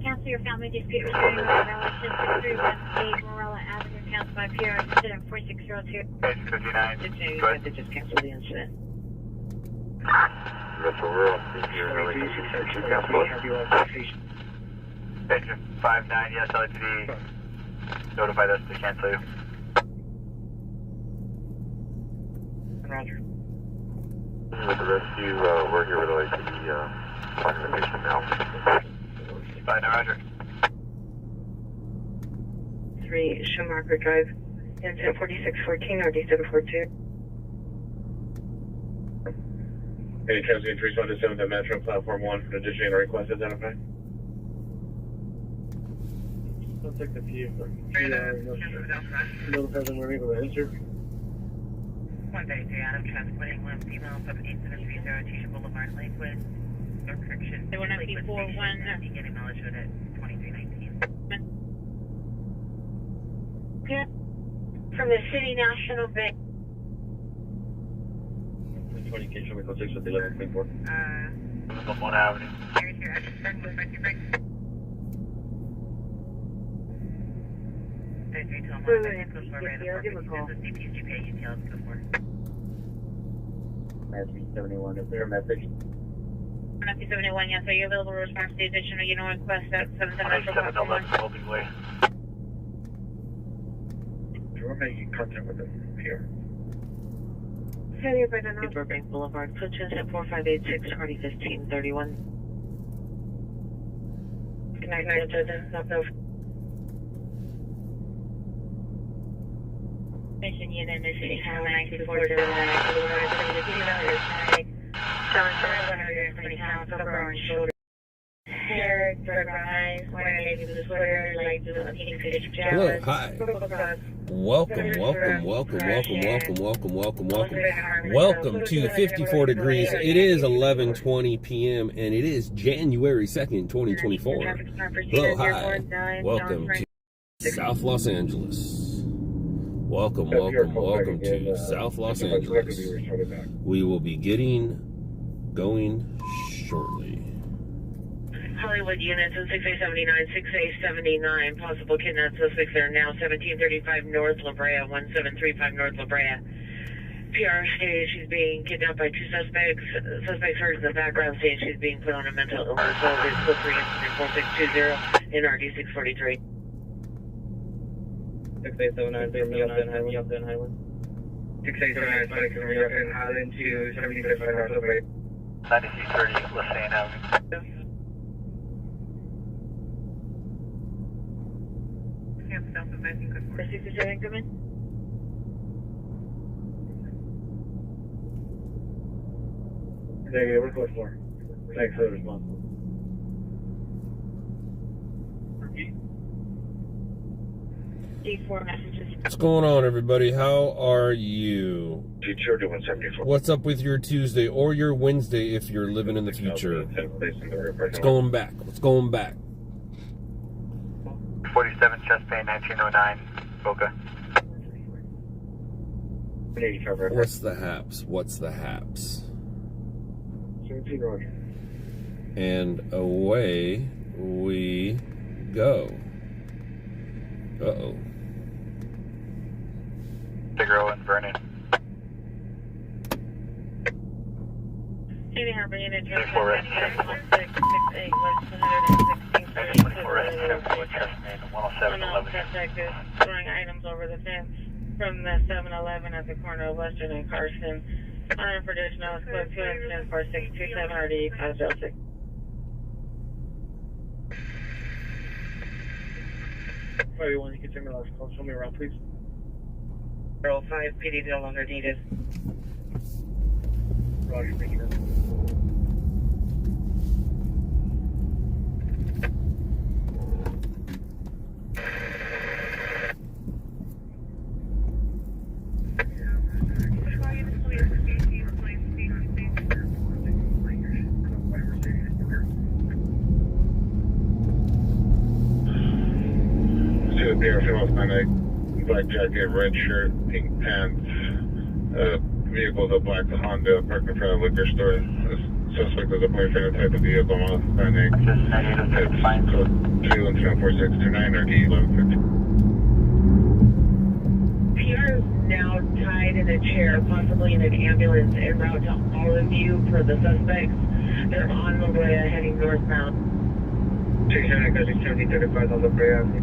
Cancel your family dispute regarding violation 63 West 8 Morella Avenue, cancel by PR incident 4602. Page 59. Did say you had to just cancel the incident. That's what we're on. Page 59, yes, LAPD notified us to cancel you. Roger. With the rescue, we're here with LAPD documentation now. Fine, Roger. 3 Schumacher Drive, incident 4614 or D742. Any transient 327 to Metro Platform 1 for the digital request identified? I'll take the few. Notify them we're able to enter. 133 Adam, transporting one female from 8730 Tisha Boulevard, Lakewood. No correction. They want to be 4-1. Get acknowledgement at 2319. Yeah. From the City National Bank. 20 K, show me code 6 with 1124. One Avenue. Here's your address, start with right to break. 33 to 1, code 4, right Give a call. the CPS GPA UTL, code 4. Matthew 71, is there a message? Matthew 71, yes. Are you available to respond to the additional unit request at 77 Platform 1? Holding way. We're making contact with them here. Heading by the Burbank Boulevard, Clinton at 4586 RD 1531. Connected to the South. Mission unit initiating Highway 92409. Upper shoulder. Hair, dark eyes, wearing navy blue sweater, light blue, pink fish Hello, pajamas. hi. Welcome to 54 degrees. It is 11:20 p.m. and it is January 2nd, 2024. Hello, hi. Welcome to South Los Angeles. Welcome to South Los Angeles. We will be going shortly. Hollywood units in 6879, 6879. Possible kidnap suspects are now 1735 North La Brea, 1735 North La Brea. PR stage, she's being kidnapped by 2 suspects. Suspects heard in the background saying she's being put on a mental illness hold. It's still 3 incident 4620 in RD 643. 6879, Upton Highland. 6879, Upton Highland to 75 North La Brea. 9630 Lassane Avenue. Proceed to J. Increment. Negative, we're close for. Thanks for the response. D4 messages. What's going on, everybody? How are you? Future to 174. What's up with your Tuesday or your Wednesday if you're living in the future? What's going back? 47 chest pain 1909 Boca. What's the haps? 17 Roger. And away we go. Uh-oh. Figaro and Vernon. City Harbor unit Therefore, rest. 1668 West 116. 24 rest. 74 chest pain 10711. Suspect throwing items over the fence from the 7-Eleven at the corner of Western and Carson. On for additional split 2 incidents for 627 RD 506. Everyone, you can take my last call. Show me around, please. 05 PD no longer needed. Roger, thank you. Pair of females, black jacket, red shirt, pink pants, vehicle is a black Honda parked in front of a liquor store. The suspect is a boyfriend type of vehicle modifying a Just 9806, fine. code 2174629 or D1150. PR is now tied in a chair, possibly in an ambulance, en route to Olive View for the suspects. They're on La Brea heading northbound. 1735 on La Brea Avenue.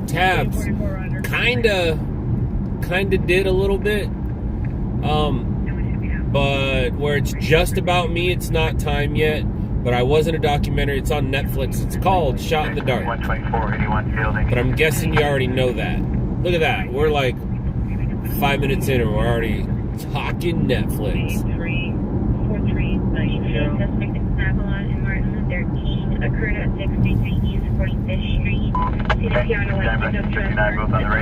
Tabs kinda did a little bit. But where it's just about me, it's not time yet. But I was in a documentary. It's on Netflix. It's called Shot in the Dark. 12481 fielding. But I'm guessing you already know that. Look at that. We're like 5 minutes in and we're already talking Netflix. Suspect in Avalon and Martin Luther King occurred at 633 East 45th Street.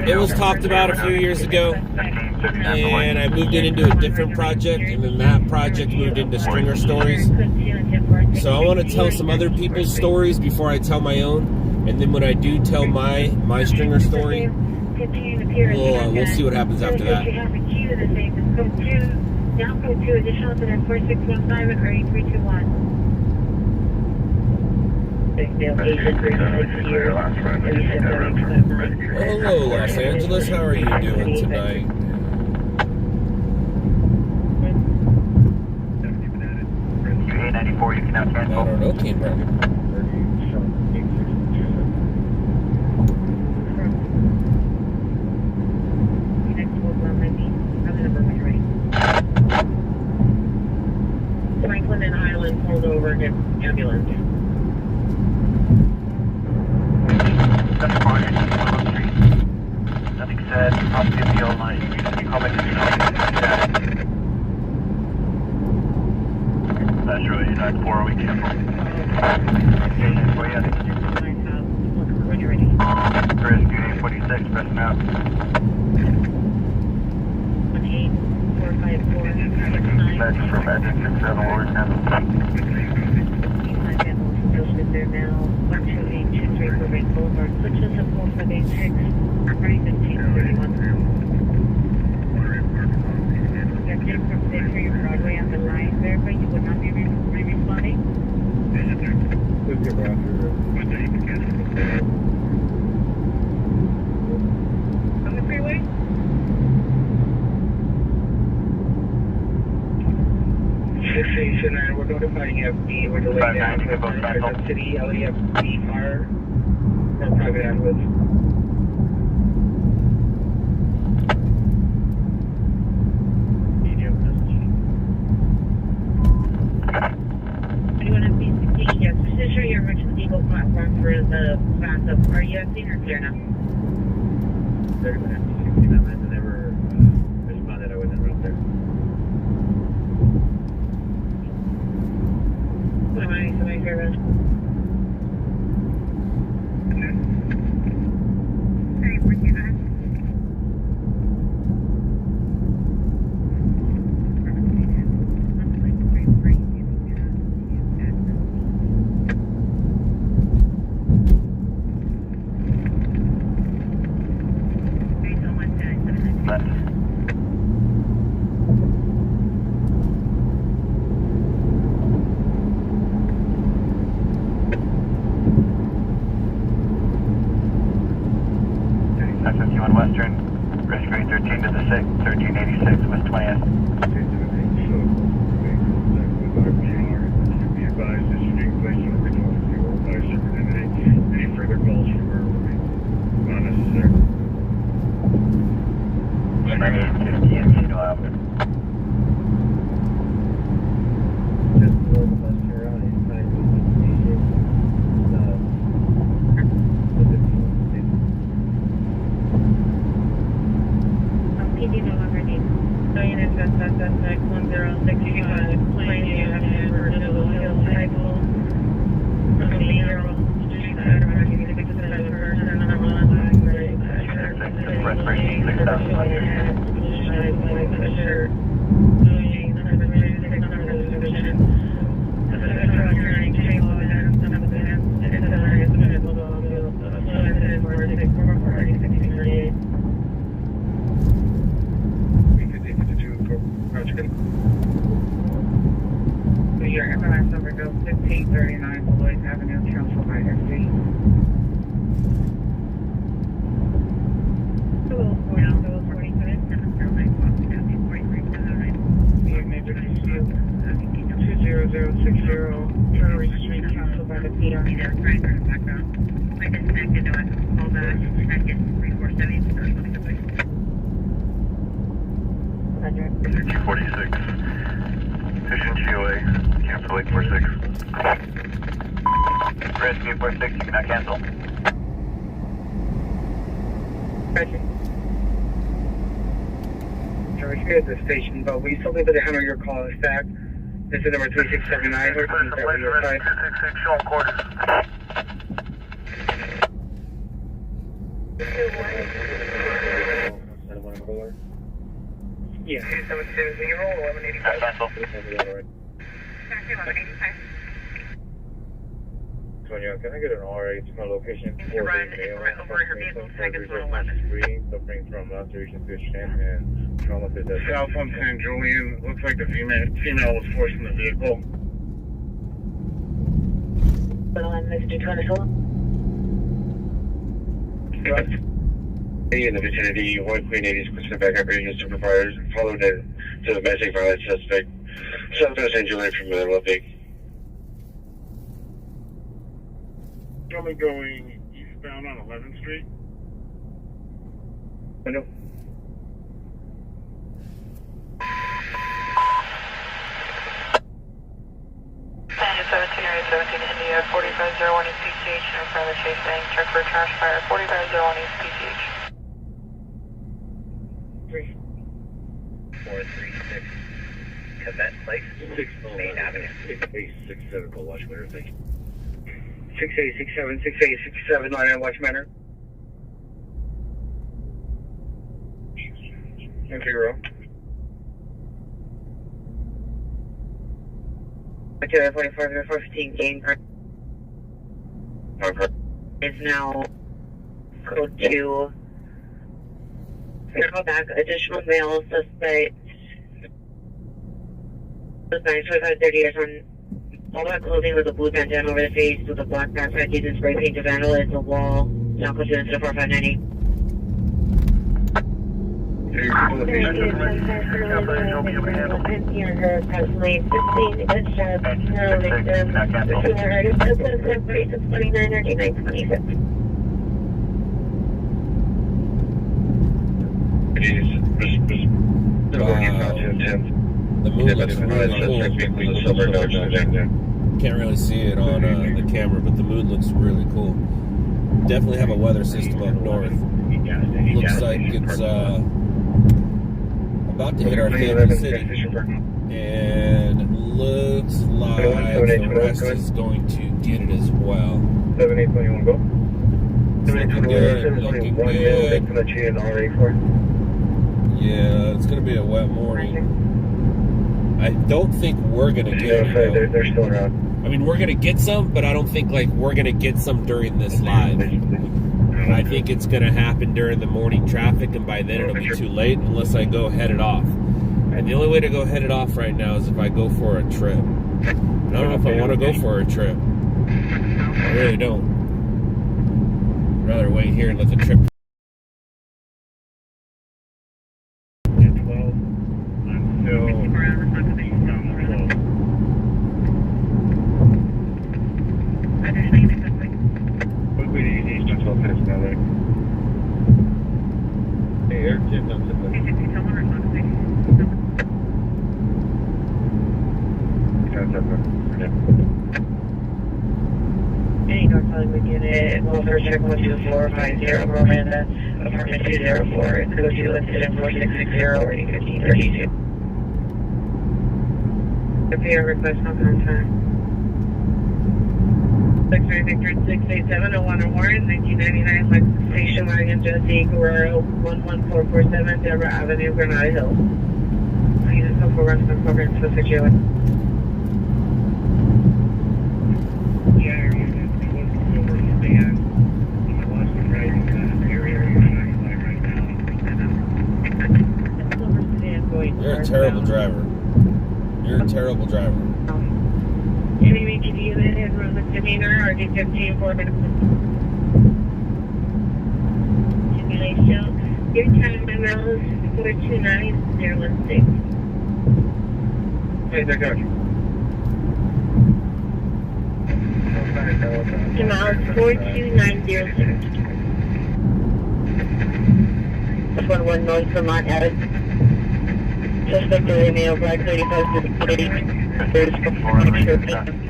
It was talked about a few years ago, and I moved it into a different project, and then that project moved into Stringer Stories. So I want to tell some other people's stories before I tell my own, and then when I do tell my Stringer story, we'll see what happens after that. Now code 2, additional incident 4615 or 8321. Hello, Los Angeles. How are you doing tonight? U894, you can now I cancel. don't know, Canberra. Franklin and Highland pulled over in an ambulance. That's fine. Street. Nothing said. I'll give you all my comment. That's really not 4 we cancel. For you. When you're ready. Chris, U846, pressing out. 1845469. That's for Magic 67 Lord Campbell. They're now 12823 Burbank Boulevard. Switch us up 4586. Running 1531. Objective from Victory Broadway on the line. Verify you would not be responding. On the freeway? We're notifying FD. We're delayed down to the city, LAFD, fire, or private ambulance. Anyone at B16? Yes, just to show your Richmond Eagle platform for the backup. Are you at scene or clear now? 30 minutes, 69 minutes, and never responded. I wasn't right there. Somebody here, Rose. Sorry, where'd you at? Western, risk rate 13 to the 6, 1386, West 20th. Be advised, this is being placed on a regional fuel by superintendent. Any further calls from her will be not necessary. 9850 and Chino Avenue. Just below the bus turnaround, inside the station. PD no longer needs. So you know, that's 1065. Plane you have to reveal hill cycle. From the year on the street, I don't know if you can fix it as a person. I'm on Express rate 6,000. 1638. Your MLS number goes 1539 Beloit Avenue, Council by FC. Hello, 47, 20060 Prairie Street, Council by the PR. I disconnected, do I hold the second 347? 246. Vision GOA. Cancel 846. Rescue 46, you cannot cancel. We're here at the station, but we still need to handle your call as fact. This is number 3679. Put in the place of 266, show quarters. Yeah. 2770, 1185. Cancel. 1185. Sonia, can I get an RA to my location? To run over her vehicle, seconds 111. Suffering from laceration to his shin and trauma to the South 110 Julian. Looks like the female was forced in the vehicle. Mr. Twenty-four. In the vicinity, one Queen 80's question back up radio supervisors followed it to the domestic violence suspect. Southwest St. Julian from Ludwig. Coming going eastbound on 11th Street. Window. San 17 India 4501 East PTH in front of the Chase Bank. Check for trash fire 4501 East PTH. 436. Cadet Place. Main Avenue. 6867 for Washington. Thank you. 6867, 6867, line on Watch Manor. And Figaro. Okay, 4515 gain is now code 2. Call back additional male suspect. Was 92530 years on all that clothing with a blue bandana over the face with a black backpack using spray paint to vandalize the wall. Now code 2 instead of 4590. Approximately 16 gunshots, no victims, 29, 39, 26. The moon looks really cool. Can't really see it on the camera, but the moon looks really cool. Definitely have a weather system up north. Looks like it's about to hit our favorite city, and it looks like the rest is going to get it as well. 7821 go. Looking good, looking good. Yeah, it's going to be a wet morning. I don't think we're going to get it. They're still around. I mean, we're going to get some, but I don't think like we're going to get some during this live. I think it's going to happen during the morning traffic, and by then it'll be too late unless I go head it off. And the only way to go head it off right now is if I go for a trip. And I don't know if I want to go for a trip. I really don't. I'd rather wait here and let the trip. Any North Hollywood unit, welfare check 12450, Miranda, apartment 204, code 2, incident 4660, rating 1532. Appear request on contact. 6 Victor 687 01 Warren, 1999 Lexus Station Wagon Jesse Guerrero 11447 Deborah Avenue, Granada Hills. Please go for reference program to 6 Yeah, you can over stand. You watch the right area. terrible driver. You're a terrible driver. Enemy to unit and room with demeanor, RD-15 for simulation. Your time by miles 429016. Hey, they're going. Miles 42906. 11 North Vermont added. Suspect male, black 35 to 40.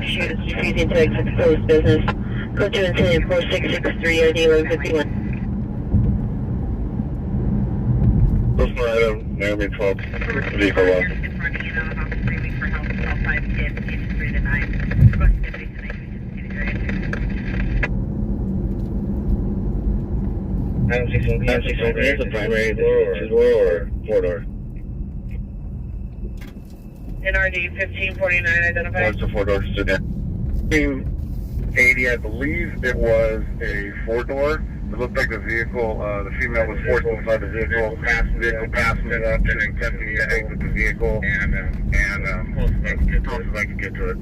Shoes, refusing to exit the closed business. Code 2 incident 4663, ID 1151. Before item, Naomi 12, vehicle lost. I don't see something. Is a primary two-door or four-door? NRD 1549 identified. What's the four-door sedan? 80, I believe it was a four-door. It looked like the vehicle, the female was forced inside the vehicle, passed it up, and then attempting to exit the vehicle, and close as I could get to it.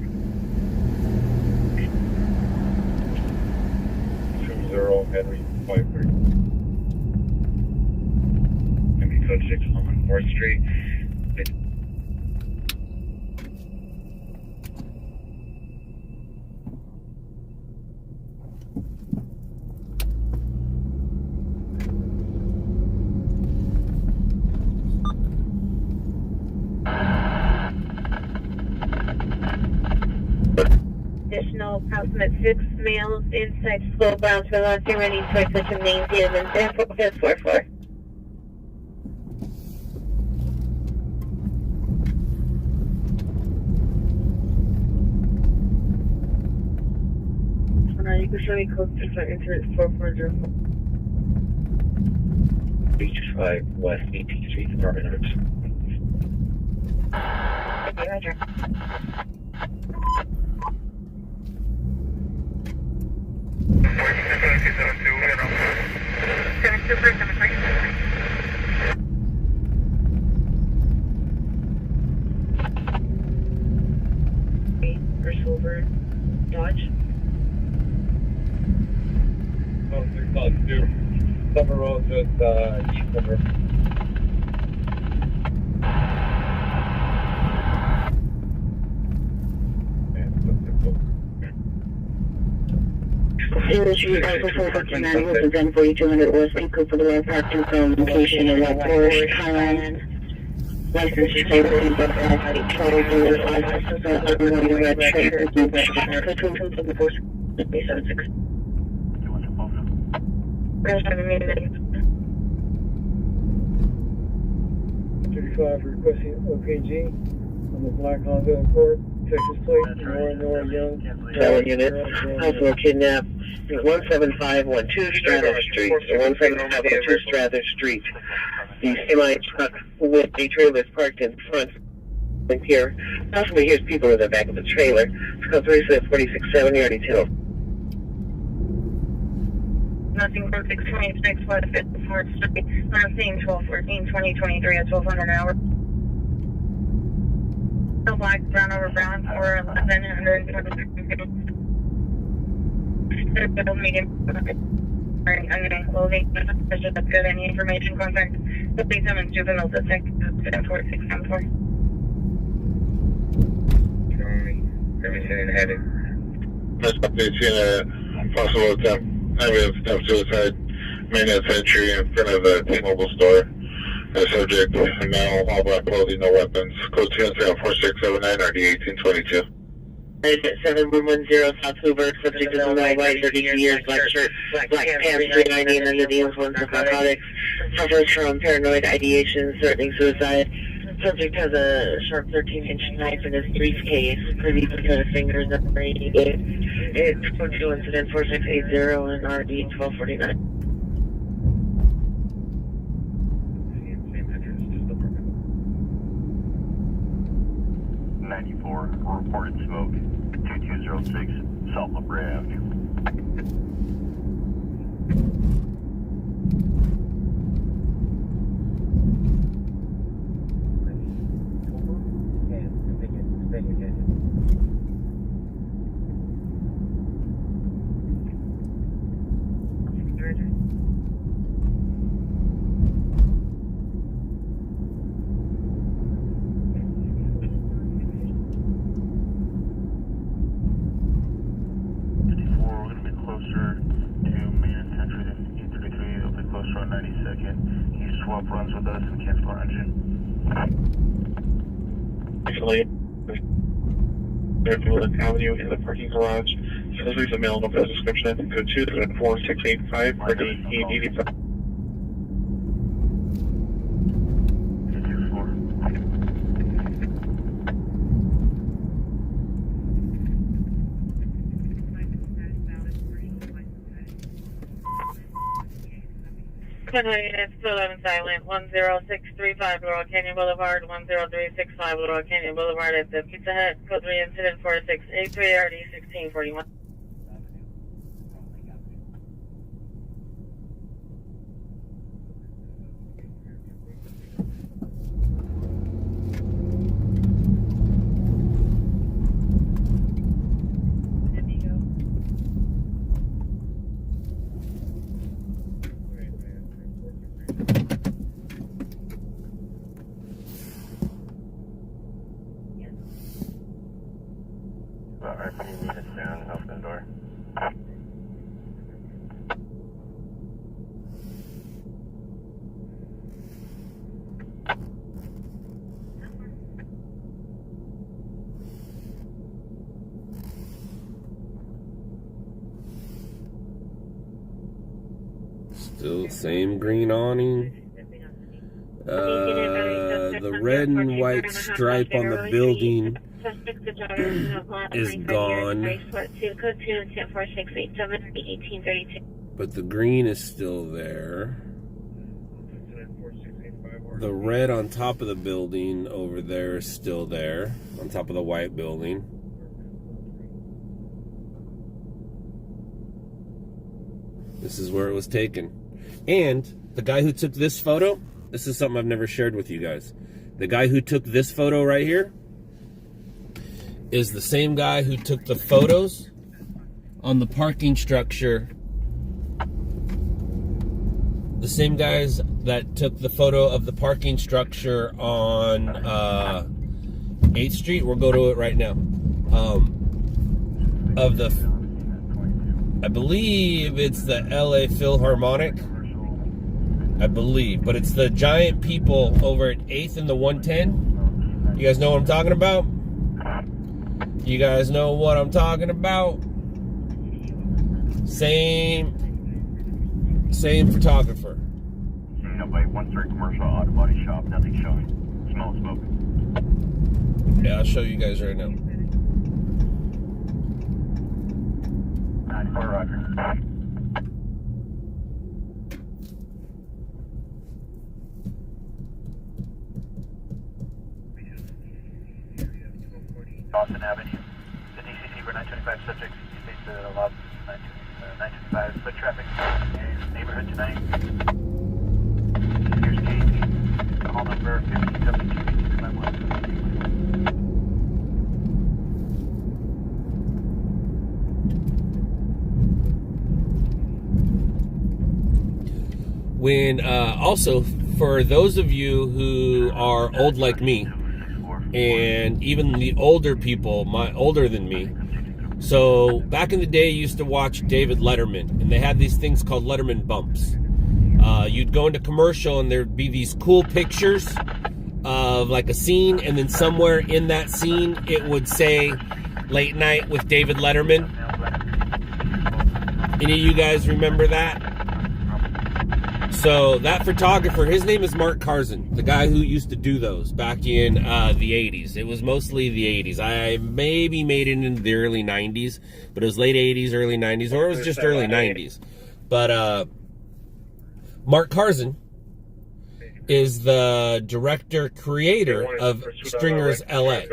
20 Henry Piper. Henry Code 6 on 4th Street. Additional approximate 6 males inside slow bounce velocity running towards the gymnasium and 544. You can show me code 6 on internet 4404. Beach 5 West 18th Street, Department of Okay, Roger. Or silver Dodge. Oh, 602. Summer Road with East River. English Route Alpha 459 represent 4200 West Eco for the well parking from location in Lake Forest, Thailand. License plate is by 5 total dealer licenses on unloading red trailer with no control from the force 376. Rest of the meeting. 35 requesting OKG on the black Honda Accord, Texas plate, Nora Young. Tower unit, also kidnapped 17512 Strathers Street, 17512 Strathers Street. The semi truck with the trailer is parked in front here. Possibly here's people in the back of the trailer. It's called 4670 already too. Nothing from 626 West 54th Street. I'm seeing 1214-2023 at 1200 an hour. Still black, brown over brown for 1100. Medium. I'm clothing. That's just good. Any information, contact the police and juvenile detective 4674. Everything headed. First update, seen a possible attempt suicide, maintenance entry in front of the T-Mobile store. The subject, male, all black clothing, no weapons. Code 24679, RD 1822. 7110 South Hoover, subject is a male, white, 32 years, black shirt, black pants, 390, and under the influence of narcotics. Suffers from paranoid ideation, threatening suicide. Subject has a sharp 13-inch knife in his briefcase, pretty cut of fingers at 88. It's code 2 incident 4680 and RD 1249. 94 reported smoke, 2206 South La Brea Avenue. also on 92nd. Can you swap runs with us and cancel our engine? Actually, there's Woodland Avenue in the parking garage. So this is a mail number description. Go to 4685 for the 885. Units 11 Silent 10635 Laurel Canyon Boulevard 10365 Laurel Canyon Boulevard at the Pizza Hut. Code 3 incident 4683 RD 1641. Alright, can you meet us soon? Open the door. Still same green awning. The red and white stripe on the building is gone, but the green is still there. The red on top of the building over there is still there, on top of the white building. This is where it was taken. And the guy who took this photo, this is something I've never shared with you guys. The guy who took this photo right here is the same guy who took the photos on the parking structure. The same guys that took the photo of the parking structure on 8th Street. We'll go to it right now. I believe it's the LA Philharmonic. I believe, but it's the giant people over at 8th and the 110. You guys know what I'm talking about? You guys know what I'm talking about? Same photographer. Nobody, one third commercial auto body shop, nothing showing. Smell of smoke. Yeah, I'll show you guys right now. 94, Roger. Dawson Avenue, the DCT for 925 subjects, face the lot 925 foot traffic neighborhood tonight. Here's KT, call number 1572. When also, for those of you who are old like me, and even the older people, older than me. So back in the day, you used to watch David Letterman, and they had these things called Letterman bumps. You'd go into commercial, and there'd be these cool pictures of like a scene, and then somewhere in that scene, it would say "Late Night with David Letterman." Any of you guys remember that? So that photographer, his name is Mark Carson, the guy who used to do those back in the 80s. It was mostly the 80s. I maybe made it into the early 90s, but it was late 80s, early 90s, or it was just early 90s. But Mark Carson is the director, creator of Stringer's LA.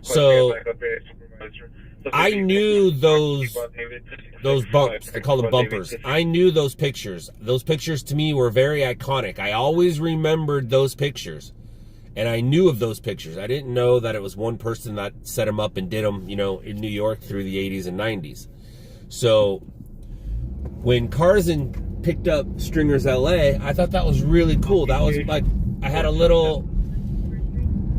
So I knew those bumps. They call them bumpers. I knew those pictures. Those pictures to me were very iconic. I always remembered those pictures, and I knew of those pictures. I didn't know that it was one person that set them up and did them, you know, in New York through the 80s and 90s. So when Carson picked up Stringer's LA, I thought that was really cool. That was like, I had a little,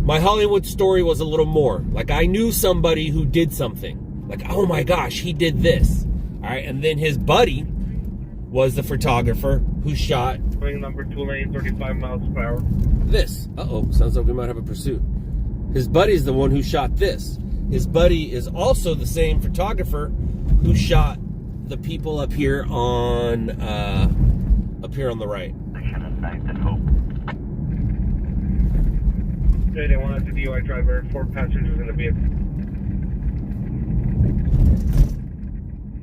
my Hollywood story was a little more. Like, I knew somebody who did something. Like, oh my gosh, he did this. All right, and then his buddy was the photographer who shot Going number 2 lane, 35 miles per hour. this. Uh-oh, sounds like we might have a pursuit. His buddy's the one who shot this. His buddy is also the same photographer who shot the people up here on the right. Okay, they want us to DUI driver, 4 passengers in the vehicle.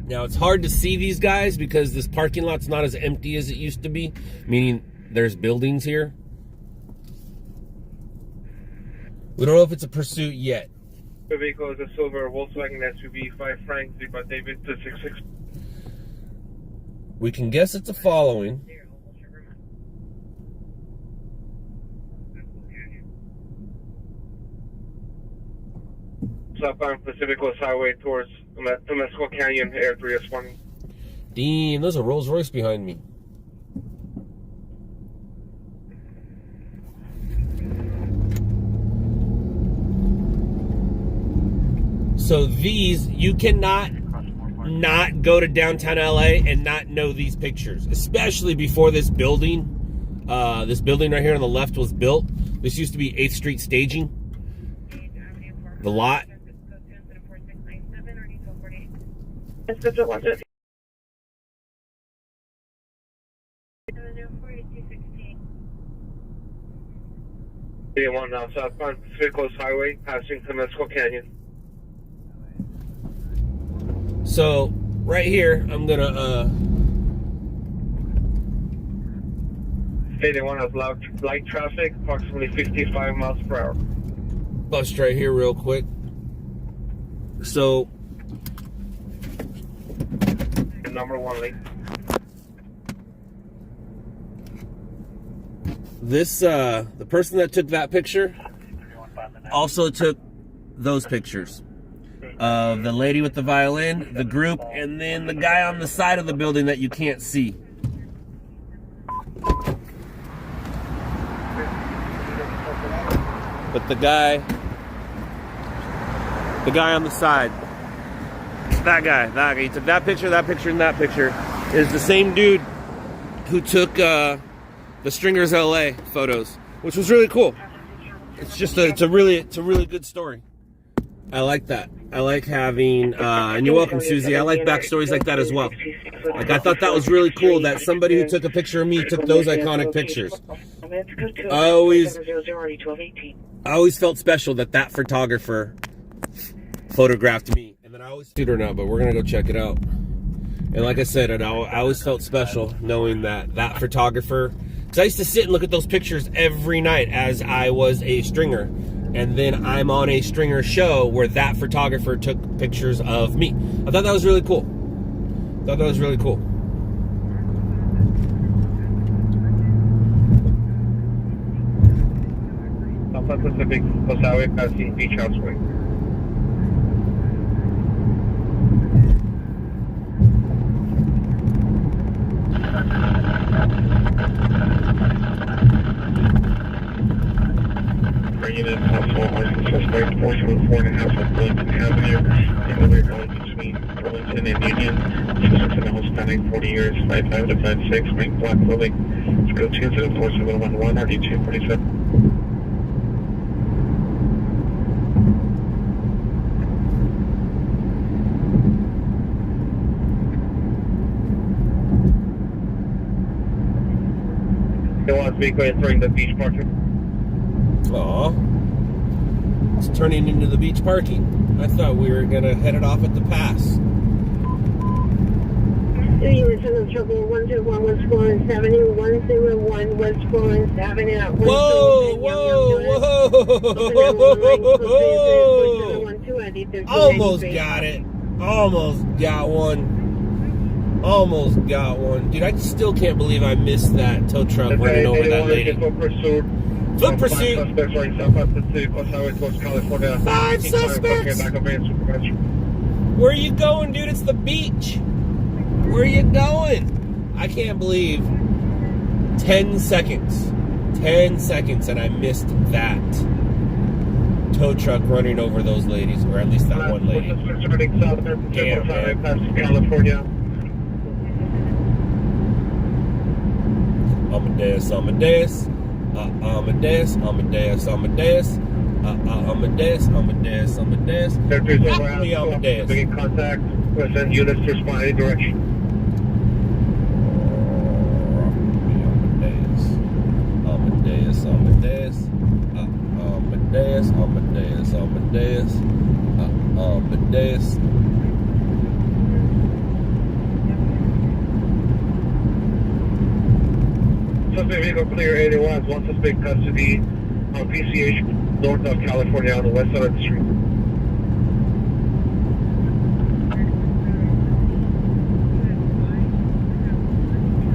Now, it's hard to see these guys because this parking lot's not as empty as it used to be, meaning there's buildings here. We don't know if it's a pursuit yet. The vehicle is a silver Volkswagen SUV 5 Frank 3 by David 266. We can guess it's a following. Southbound Pacific Coast Highway towards Temescal Canyon, Air 3S1. Damn, there's a Rolls Royce behind me. So these, you cannot not go to downtown LA and not know these pictures, especially before this building right here on the left was built. This used to be 8th Street Staging. The lot. They want now southbound Pacific Coast Highway passing Temescal Canyon. So right here, I'm gonna They want us light traffic, approximately 55 miles per hour. bust right here real quick. So Number 1 lane. this the person that took that picture also took those pictures of the lady with the violin, the group, and then the guy on the side of the building that you can't see. But the guy on the side, that guy, he took that picture, and that picture, is the same dude who took the Stringers LA photos, which was really cool. It's just it's a really good story. I like that. I like having, and you're welcome, Susie. I like backstories like that as well. Like, I thought that was really cool that somebody who took a picture of me took those iconic pictures. I always felt special that photographer photographed me. And then I always shoot her now, but we're gonna go check it out. And like I said, I always felt special knowing that photographer. Because I used to sit and look at those pictures every night as I was a stringer. And then I'm on a stringer show where that photographer took pictures of me. I thought that was really cool. Southbound Pacific Coast Highway passing Beach Houseway. Bringing in suspect 474.5 of Burlington Avenue in the rear going between Burlington and Union. Suspect in the whole spanning 40 years, 55 to 56, wearing black clothing. Let's go 204-711 RD-247. They want us to be going entering the beach parking. Aw. It's turning into the beach parking. I thought we were gonna head it off at the pass. You were in trouble 101 West Florence Avenue, 101 West Florence Avenue. Whoa! Almost got it. Almost got one. Dude, I still can't believe I missed that tow truck running over that lady. Foot pursuit. 5 suspects running southbound Pacific Coast Highway towards California. 5 suspects! Where are you going, dude? It's the beach. Where are you going? I can't believe 10 seconds. 10 seconds and I missed that tow truck running over those ladies, or at least that one lady. Suspects running southbound Pacific Coast Highway past California. Amadeus, Amadeus. Amadeus, Amadeus, Amadeus. Amadeus, Amadeus, Amadeus. Happily Amadeus. Making contact. We'll send units to respond any direction. Amadeus, Amadeus. Amadeus, Amadeus, Amadeus. Amadeus. Suspect vehicle clear 81. One suspect custody on PCH north of California on the west side of the street.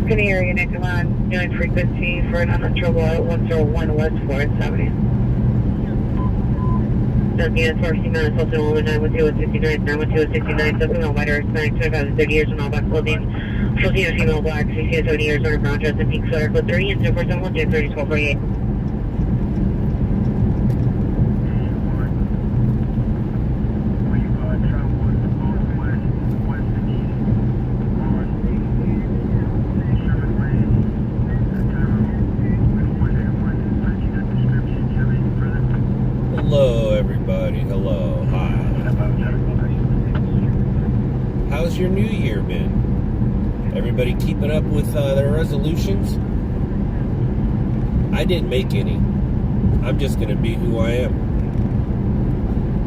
Skinny area, Nick, come on. New frequency for an unnatural at 101 West 470. Units 14 minutes, also 112 912 something on wider Hispanic 25 to 30 years and all back clothing. Filipino female black, 60 to 70 years, on brown dress and pink sweater, code 30 and 0471 to 30 1248. Hello, everybody. Hello. Hi. How's your new year been? Everybody keeping up with their resolutions? I didn't make any. I'm just going to be who I am.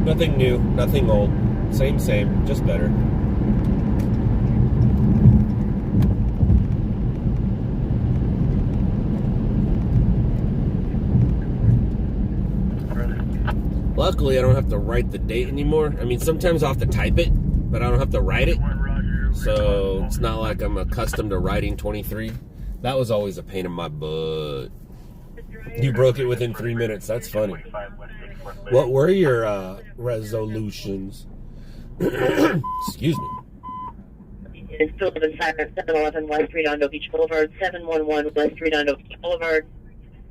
Nothing new, nothing old. Same, just better. Luckily, I don't have to write the date anymore. I mean, sometimes I'll have to type it, but I don't have to write it. So it's not like I'm accustomed to writing 23. That was always a pain in my butt. You broke it within 3 minutes. That's funny. What were your resolutions? Excuse me. It's still inside 711 West Redondo Beach Boulevard, 711 West Redondo Beach Boulevard.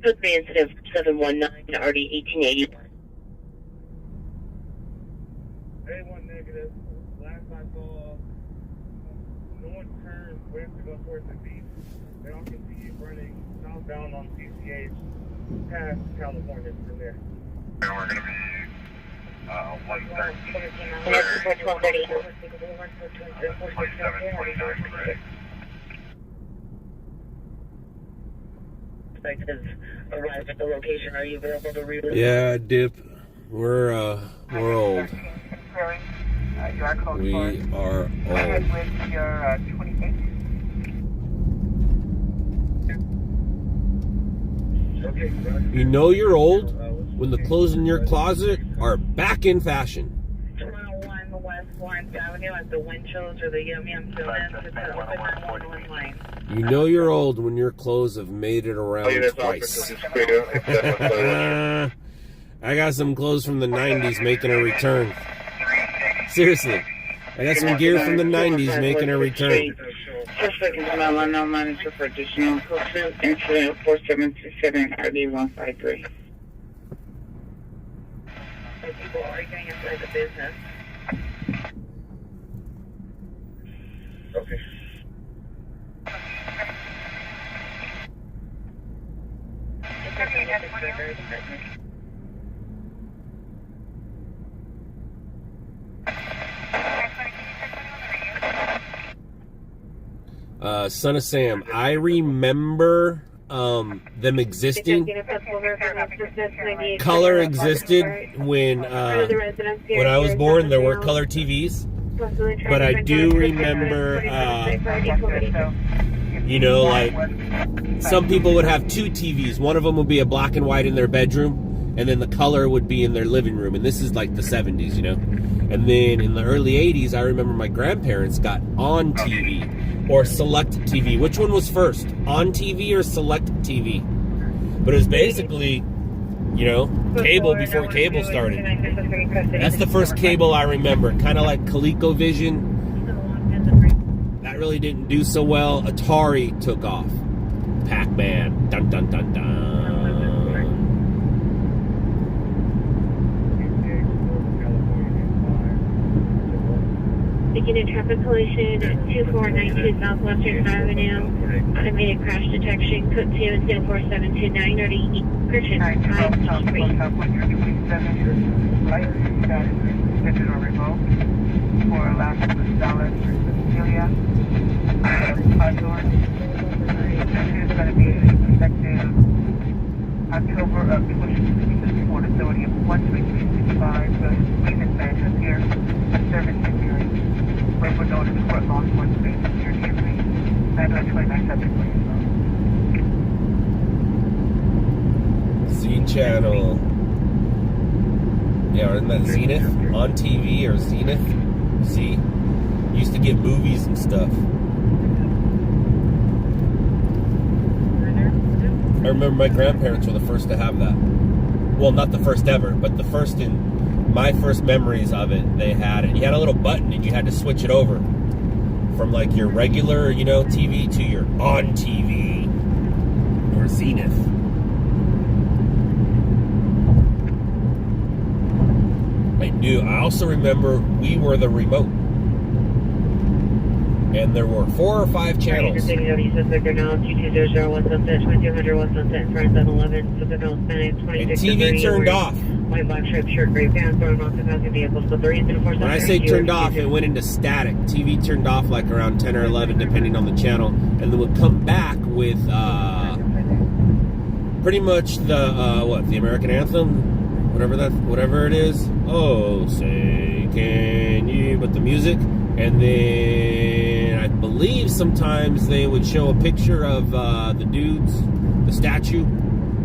Code 3 incident 719 RD 1881. A1 negative. Last I saw, no one turned west to go towards the beach. They all can see you running southbound on PCH past California from there. And we're going to be 113. Next report 1230. 2729. Suspect arrived at the location. Are you available to relay? Yeah, Dip. We're old. You are code We 4. are Go old. ahead with your 28. Okay, You know you're old when the clothes in your closet are back in fashion. 101 West Lawrence Avenue at the Winchell's or the Yum Yum Donuts. It's an open 911 line. You know you're old when your clothes have made it around twice. I got some clothes from the 90s making a return. Seriously. I got some gear from the 90s making a return. Suspect is my unknown manager for additional pursuit. Incident 4727 RD 153. People arguing inside the business. Okay. Son of Sam, I remember them existing. Color existed when I was born. There were color TVs, but I do remember, like some people would have two TVs. One of them would be a black and white in their bedroom, and then the color would be in their living room. And this is like the 70s, And then in the early 80s, I remember my grandparents got on TV or select TV. Which one was first? On TV or select TV? But it was basically, cable before cable started. That's the first cable I remember. Kind of like ColecoVision. That really didn't do so well. Atari took off. Pac-Man. Dun, dun, dun, dun. unit traffic collision at 2492 Southwestern Avenue. Automated crash detection, code 2 and 04729, ready, correction, 563. License status suspended or revoked for Las Dallas versus Celia. 5 doors. This is going to be effective October of 2024, facility of 13365, Stephen Mansion here, service securing. Rainbow notice court law enforcement security agreement. 929 subject, please. Z channel. Yeah, isn't that Zenith? On TV or Zenith? Z. Used to get movies and stuff. I remember my grandparents were the first to have that. Well, not the first ever, but the first in my first memories of it, they had it. You had a little button and you had to switch it over from like your regular, you know, TV to your on TV or Zenith. I also remember we were the remote. And there were 4 or 5 channels. And TV turned off. White, black stripe, shirt, gray pants, throwing off the passing vehicles. So when I say turned off, it went into static. TV turned off like around 10 or 11, depending on the channel. And then would come back with pretty much the American anthem? Whatever it is. Oh, say can you, but the music. And then I believe sometimes they would show a picture of the dudes, the statue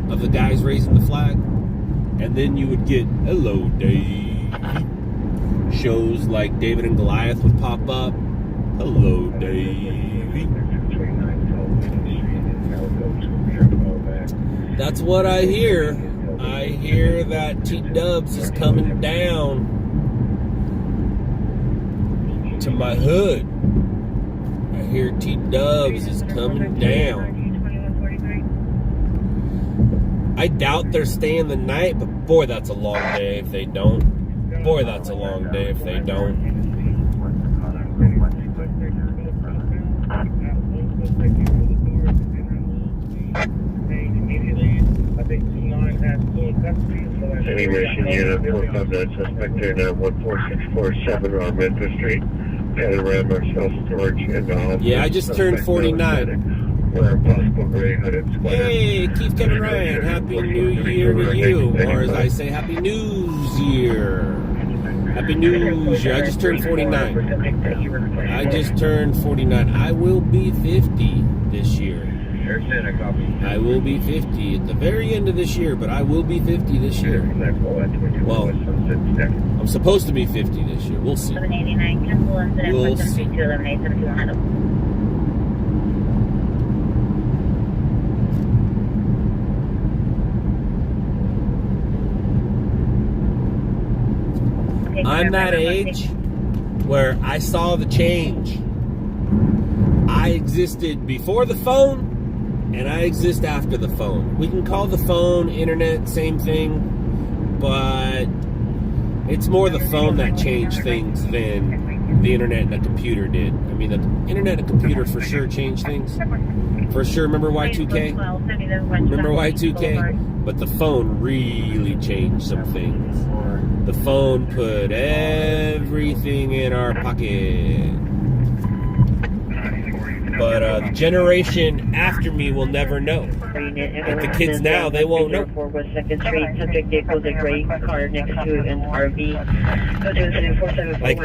of the guys raising the flag. And then you would get, hello, Dave. Shows like David and Goliath would pop up. Hello, Dave. That's what I hear. I hear that T-Dubs is coming down to my hood. I hear T-Dubs is coming down. I doubt they're staying the night, but boy, that's a long day if they don't. Boy, that's a long day if they don't. Any mission unit, 459 suspect in 14647 on Memphis Street. Panorama self-storage in the home. Yeah, I just turned 49. Where possible gray hooded sweater. Hey, Keith Kevin Ryan, Happy New Year to you. Or as I say, Happy News Year. Happy News Year. I just turned 49. I just turned 49. I will be 50 this year. I will be 50 at the very end of this year, but I will be 50 this year. Well, I'm supposed to be 50 this year. We'll see. We'll see. I'm that age where I saw the change. I existed before the phone, and I exist after the phone. We can call the phone internet, same thing, but it's more the phone that changed things than the internet and the computer did. I mean, the internet and computer for sure changed things. For sure, remember Y2K? Remember Y2K? But the phone really changed some things. The phone put everything in our pocket. But the generation after me will never know. Like the kids now, they won't know. Like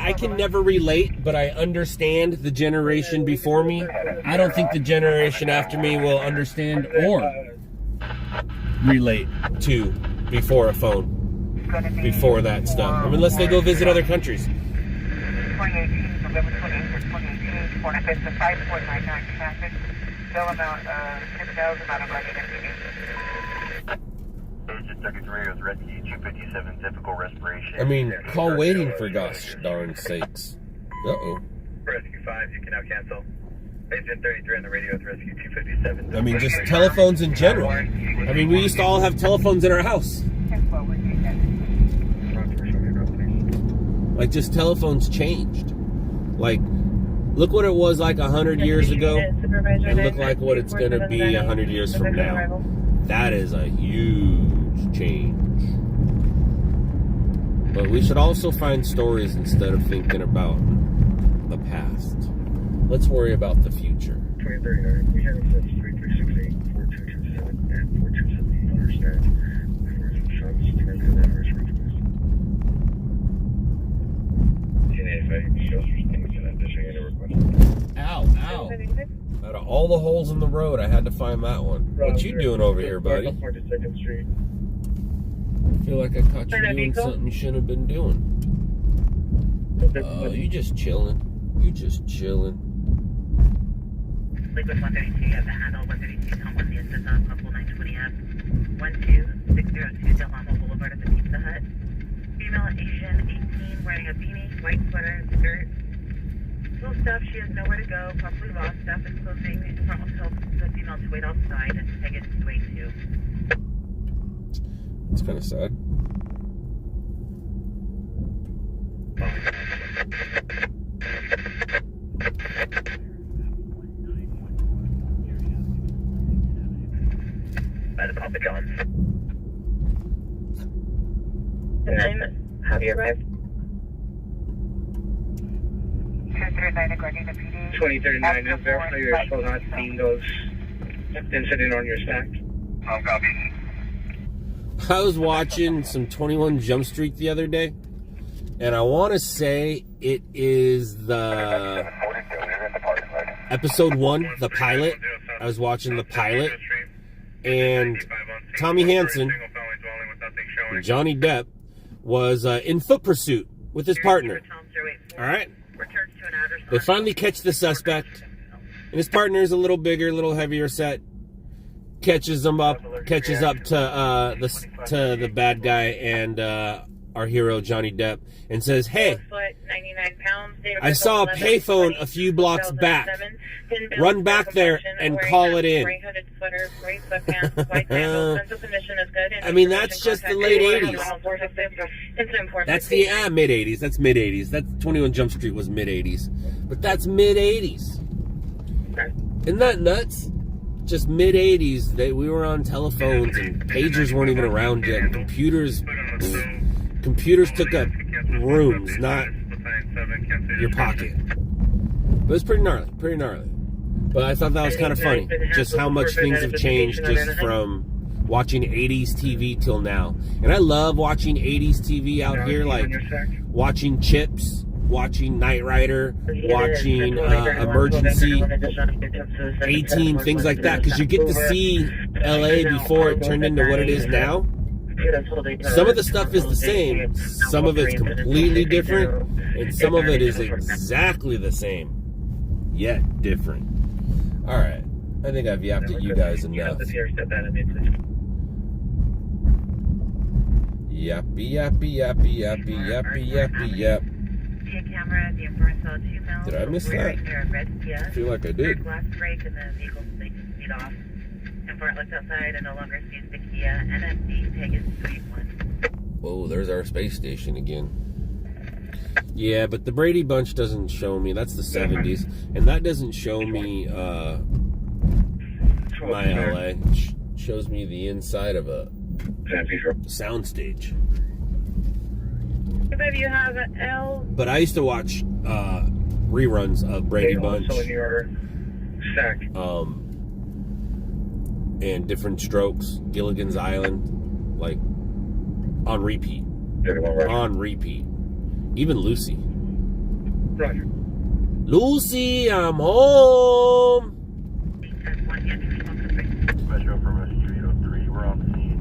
I can never relate, but I understand the generation before me. I don't think the generation after me will understand or relate to before a phone, before that stuff. I mean, unless they go visit other countries. 2018, November 28th or 2018, for an offense of 5.99 traffic, bill amount of $10,000 out of my investigation. Rescue 257, typical respiration. I mean, call waiting for gosh darn sakes. Uh-oh. Rescue 5, you can now cancel. Agent 33 on the radio with Rescue 257. I mean, just telephones in general. I mean, we used to all have telephones in our house. Like, just telephones changed. Like, look what it was like 100 years ago, and look like what it's going to be 100 years from now. That is a huge change. But we should also find stories instead of thinking about the past. Let's worry about the future. 2039, we have access 3368, 4227, and 4270. Understand. Shots, 10 anniversary request. 1085, shows response and addition any request. Ow, ow. Out of all the holes in the road, I had to find that one. What you doing over here, buddy? I feel like I caught you doing something you shouldn't have been doing. Oh, you just chilling. You just chilling. Liquid 132, you have the handle 132, Tom 1, the assist on Couple 920F, 12602 Del Amo Boulevard at the Pizza Hut. Female Asian, 18, wearing a beanie, white sweater, skirt. Full stuff, she has nowhere to go, probably lost. Staff is closing. Informal tells the female to wait outside and take it to way 2. It's kind of sad. By the Papa John's. And then, have you arrived? 2039, is verify you're still not seeing those incident on your stack. Copy. I was watching some 21 Jump Street the other day, and I want to say it is the episode 1, the pilot. I was watching the pilot, and Tommy Hansen, Johnny Depp, was in foot pursuit with his partner. All right? They finally catch the suspect, and his partner is a little bigger, a little heavier set. Catches up to the bad guy and our hero Johnny Depp, and says, "Hey, I saw a payphone a few blocks back. Run back there and call it in." I mean, that's just the late 80s. That's the mid 80s. That's mid 80s. That's 21 Jump Street was mid 80s, but that's mid 80s. Isn't that nuts? Just mid 80s, we were on telephones and pagers weren't even around yet. And computers took up rooms, not your pocket. But it was pretty gnarly, pretty gnarly. But I thought that was kind of funny, just how much things have changed just from watching 80s TV till now. And I love watching 80s TV out here, like watching Chips, watching Knight Rider, watching Emergency, 18, things like that, because you get to see LA before it turned into what it is now. Some of the stuff is the same, some of it's completely different, and some of it is exactly the same, yet different. Alright, I think I've yapped at you guys enough. Yappy, yappy, yappy, yappy, yappy, yappy, yap. Camera, the infrared saw 2 mils. Did I miss that? I feel like I did. Glass break and the vehicle speed off. Infrared looked outside and no longer sees the Kia. NFD Pegasus Suite 1. Whoa, there's our space station again. Yeah, but the Brady Bunch doesn't show me. That's the 70s. And that doesn't show me my LA. It shows me the inside of a soundstage. You have an L. But I used to watch reruns of Brady Bunch. And Different Strokes, Gilligan's Island, like on repeat. On repeat. Even Lucy. Roger. Lucy, I'm home.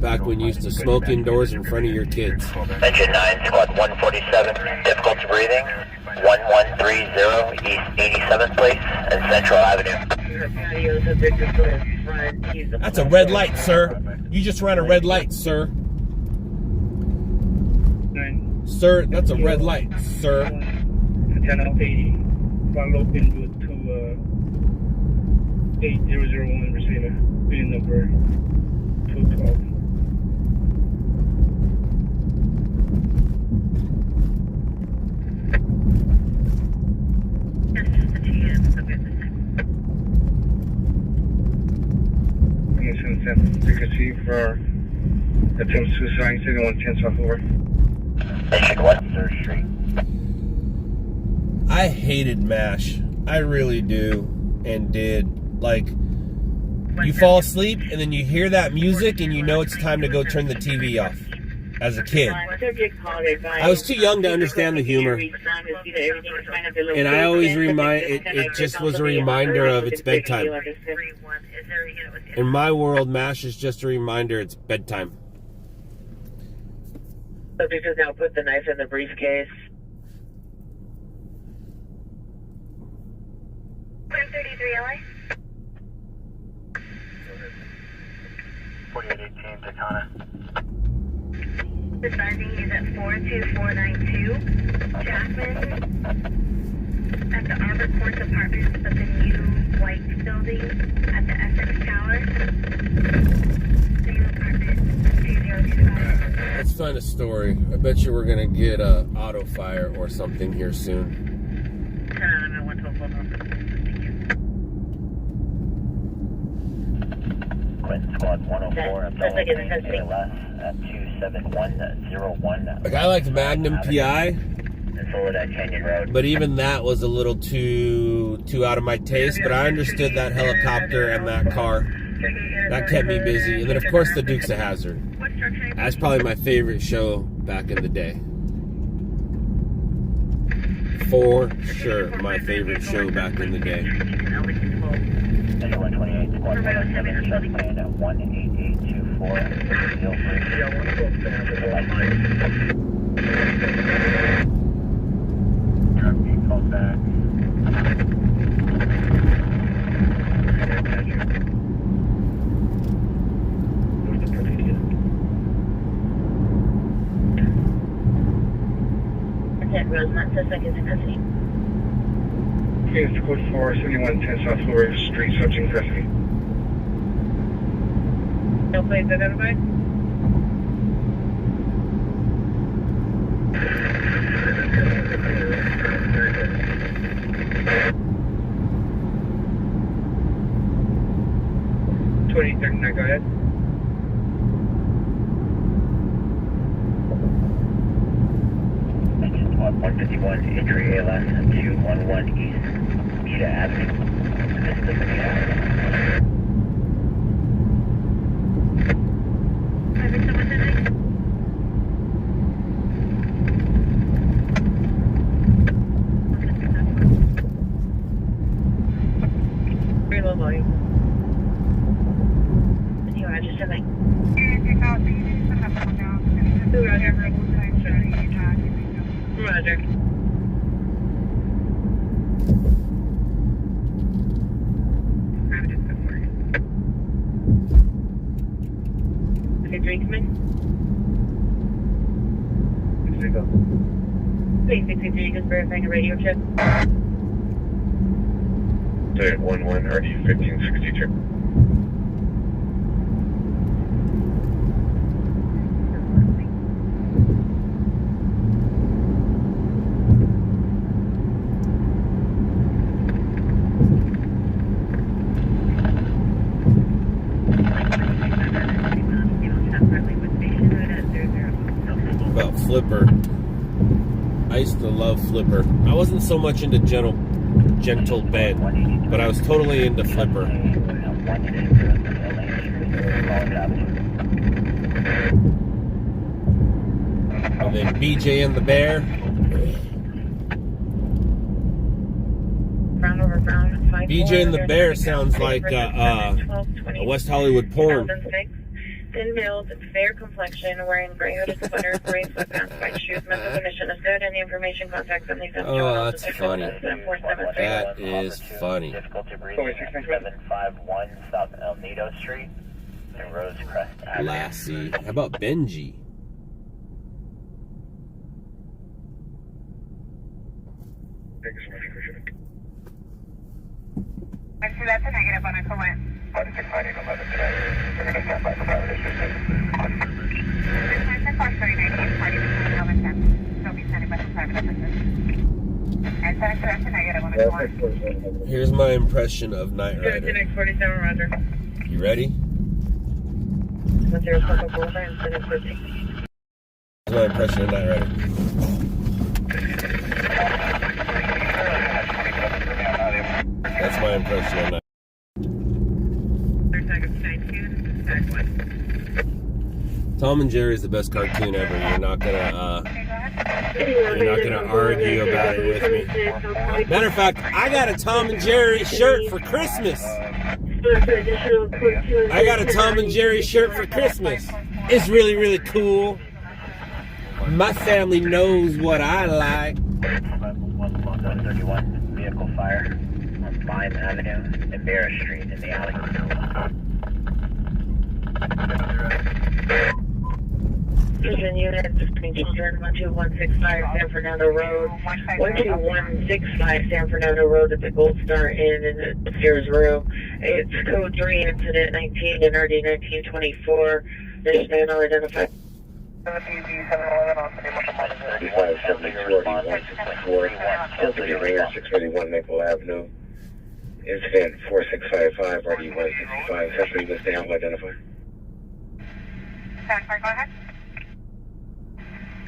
Back when you used to smoke indoors in front of your kids. Engine 9, squad 147, difficulty breathing, 1130 East 87th Place and Central Avenue. That's a red light, sir. You just ran a red light, sir. Sir, that's a red light, sir. Antenna 80, follow pin to 8001 receiver, pin number 212. 110. Frequency for attempt suicide, signal 110 South Lower. Station 1, 3rd Street. I hated MASH. I really do, and did. Like, you fall asleep and then you hear that music and you know it's time to go turn the TV off. As a kid, I was too young to understand the humor, and I always it just was a reminder of it's bedtime. In my world, MASH is just a reminder it's bedtime. Subject has now put the knife in the briefcase. 133 LA. 4818 Tacona. Advising is at 42492 Jackman at the Arbor Court Apartments of the new white building at the Essex Tower. Same apartment 2025. Let's find a story. I bet you we're gonna get a auto fire or something here soon. Quentin Squad 104, Abdullah ALS at 27101. Like, I liked Magnum PI, And Soledad Canyon Road. but even that was a little too out of my taste. But I understood that helicopter and that car. That kept me busy. And then, of course, the Dukes of Hazzard. That's probably my favorite show back in the day. For sure, my favorite show back in the day. 128, Squad 107, Checkpoint at 18824. Feel free. Traffic calls back. Rosemont, suspect is in custody. Phoenix code 4, 7110 South Lower Street, subject in custody. No place identified? Go ahead. Engine Squad 151, entry ALS at 211 East Mita Avenue. This is Mita Avenue. Very low volume. You are just like. Roger. Okay, Drinksman. 363, just verifying a radio check. Stay at 11, RD 1562. About Flipper. I used to love Flipper. I wasn't so much into Gentle Ben, but I was totally into Flipper. And then BJ and the Bear. BJ and the Bear sounds like a West Hollywood porn. Thin build, fair complexion, wearing gray hooded sweater, gray sweatpants, white shoes, mental condition is good. Any information, contact 77. Oh, that's funny. That is funny. Difficulty breathing at 751 South El Nido Street and Rosecrest Avenue. Lassie. How about Benji? Thank you so much, appreciate it. Actually, that's a negative on a Cohen. Party declining 11 today. We're going to stand by for private assistance. This is 439, party between 12 and 10. They'll be standing by for private assistance. And that's a negative on a Cohen. Here's my impression of Knight Good to Rider. next 47, Roger. You ready? That's my impression of that, right? That's my impression of that. Tom and Jerry is the best cartoon ever. You're not gonna argue about it with me. Matter of fact, I got a Tom and Jerry shirt for Christmas. I got a Tom and Jerry shirt for Christmas. It's really, really cool. My family knows what I like. 131 vehicle fire on Lime Avenue and Barra Street in the alley. Prison units between children 12165 San Fernando Road, 12165 San Fernando Road at the Gold Star Inn in the upstairs room. It's code 3 incident 19 and RD 1924. There's no identified. 641 Maple Avenue. Incident 4655, RD 165. Suspect was down, identified. Go ahead.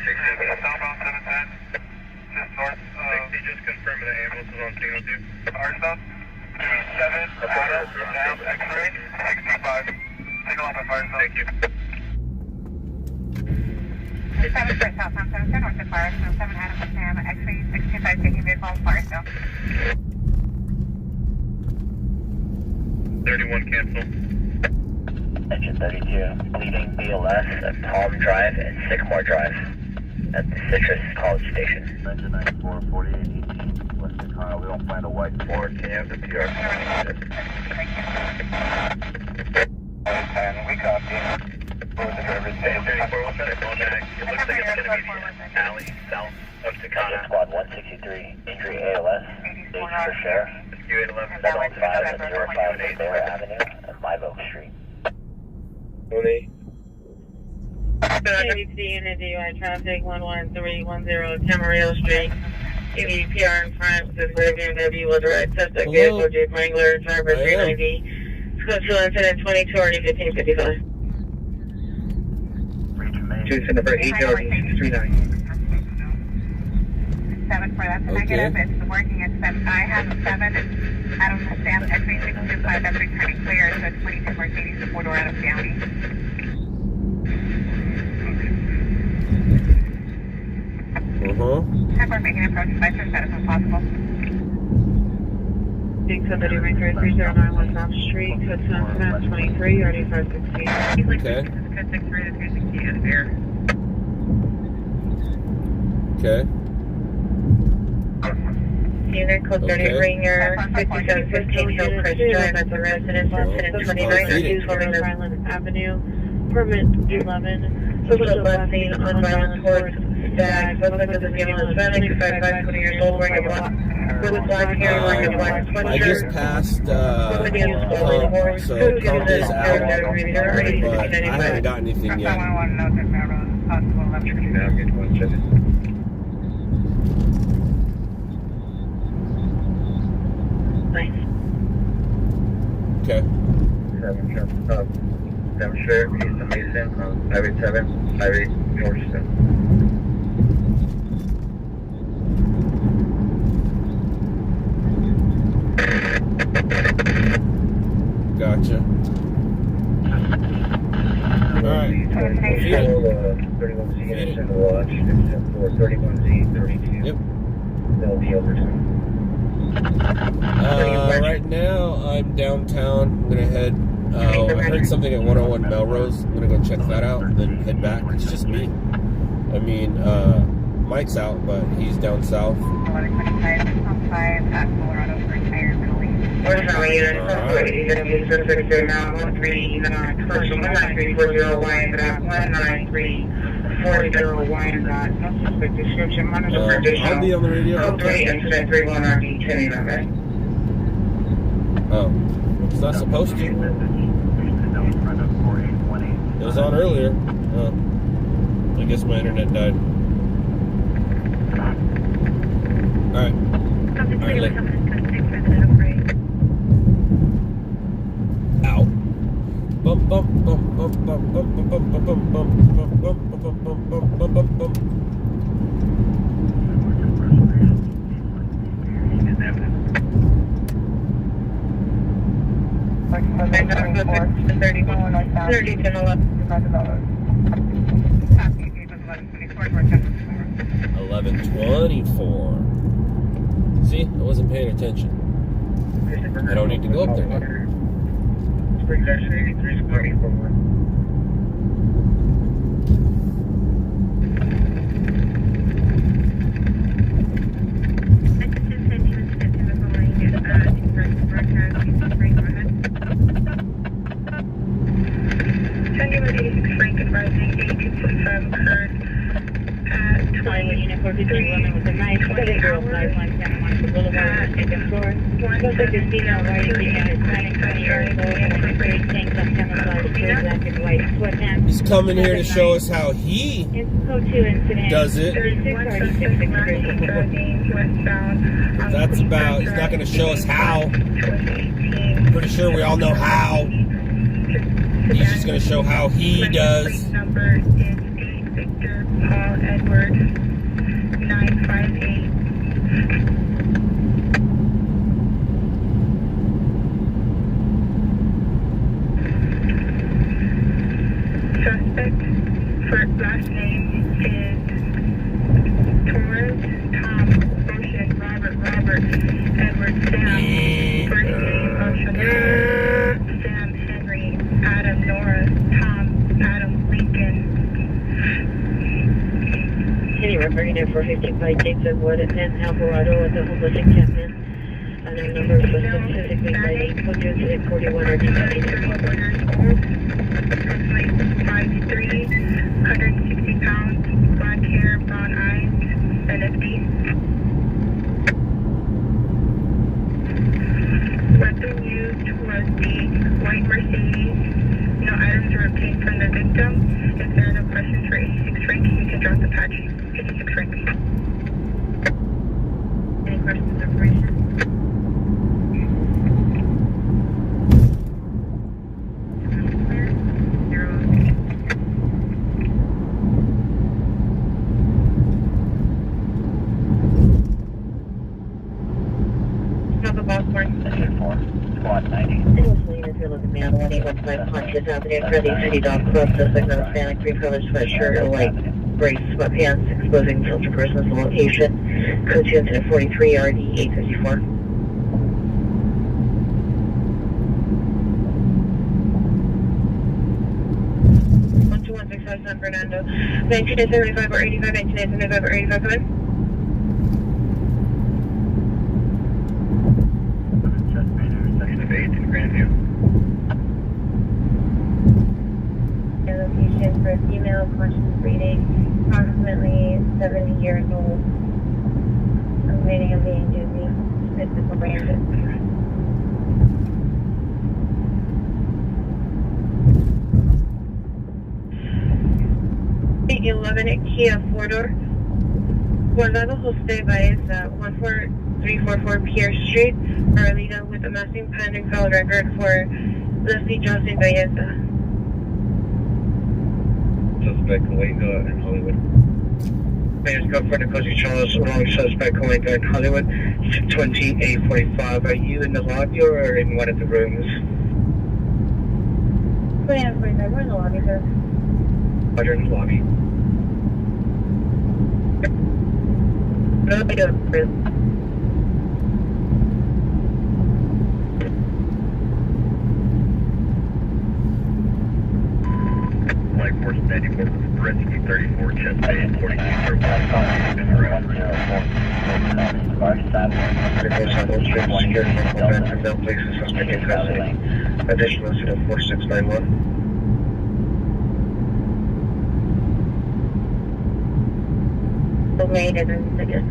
60, southbound 710. Just north. 60, just confirming the ambulance is on scene with you. Arsenal. 7, Adam, down, X-ray, 65. Take a look at fire. Thank you. 7 straight southbound 710, north of fire, 7 Adam, Sam, X-ray, 625, taking vehicle on fire still. 31 cancel. Engine 32, leaving BLS at Palm Drive and Sycamore Drive at the Citrus College Station. Engine 94, 4818, Western Car. We don't find a white Ford. Can you have the PR? And we copy. It looks like it's going to be the alley south of Takata. Squad 163, injury ALS, dates for sheriff, 705 and 058 Bear Avenue and Live Oak Street. ABC unit DUI traffic 11310 Camarillo Street. EVPR in front with rear BMW will direct suspect vehicle Jeep Wrangler driver 390. Code 2 incident 22 already 1555. Jason number 80639. 7 for that's a negative. It's working at 7. I have a 7. Adam Sam X-ray 625. That's returning clear. So it's 22 Mercedes, the 4-door out of County. We're making approach by your status as possible. 630 West South Street, code 23, already 516. Okay. Code 63 to 360 and air. Okay. Unit code 30 Ringer, 5715 Hillcrest Drive at the residence, incident 29 Swimming Island Avenue, permit 11. Social busing on violent towards stag. Suspect is a female Hispanic, 55, 20 years old, wearing a black, with a black hair, wearing a black sweatshirt. I just passed so Pump is out, but I haven't got anything yet. Okay. 7 Sheriff, East of Mason, 587, 58, Georgetown. Gotcha. Alright. 31Z Anderson watch, except for 31Z 32. Yep. They'll be overtime. Right now I'm downtown. I'm gonna head. I heard something at 101 Melrose. I'm gonna go check that out and then head back. It's just me. I mean, Mike's out, but he's down south. 1125 at Colorado for entire building. Order unit, EW suspect are now 139, commercial 19340Y, dot 19340Y, dot no suspect description, monitor for additional. I'll be on the radio. Code 3, incident 31 RD 1011. Oh, it's not supposed to. It was on earlier. Oh, I guess my internet died. Alright. Alright, ow. Bump. $11.24. See, I wasn't paying attention. I don't need to go up there now. Spring dash 83 square for one. He's coming here to show us how he does it. That's about, he's not going to show us how. I'm pretty sure we all know how. He's just going to show how he does. Number is 8 Victor Paul Edward 958. Suspect first last name is Torres Tom Ocean Robert Edward Sam. First name Ocean Sam Henry Adam Nora Tom Adam Lincoln. City referring for 55 Jason Wood and Alvarado with the homeless encampment. And the number was specifically by 841 or 5'3", 160 pounds, black hair, brown eyes, NFD. Weapon used was the white Mercedes. No items were obtained from the victim. If there are no questions for 86 Frank, you can drop the patch. 86 Frank. Any questions or information? Squad 90. If you're looking at 115 Pontius Avenue, Friendly City Dog Club, suspect not Hispanic, pre-colored sweatshirt, a white brace, sweatpants, exposing filter person's location. Code 2 incident 43, RD 854. San Fernando, 1975 or 85, 1975 or 85, come in. Section of 8 in Grandview. Your location for a female, conscious breeding, approximately 70 years old. Remaining of being dizzy, physical ranges. 11 at Kia 4-door. Guardado Jose Baez, 14344 Pierre Street, Arleta, with a massive pending call record for Leslie Johnson Baez. Suspect Kalinga in Hollywood. Mayor's got for Nicosi Charles, wrong suspect Kalinga in Hollywood, 2845. Are you in the lobby or in one of the rooms? 2845, we're in the lobby, sir. Roger, in the lobby. Flight Force 94, Rescue 34, chest bay, 4201, Security and no places suspect in custody. Additional incident 4691. Made and then ticket.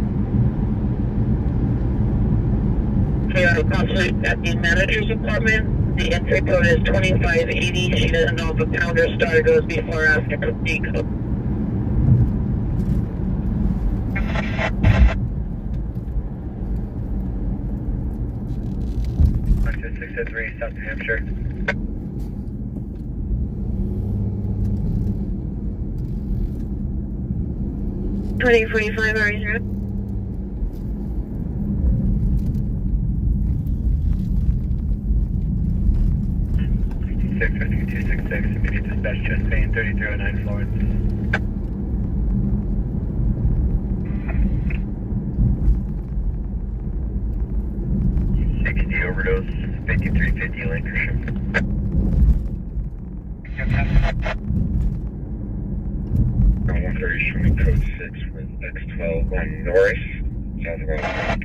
Okay, consulate at the manager's apartment. The entry code is 2580. She doesn't know if a pounder star goes before or after the D code. Access 603, South New Hampshire. 2045 Orange Road. Immediate dispatch, chest pain, 3309 Florence. 60 overdose, 5350 Lancashire. Showing code 6 with X12 on Norris, southbound.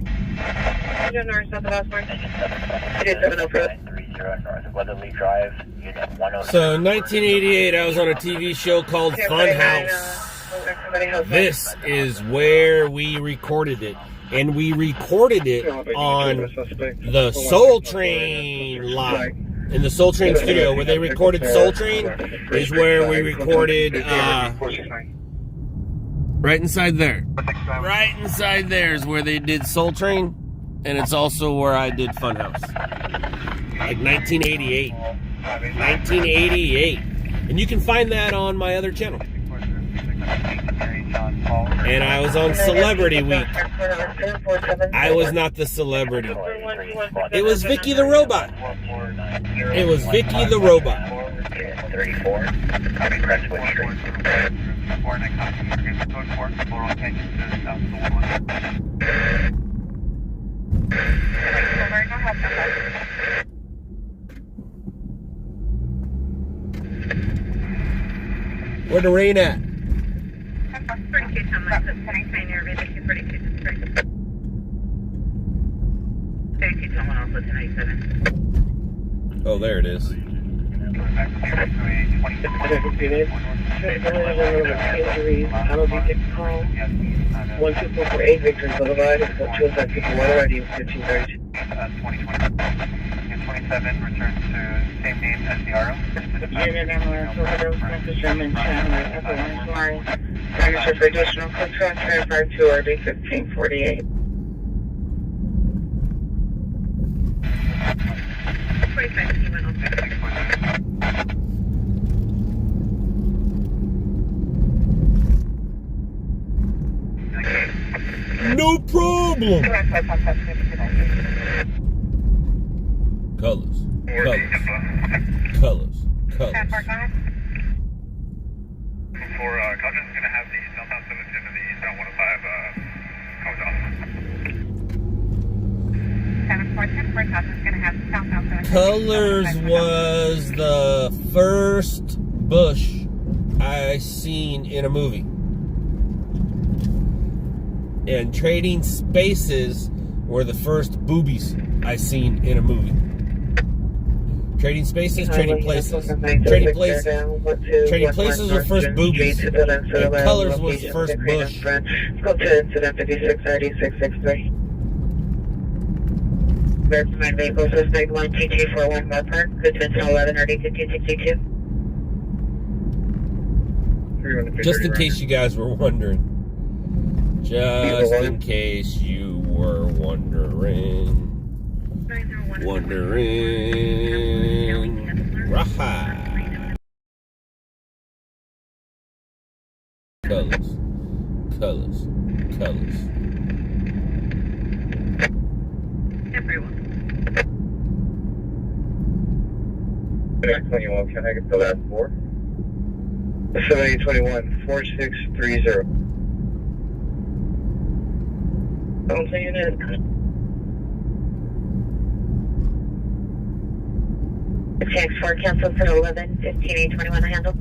North, south of Osborne. It is 730 North Weatherly Drive, unit 103. So in 1988, I was on a TV show called Funhouse. This is where we recorded it. And we recorded it on the Soul Train lot. In the Soul Train studio, where they recorded Soul Train, is where we recorded, right inside there. Right inside there is where they did Soul Train, and it's also where I did Funhouse. Like 1988. 1988. And you can find that on my other channel. And I was on Celebrity Week. I was not the celebrity. It was Vicky the Robot. It was Vicky the Robot. 34, copy Crestwood Street. Where the rain at? Pretty good time, like the train everything is pretty good. 32 someone also to 97. Oh, there it is. Injuries, Alabama call. 12448 Victory Boulevard, it's got 251 already, 1530. 27 returns to same name as the RO. Unit ambulance overdose, Memphis German Chandler, Evelyn Line. Registered for additional code transfer, 52 RB 1548. 45 went on 56. No problem. Colors. Colors. For Caution's going to have the southbound 710 to the eastbound 105 Colors was the first bush I seen in a movie. And Trading Spaces were the first boobies I seen in a movie. Trading Spaces, Trading Places. Trading Places. Trading Places were first boobies. And Colors was the first bush. Go to incident 563663. Recommend vehicle suspect 12241 Moore Park. Good to 11 RD 1562. Just in case you guys were wondering. Just in case you were wondering. Raha. Colors. Everyone. 21, can I get the last four? 7821, 4630. Don't say it is. Text 4 cancel for 11, 15821 handle.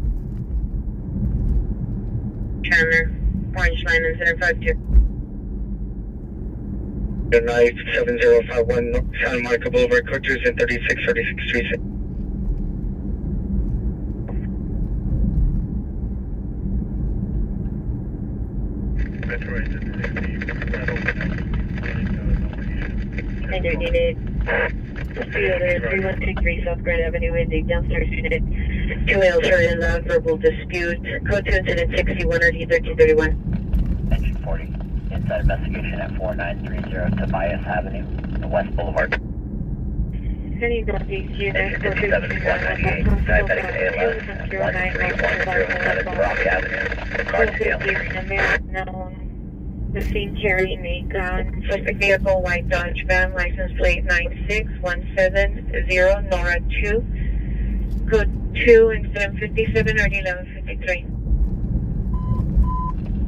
Chandler, Orange Line, incident 52. 7051 Santa Monica Boulevard, Coaches in 3636. Unit 3163 South Grand Avenue, Indy, downstairs unit. 2 males are in a verbal dispute. Code to incident 61 RD 1331. Engine 40, inside investigation at 4930 Tobias Avenue, the West Boulevard. Any northeast unit, 57-198, diabetic ALS, 13107 Robbie Avenue, Clarksdale. known The scene carrying a gun. Suspect vehicle, white Dodge van, license plate 96170, Nora 2. Code 2 and 757 or 1153.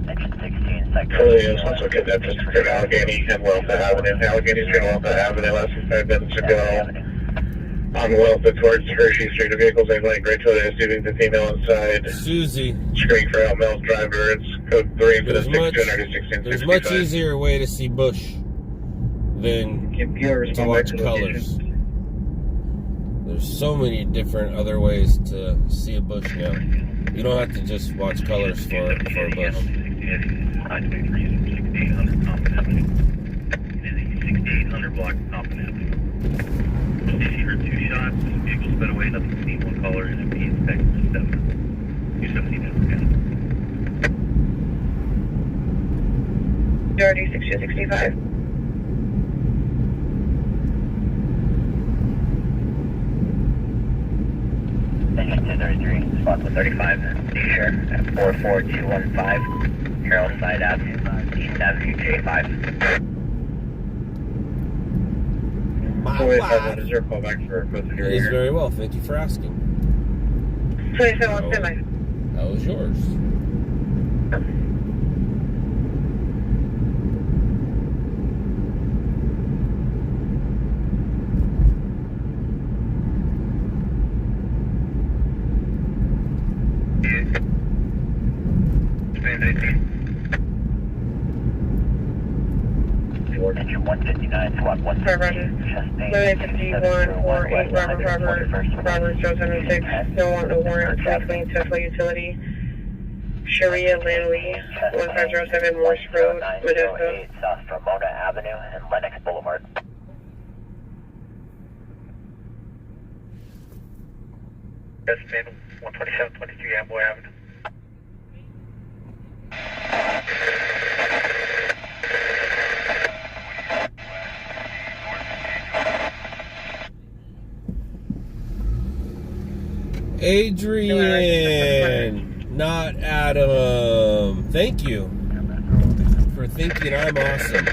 Section 16, sector. Yes, also get that just for Allegheny and Wealth Avenue. Allegheny's going to Wealth Avenue less than 5 minutes ago. On Wealth towards Hershey Street, the vehicle's a light gray Toyota SUV, the female inside. Susie. Screen for out male driver. It's code 3 for the 6216. There's a much easier way to see bush than to watch colors. There's so many different other ways to see a bush now. You don't have to just watch colors for a bush. 6800 block Compton Avenue. She heard 2 shots, vehicle sped away, nothing seen, 1 caller, and MP inspector 7. 217 Majority 6265. Section 233, spot 135, T-shirt at 44215, Carrollside Avenue, East Avenue, J5. My wife Is there a callback for code 3? is very well. Thank you for asking. 27 semi. That was yours. Engine 159, SWAT 116, Louis 5148, Robert Joe 76. No warrant, traveling Tesla Utility. Sharia Lanley, 1507 Morse Road, Modesto. South Ramona Avenue and Lenox Boulevard. That's 12723 Amboy Avenue. Adrian, not Adam. Thank you for thinking I'm awesome.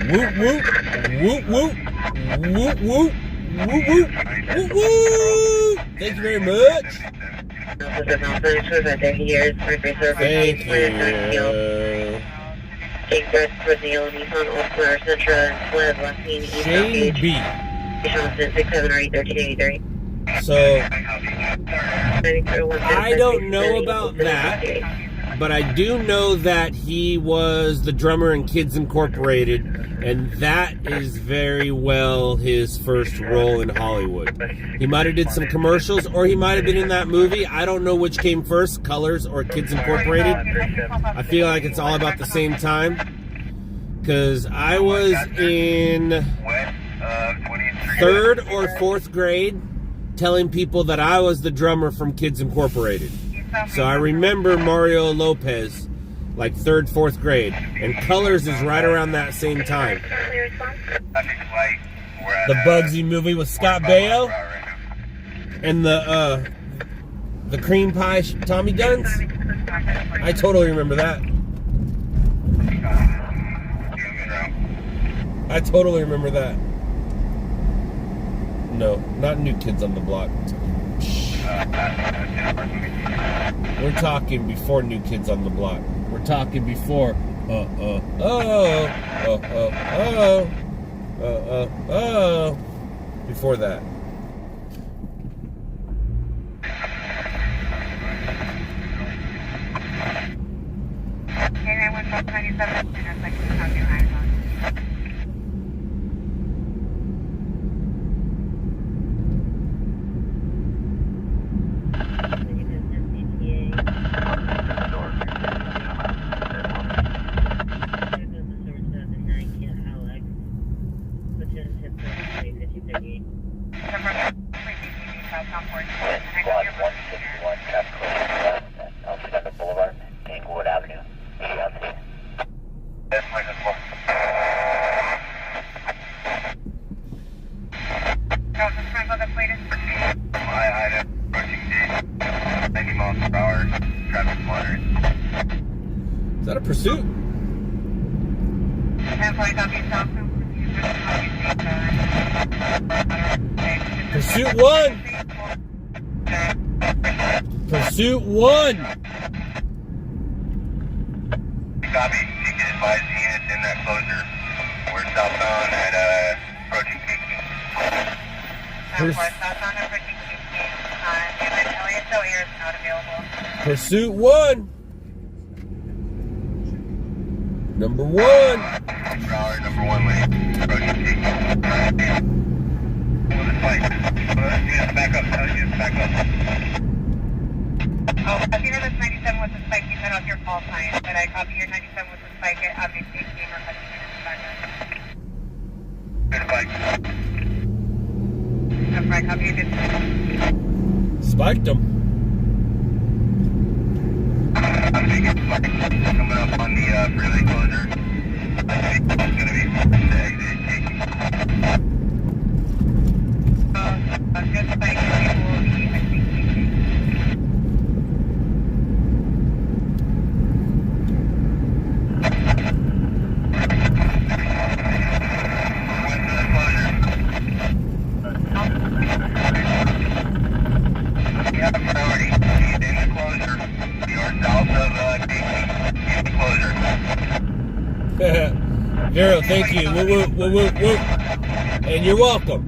Whoop, whoop, whoop, whoop, whoop, whoop, whoop, whoop, whoop, whoop. Thank you very much. Thank you. Take towards the yellow Nissan Altima Sentra and sled left lane east Shane B. Johnson 67 or 81383. So, I don't know about that, but I do know that he was the drummer in Kids Incorporated, and that is very well his first role in Hollywood. He might have did some commercials, or he might have been in that movie. I don't know which came first, Colors or Kids Incorporated. I feel like it's all about the same time, because I was in 3rd or 4th grade telling people that I was the drummer from Kids Incorporated. So I remember Mario Lopez, like 3rd, 4th grade. And Colors is right around that same time. The Bugsy movie with Scott Baio. And the cream pie Tommy guns. I totally remember that. I totally remember that. No, not New Kids on the Block. We're talking before New Kids on the Block. We're talking before before that. Is that a pursuit? Pursuit 1! Pursuit 1! Copy. You can advise the units in that closure. We're southbound at approaching Kiki. Southbound approaching Kiki. LASO air is not available. Pursuit 1! Number 1! Number 1 lane. Approaching Kiki. Back up. Back up. Oh, I think it was 97 with the spike. You cut off your call sign, but I copy your 97 with the spike at Avenue 16 or Good spike. That's right, copy your good. Spiked them. I'm taking spike. Coming up on the freeway closure. I think it's going to be the exit Kiki. Good spike. We will be exiting Kiki. Vero, thank you. Woo, woo, woo, woo. And you're welcome.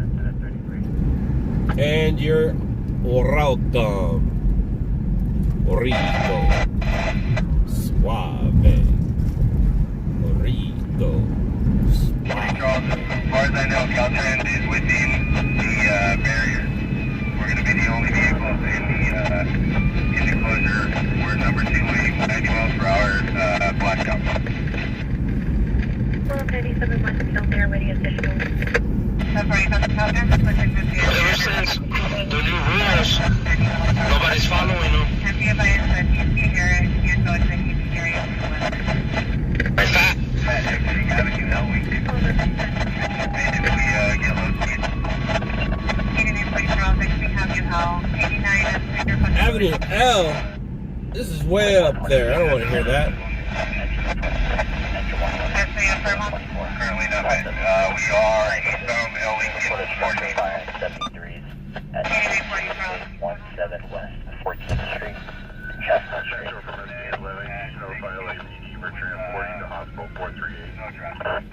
And you're welcome. Rico. Suave. Rico. Charles, as far as I know, Caltrans is within the barrier. We're going to be the only vehicle in the closure. We're number 2 lane, 90 miles per hour, blackout. 97 west Hill there, waiting additional. That's right, that's Caltrans. Ever since the new rules, nobody's following them. And be advised that TC here can't go into the TC area. Like that. Exiting Avenue L, we get low speed. 89 Avenue L? This is way up there. I don't want to hear that. Currently nothing. We are eastbound L Lincoln 14. 73s at 17 West 14th Street, Chestnut Street. We're transporting to hospital 438. No traffic.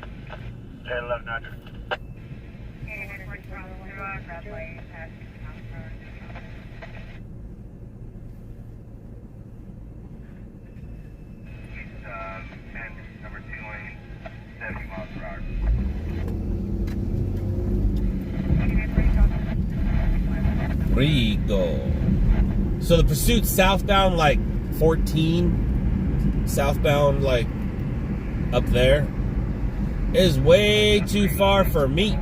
10-11 Nigel. Number 2 lane, 70 miles per hour. Rico. So the pursuit's southbound like 14, southbound like up there, is way too far for me.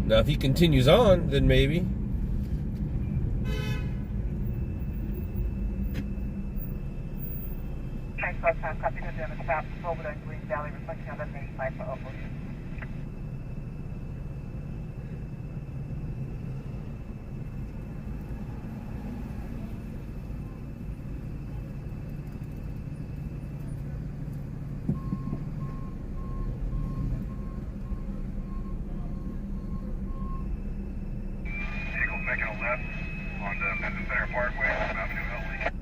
Now if he continues on, then maybe. Copy the damage stop over the Green Valley, reflecting on the 85 for Opal. Vehicle's making a left on the Benson Center Parkway, Avenue L Lincoln.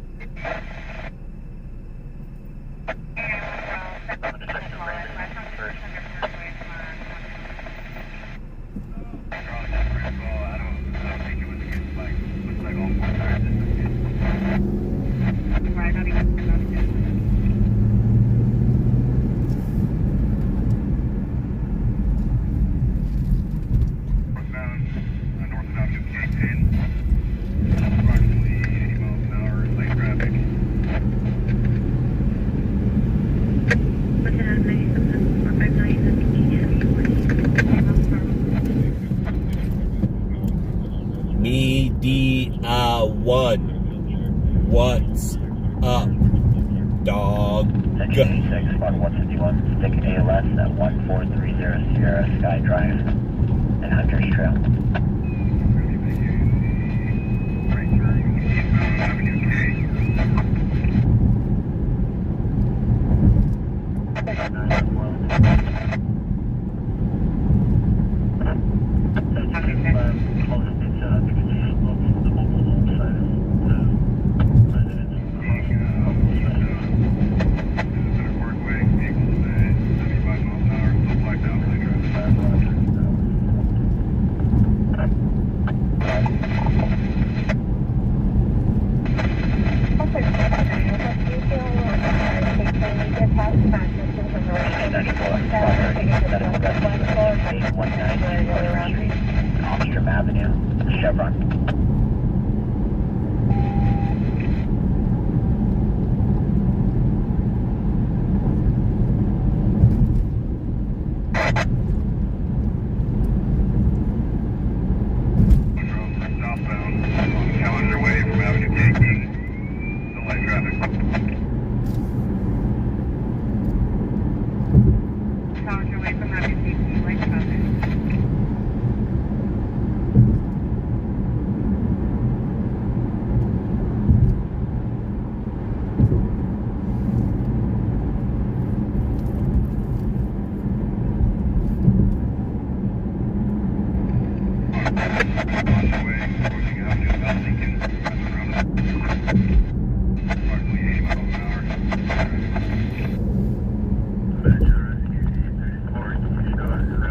Media 1. What's up, dog? 86, Squad 151, stick ALS at 1430 Sierra Sky Drive and Hunter's Trail. chevron.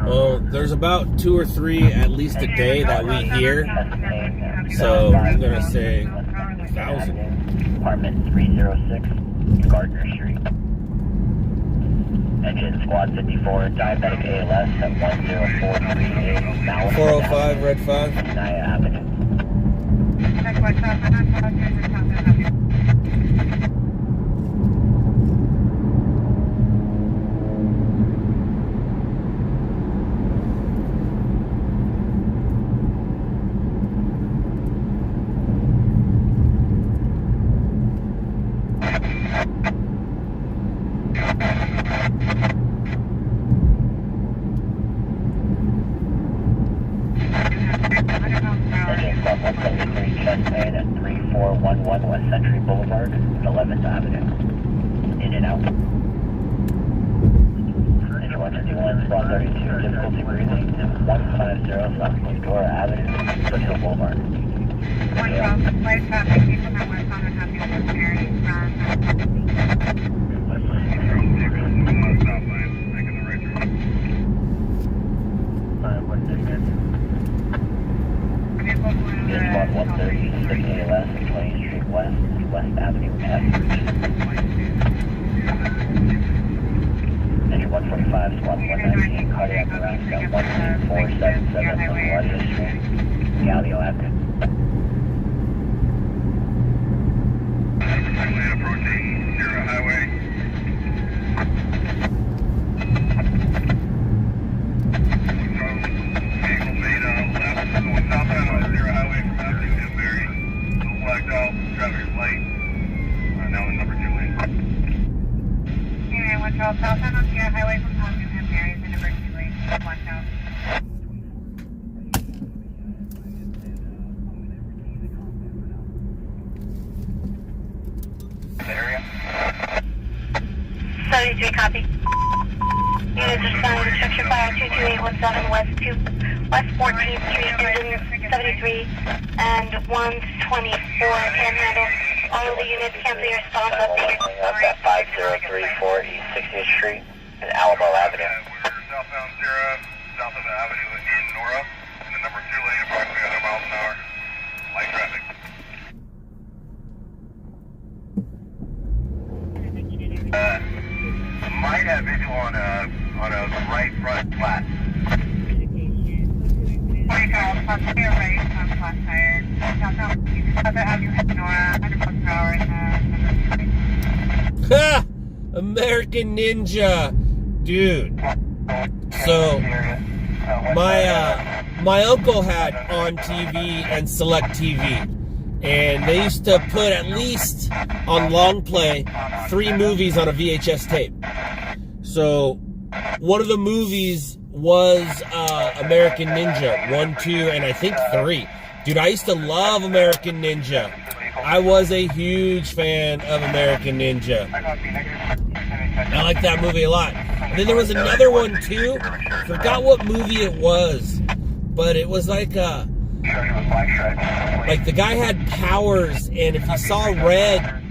Well, there's about 2 or 3 at least a day that we hear. So I'm gonna say 1,000. Apartment 306, Gardner Street. Engine Squad 54, diabetic ALS at 10438 Malibu. 405, Red 5. Naya Avenue. Engine Squad 173, chest main at 3411 West Century Boulevard, 11th Avenue. In and out. Engine 151, Squad 32, difficulty breathing, 150 South Glendora Avenue, Foothill Boulevard. Light traffic, people that went on and happy with Mary Engine Squad 130, 6 ALS, 20th Street West, West Avenue F. Engine 145, Squad 119, cardiac arrest at 12477 LaGuardia Street, Galileo Avenue. Approaching Sierra Highway. Vehicle made left going southbound on Sierra Highway from Avenue Hembury. Still blacked out, traffic is light. Now in number 2 lane. Yeah, watch out southbound on Sierra Highway from Avenue Hembury is the number 2 lane. Watch out. Area. 73, copy. Units responding to structure fire 22817 West 14th Street, engine 73 and 124 Panhandle. All of the units cancel your response update. That's at 5034 East 60th Street and Alamo Avenue. We're southbound Sierra, south of the avenue in Nora, in the number 2 lane, approximately 100 miles an hour. Light traffic. Might have visual on a right front flat. 20 calls, plus to your right, on flat tire. Southbound, other avenue in Nora, 100 miles per hour in the number 2 lane. Ha! American Ninja, dude. So my uncle had On TV and Select TV, and they used to put at least on long play 3 movies on a VHS tape. So one of the movies was American Ninja 1, 2, and I think 3. Dude, I used to love American Ninja. I was a huge fan of American Ninja. I like that movie a lot. And then there was another one too. Forgot what movie it was, but it was like the guy had powers, and if he saw red,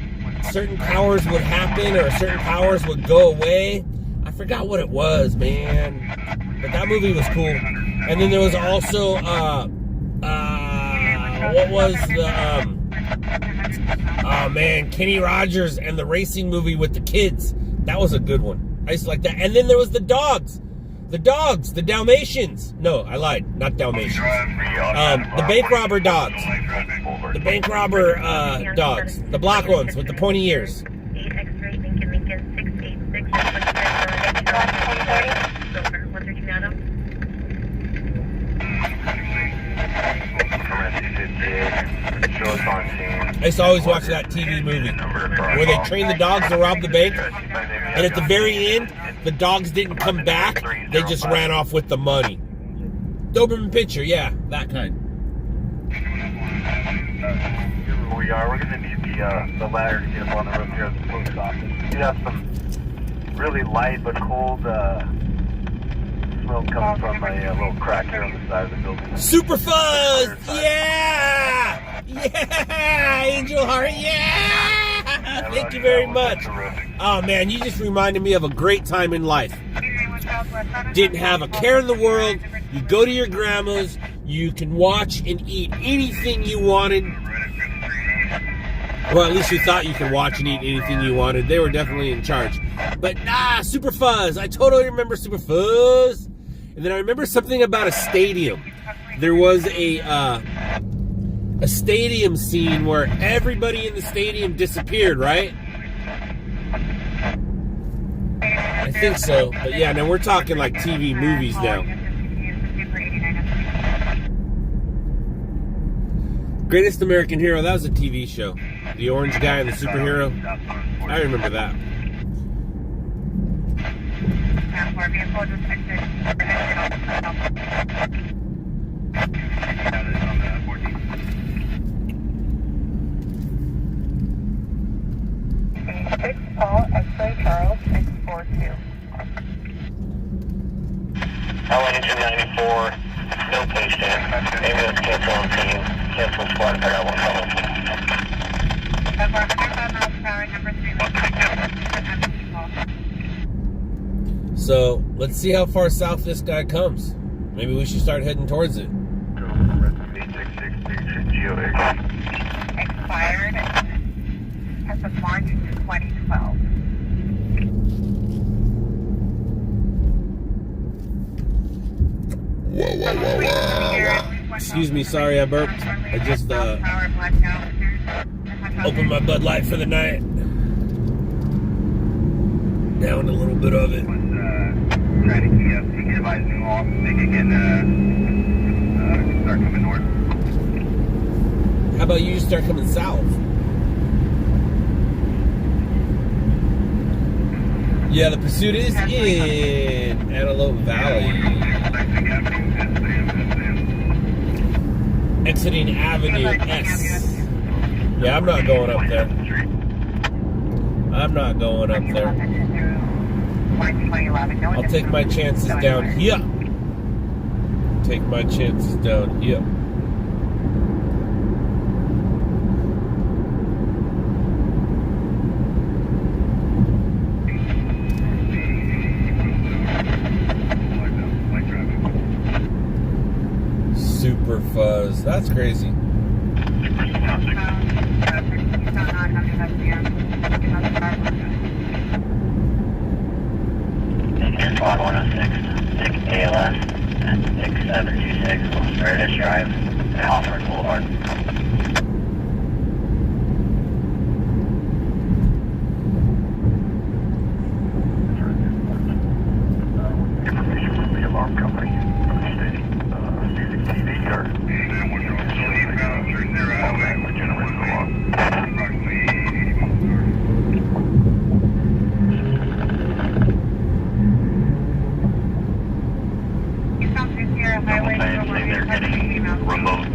certain powers would happen or certain powers would go away. I forgot what it was, man. But that movie was cool. And then there was also what was the oh man, Kenny Rogers and the racing movie with the kids. That was a good one. I used to like that. And then there was the dogs. The dogs, the Dalmatians. No, I lied. Not Dalmatians. The bank robber dogs. The bank robber dogs. The black ones with the pointy ears. I used to always watch that TV movie where they train the dogs to rob the bank, and at the very end, the dogs didn't come back. They just ran off with the money. Doberman Pinscher, yeah, that kind. Here we are. We're going to need the ladder to get up on the roof here at the post office. You have some really light but cold smoke coming from a little crack here on the side of the building. Super Fuzz! Yeah! Yeah! Angel Heart, yeah! Thank you very much. Oh man, you just reminded me of a great time in life. Didn't have a care in the world. You go to your grandma's, you can watch and eat anything you wanted. Well, at least you thought you could watch and eat anything you wanted. They were definitely in charge. But Super Fuzz. I totally remember Super Fuzz. And then I remember something about a stadium. There was a stadium scene where everybody in the stadium disappeared, right? I think so. But yeah, now we're talking like TV movies now. Greatest American Hero, that was a TV show. The orange guy and the superhero. I remember that. Paul, X-ray Charles, 642. Engine 94, no patient. Ambulance cancel on scene. Cancel squad, I got one coming. So, let's see how far south this guy comes. Maybe we should start heading towards it. Expired as of March 2012. Excuse me, sorry I burped. I just opened my Bud Light for the night. Down a little bit of it. Trying to keep advised new off, they can start coming north. How about you start coming south? Yeah, the pursuit is in Antelope Valley. Exiting Avenue S. Yeah, I'm not going up there. I'm not going up there. I'll take my chances down here. Take my chances down here. Super Fuzz. That's crazy. Squad 106, 6 ALS, and 6726, Meredith Drive, and Hawthorne Boulevard. Information from the alarm company from the state. Music TV or generate the alarm. They're getting remote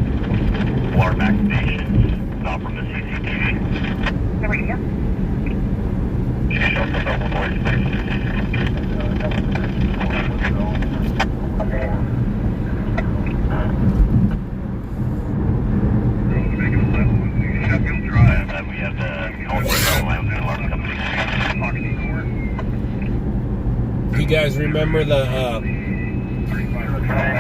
water back stations, not from the CCTV. The radio? Show us the local voice, please. We have the alarm company. You guys remember the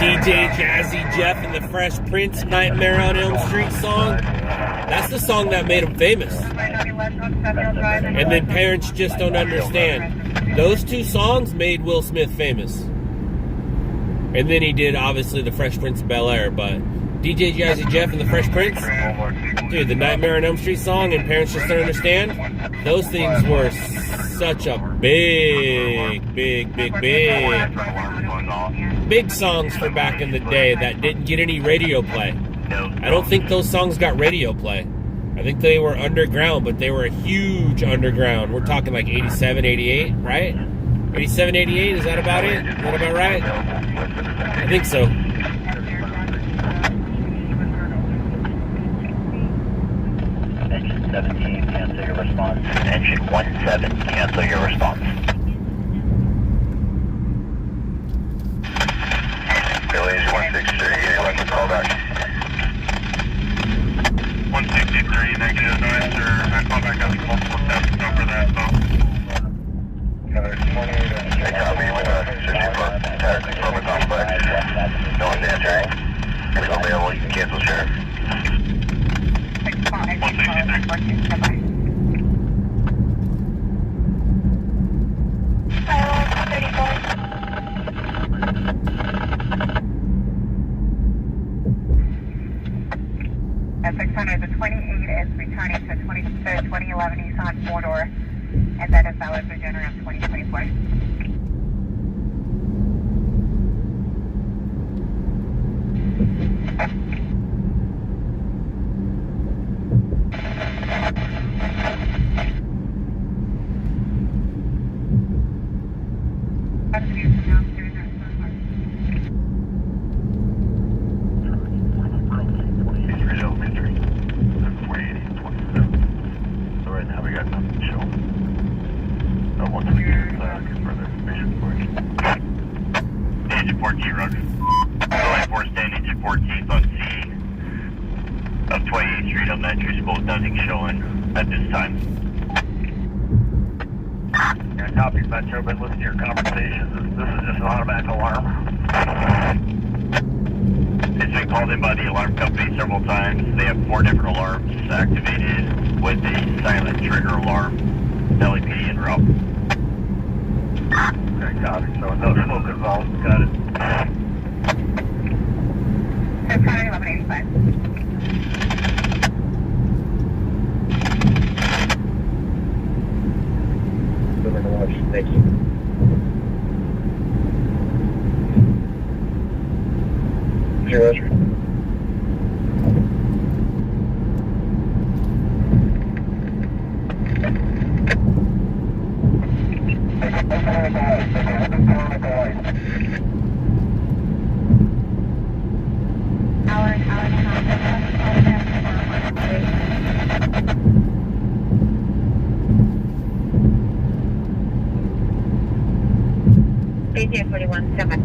DJ Jazzy Jeff and the Fresh Prince Nightmare on Elm Street song? That's the song that made him famous. And then Parents Just Don't Understand. Those two songs made Will Smith famous. And then he did, obviously, the Fresh Prince of Bel-Air. But DJ Jazzy Jeff and the Fresh Prince, dude, the Nightmare on Elm Street song and Parents Just Don't Understand, those things were such a big songs for back in the day that didn't get any radio play. I don't think those songs got radio play. I think they were underground, but they were a huge underground. We're talking like 87, 88, right? 87, 88, is that about it? Is that about right? I think so. Engine 17, cancel your response. Engine 17, cancel your response. Billy's 163, anyone can call back. 163, negative, no answer. I call back out multiple steps, no for that, so. Hey, copy, searching for Roman complex. No one's answering. If it's available, you can cancel, Sheriff. 163. At 600, the 28 is returning to 2011 Nissan 4-door, and that is valid for January of 2024. Copy, Metro. Been listening to your conversations. This is just an automatic alarm. It's been called in by the alarm company several times. They have 4 different alarms activated with a silent trigger alarm, LEPD en route. Okay, copy. So no smoke involved. Got it. 1185. Thank you. Here, Roger. AJ 41-7.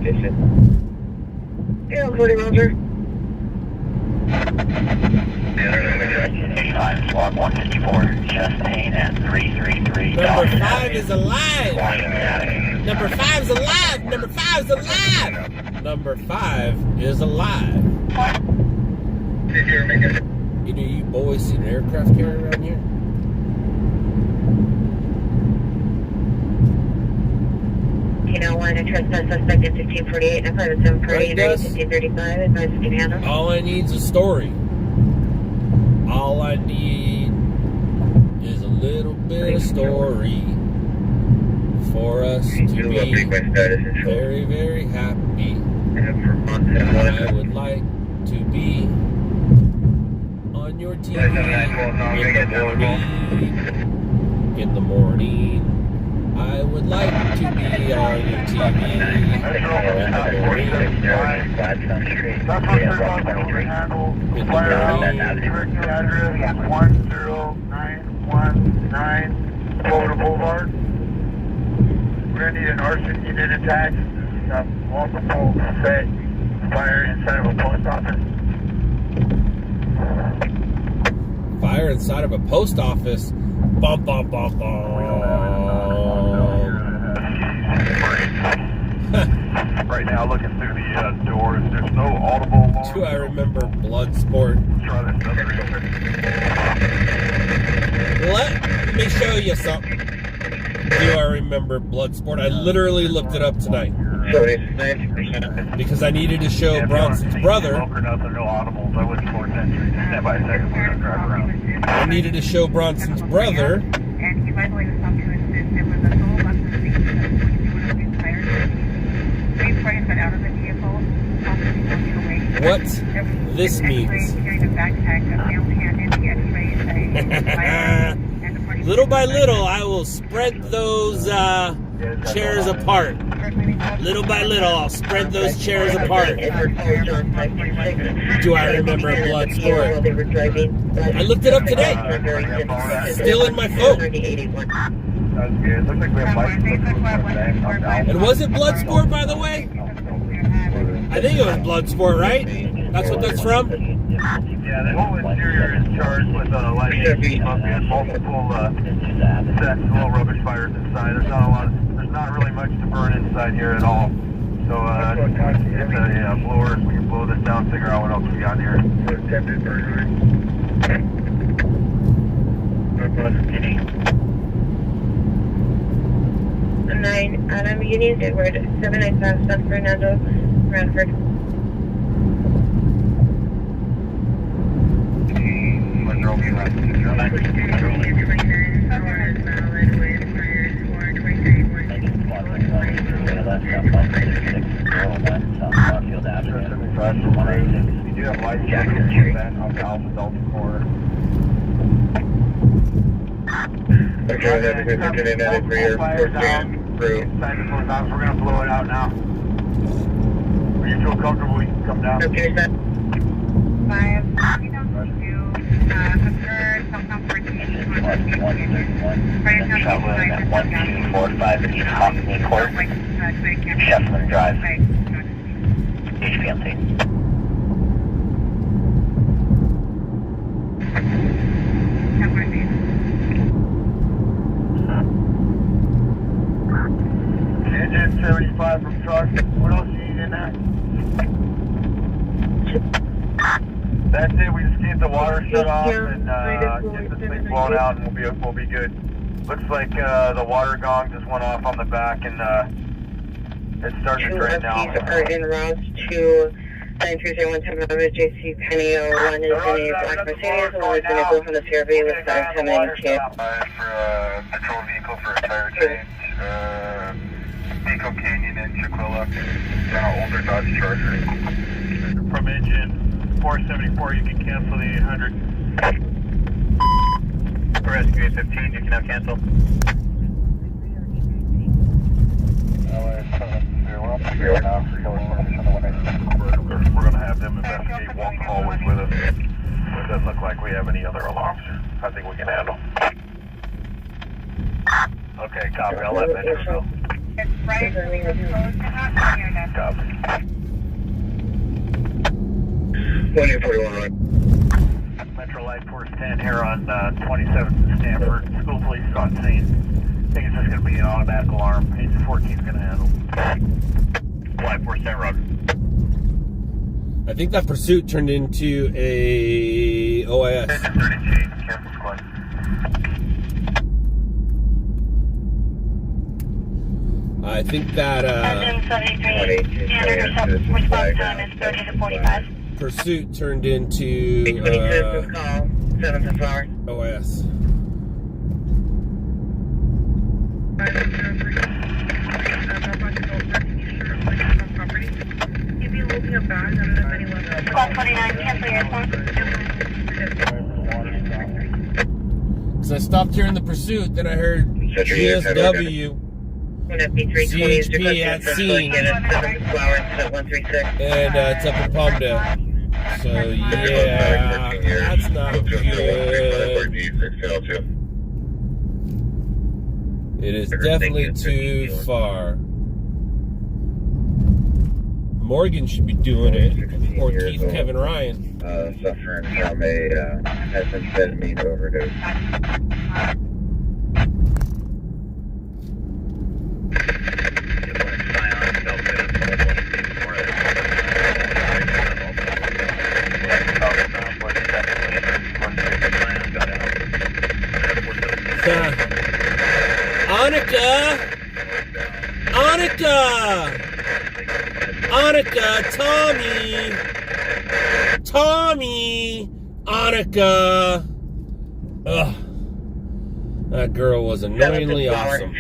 Jason. Yeah, 40 Roger. 85, squad 154, Chastain at 333. Number 5 is alive! Number 5 is alive! Number 5 is alive! Number 5 is alive. You know, you boys see an aircraft carrier around here? One, a trespass suspect at 1548, and 5748, 1535, advise you can handle. All I need is a story. All I need is a little bit of story for us to be very, very happy. I would like to be on your TV in the morning. I would like to be on your TV in the morning. Address 10919 Florida Boulevard. We're going to need an arson unit attack. Multiple set fire inside of a post office. Fire inside of a post office. Bum, bum, bum, bum. Right now, looking through the doors, there's no audible alarm. Do I remember Bloodsport? Try this number. Let me show you something. Do I remember Bloodsport? I literally looked it up tonight. 90%. Because I needed to show Bronson's brother. No audibles. I wouldn't force entry. Just stand by a second. We're going to drive around. I needed to show Bronson's brother. And he vitally was found to assist. There was a total less than 6 that was tires. Three friends got out of the vehicle. What this means. Little by little, I will spread those chairs apart. Little by little, I'll spread those chairs apart. Do I remember Bloodsport? I looked it up today. Still in my phone. And was it Bloodsport, by the way? I think it was Bloodsport, right? That's what that's from? Yeah, the whole interior is charged with lighting, multiple sets, little rubbish fires inside. There's not really much to burn inside here at all. So it's a blower. We can blow this down, figure out what else we got here. Attempted burglary. 9 Adam Union, Edward 795 San Fernando, Radford. Monrovia, you do have light jackets on the Alpha Delta Core. Okay, that's good. We're getting that for your crew. Inside the close house, we're going to blow it out now. When you feel comfortable, you can come down. Okay, sir. 5, some comfort to Traveling at 1245 East Hockney Court, Shefflin Drive, HPMC. Engine 75 from truck. What else do you need in there? That's it. We just get the water shut off and get this thing blown out, and we'll be good. Looks like the water gong just went off on the back, and it's starting to drain now. Two are en route to 93017 JC Penny 01 is in a black Mercedes, one is in a blue Honda CRV with 510 For patrol vehicle for a tire change. Pico Canyon and Chiquilla. Older Dodge Charger. From engine 474, you can cancel the 800. For Rescue 815, you can now cancel. We're going to have them investigate, walk the hallways with us. It doesn't look like we have any other alarms. I think we can handle. Okay, copy. I'll let Metro know. It's right. Copy. 1841, right? Metro Light Force 10 here on 27th and Stanford. School police on scene. I think it's just going to be an automatic alarm. 814 is going to handle. Light Force 10, Roger. I think that pursuit turned into a OIS. 32, careful squad. I think that Engine 73, standard response time is 30 to 45. pursuit turned into 826 call, 7th flower. OIS. Squad 29, cancel your response. Because I stopped hearing the pursuit, then I heard GSW, CHP at scene, and it's up in Palmdale. So yeah, that's not good. It is definitely too far. Morgan should be doing it, or Keith Kevin Ryan. Suffering from a methamphetamine overdose. Annika Annika, Tommy, Annika. Ugh. That girl was annoyingly awesome.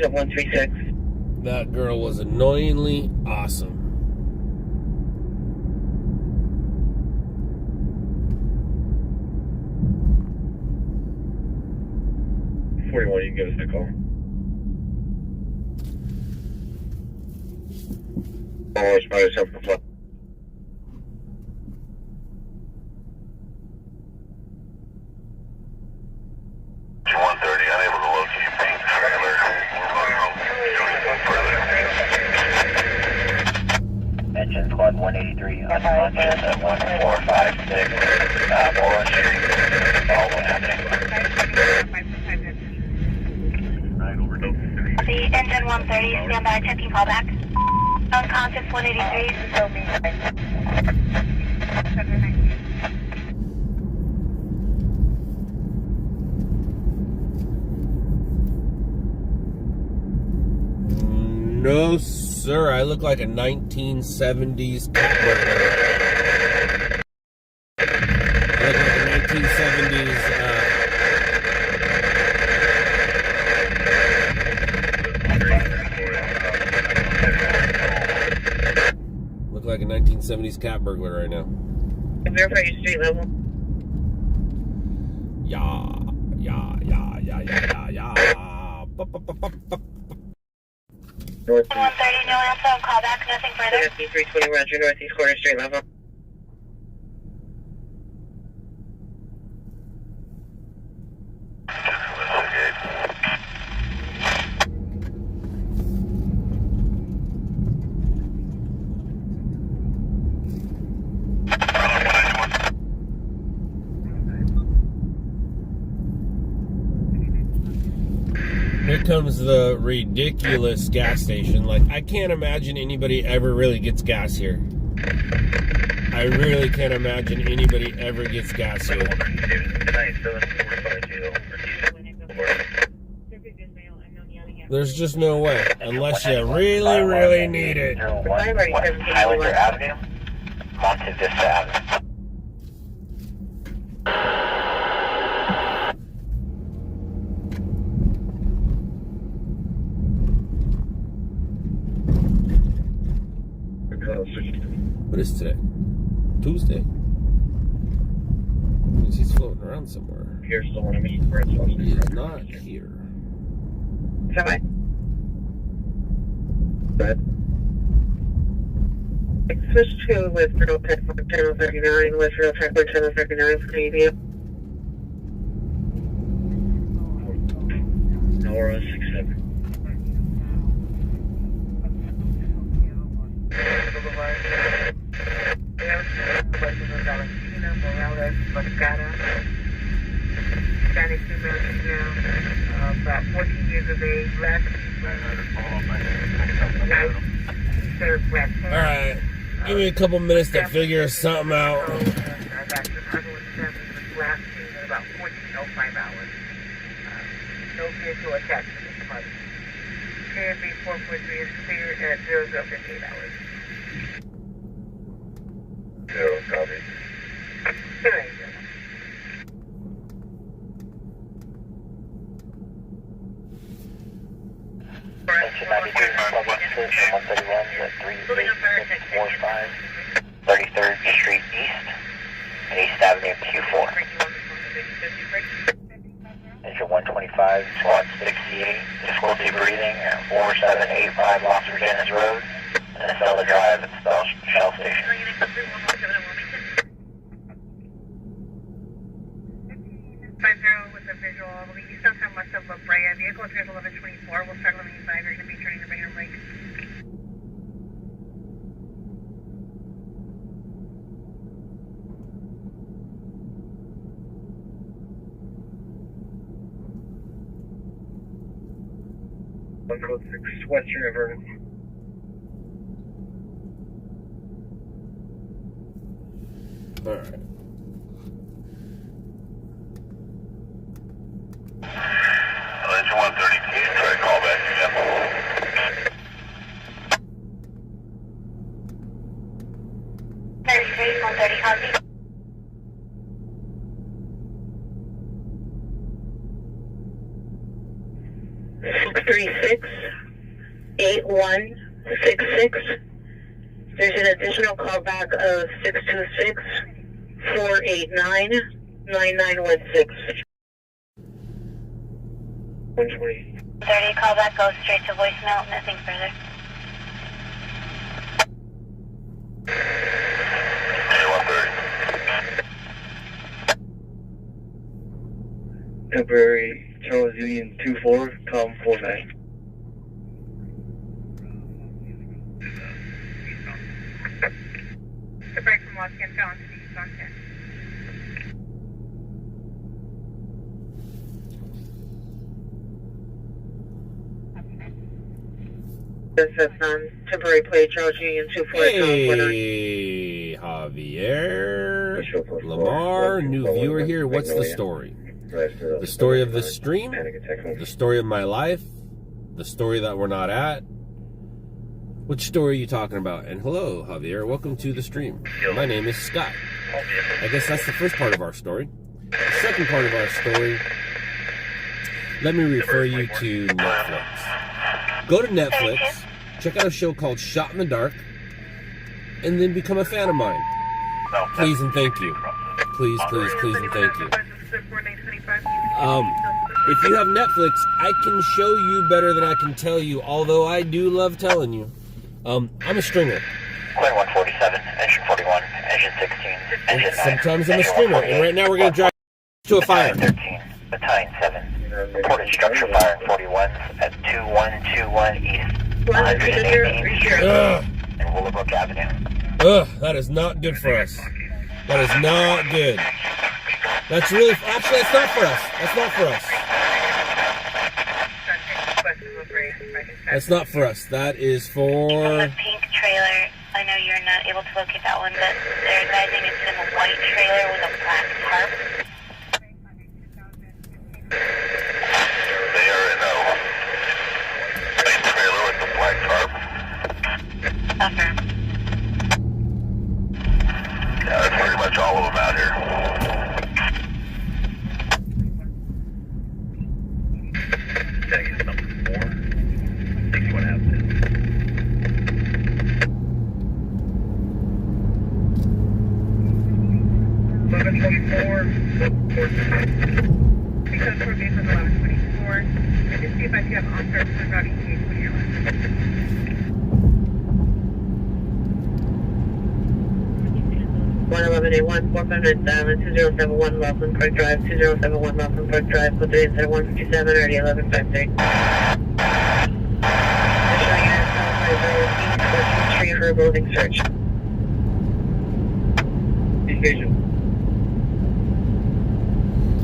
That girl was annoyingly awesome. 41, you can give us a call. Oh, it's probably something to fly. Engine squad 183, unconscious at 1456, Moreland Street. All what happening. The engine 130, stand by, checking callback. Unconscious 183. Show me. No, sir. I look like a 1970s cat burglar. I look like a 1970s. Look like a 1970s cat burglar right now. Verify your street level. Yeah. 130, no answer on callback, nothing further. Northeast 320, Roger, northeast corner, street level. Here comes the ridiculous gas station. Like, I can't imagine anybody ever really gets gas here. I really can't imagine anybody ever gets gas here. There's just no way, unless you really, really need it. Highlander Avenue, Monte Vista Avenue. What is today? Tuesday? Means he's floating around somewhere. Here's the one I mean. He is not here. Somebody. Switch to with Riddle Tech 1039, with Riddle Tech 1039 for Canadian. Nora 67. About 14 years of age, left. Alright, give me a couple minutes to figure something out. About 14.05 hours. No vehicle attached to this party. KMB 443 is clear at 0058 hours. Zero, copy. There you go. Engine 93, public station 131 at 38645, 33rd Street East, and East Avenue Q4. Engine 125, squad 68, difficulty breathing at 4785 Las Virginias Road, and Estella Drive at Shell Station. With the visual, the eastbound from west of La Brea, vehicle appears 1124, we'll start 1185, you're going to be turning the bigger brake. Code 6 Western River. Alright. Engine 132, try to call back again. 636, 130 Cosby. There's an additional callback of 626-489-9916. 120. 30 callback goes straight to voicemail, nothing further. Temporary Charles Union 24, com 49. The break from Los Angeles to East on 10. This is temporary plate Charles Union 24. Hey, Javier. Lamar, new viewer here. What's the story? The story of this stream? The story of my life? The story that we're not at? Which story are you talking about? And hello, Javier. Welcome to the stream. My name is Scott. I guess that's the first part of our story. The second part of our story, let me refer you to Netflix. Go to Netflix, check out a show called Shot in the Dark, and then become a fan of mine. Please and thank you. Please, please, please and thank you. If you have Netflix, I can show you better than I can tell you, although I do love telling you. I'm a stringer. Clear 147, engine 41, engine 16, engine 9. Sometimes I'm a stringer, and right now we're going to drive to a fire. 13, battalion 7. Reported structure fire in 41 at 2121 East 118th Street and Willowbrook Avenue. Ugh, that is not good for us. That is not good. That's really, actually, that's not for us. That's not for us. That's not for us. That is for... The pink trailer, I know you're not able to locate that one, but they're advising it's in a white trailer with a black tarp. They are in a white trailer with a black tarp. Affirm. Yeah, that's pretty much all of them out here. Gotta get something more. See what happens. Because we're based on 1124, and just see if I can have officers for routing to 111A1, 459 207 Laughlin Park Drive, 2071 Laughlin Park Drive, code 3 instead of 157, already 1153. Tree for a building search. Engagement.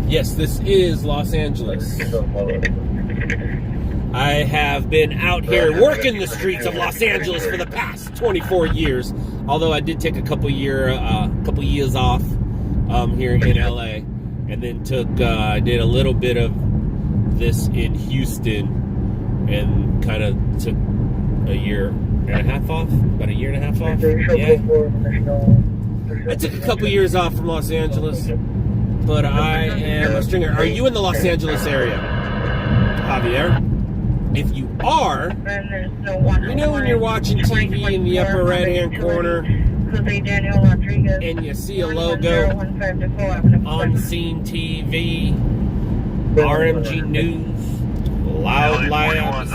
Yes, this is Los Angeles. I have been out here working the streets of Los Angeles for the past 24 years. Although I did take a couple years off here in LA, and then I did a little bit of this in Houston, and kind of took a year and a half off. About a year and a half off. Yeah. I took a couple years off from Los Angeles, but I am a stringer. Are you in the Los Angeles area, Javier? If you are, you know when you're watching TV in the upper right-hand corner and you see a logo, On Scene TV, RMG News, Loud Labs.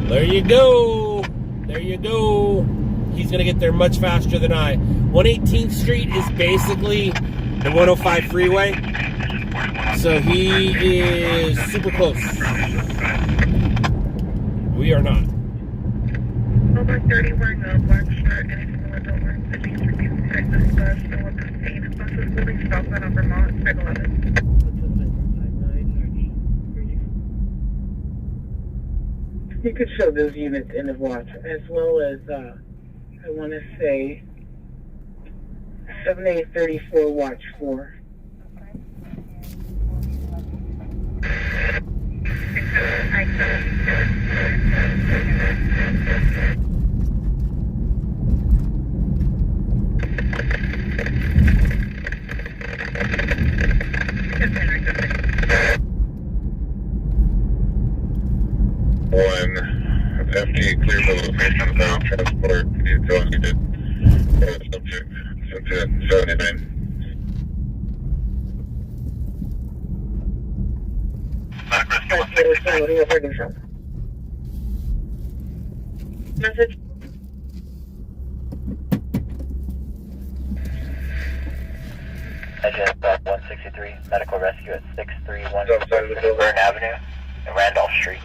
There you go. There you go. He's going to get there much faster than I. 118th Street is basically the 105 freeway. So he is super close. We are not. Over 30 wearing a black shirt and it's over the beach review Texas bus, the one that's seen a bunch of buildings southbound on Vermont, Side 11. You could show those units in the watch, as well as, I want to say, 7834 watch 4. I-77 FT cleared the location of the transport vehicle needed. Subject 79. Message. Engine 163, medical rescue at 631 Burn Avenue and Randolph Street.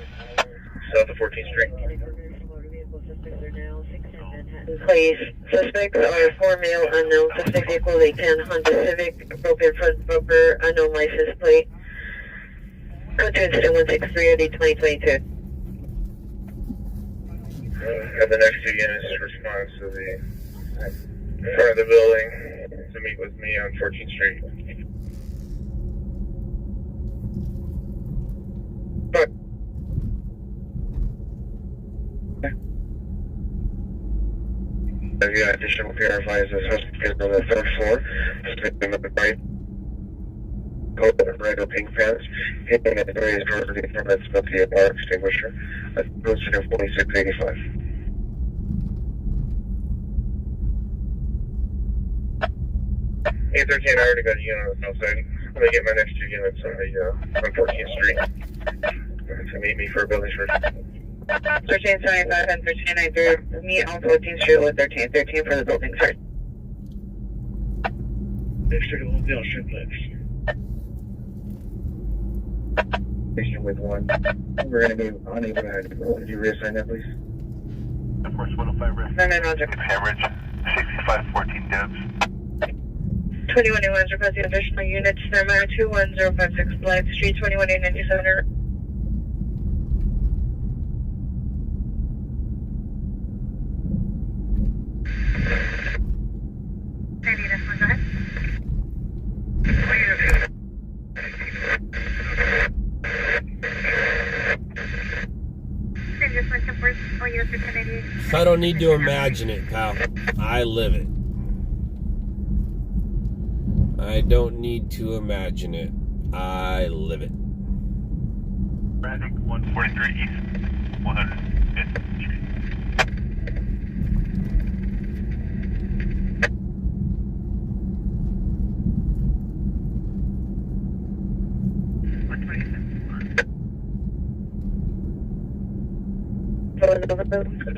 South of 14th Street. Please, suspects are 4 male unknown suspect vehicle, a 10 Honda Civic, broken front bumper, unknown license plate. Code to incident 163 at 2022. Have the next 2 units respond to the front of the building to meet with me on 14th Street. Have you additional verifies the suspect on the 3rd floor, suspect on the right, coat of red or pink pants, hitting at various doors of the apartment, smoke the bar extinguisher, posted in 4685. I already got a unit on the south side. I'm going to get my next 2 units on 14th Street to meet me for a building search. 1375 and 1393, meet on 14th Street with 1313 for the building search. Next Street will be on Triplex. Station with 1. We're going to be unable to add. Could you reassign that, please? Of course, 105 Red. No, Roger. Hemorrhage, 6514 Debs. 2181 requesting additional units, number 21056 Blythe Street, 21897. Sandy, this one, go ahead. Sandy, this one, 10-4, all units are 1088. I don't need to imagine it, pal. I live it. I don't need to imagine it. I live it. Braddock, 143 East, 105th Street.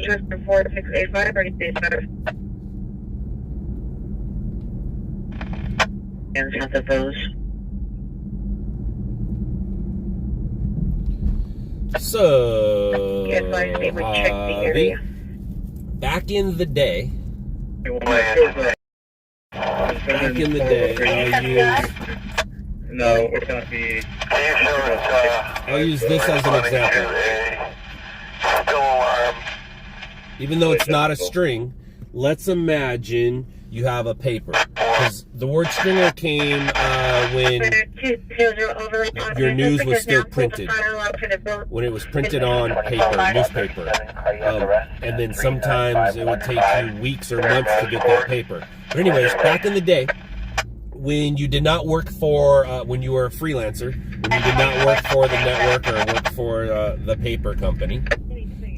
Just for 4685 or 85. And south of those. So, back in the day, No, it's going to be... I'll use this as an example. Even though it's not a string, let's imagine you have a paper. Because the word stringer came when your news was still printed. When it was printed on paper, newspaper. And then sometimes it would take you weeks or months to get that paper. But anyways, back in the day, when you did not work for, when you were a freelancer, when you did not work for the network or work for the paper company,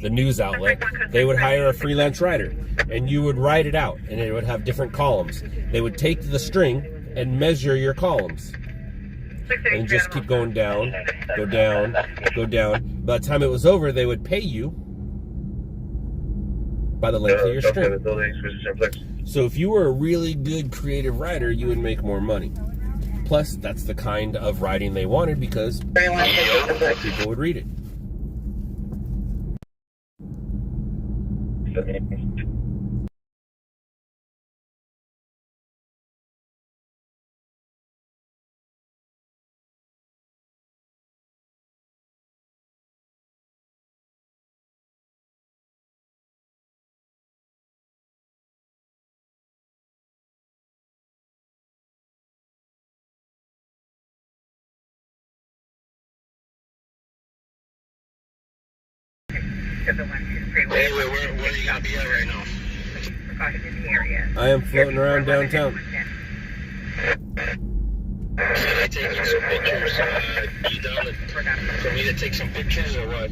the news outlet, they would hire a freelance writer, and you would write it out, and it would have different columns. They would take the string and measure your columns, and just keep going down, go down, go down. By the time it was over, they would pay you by the length of your string. So if you were a really good creative writer, you would make more money. Plus, that's the kind of writing they wanted because people would read it. Hey, where are you going to be at right now? I am floating around downtown. Can I take you some pictures? You down for me to take some pictures or what?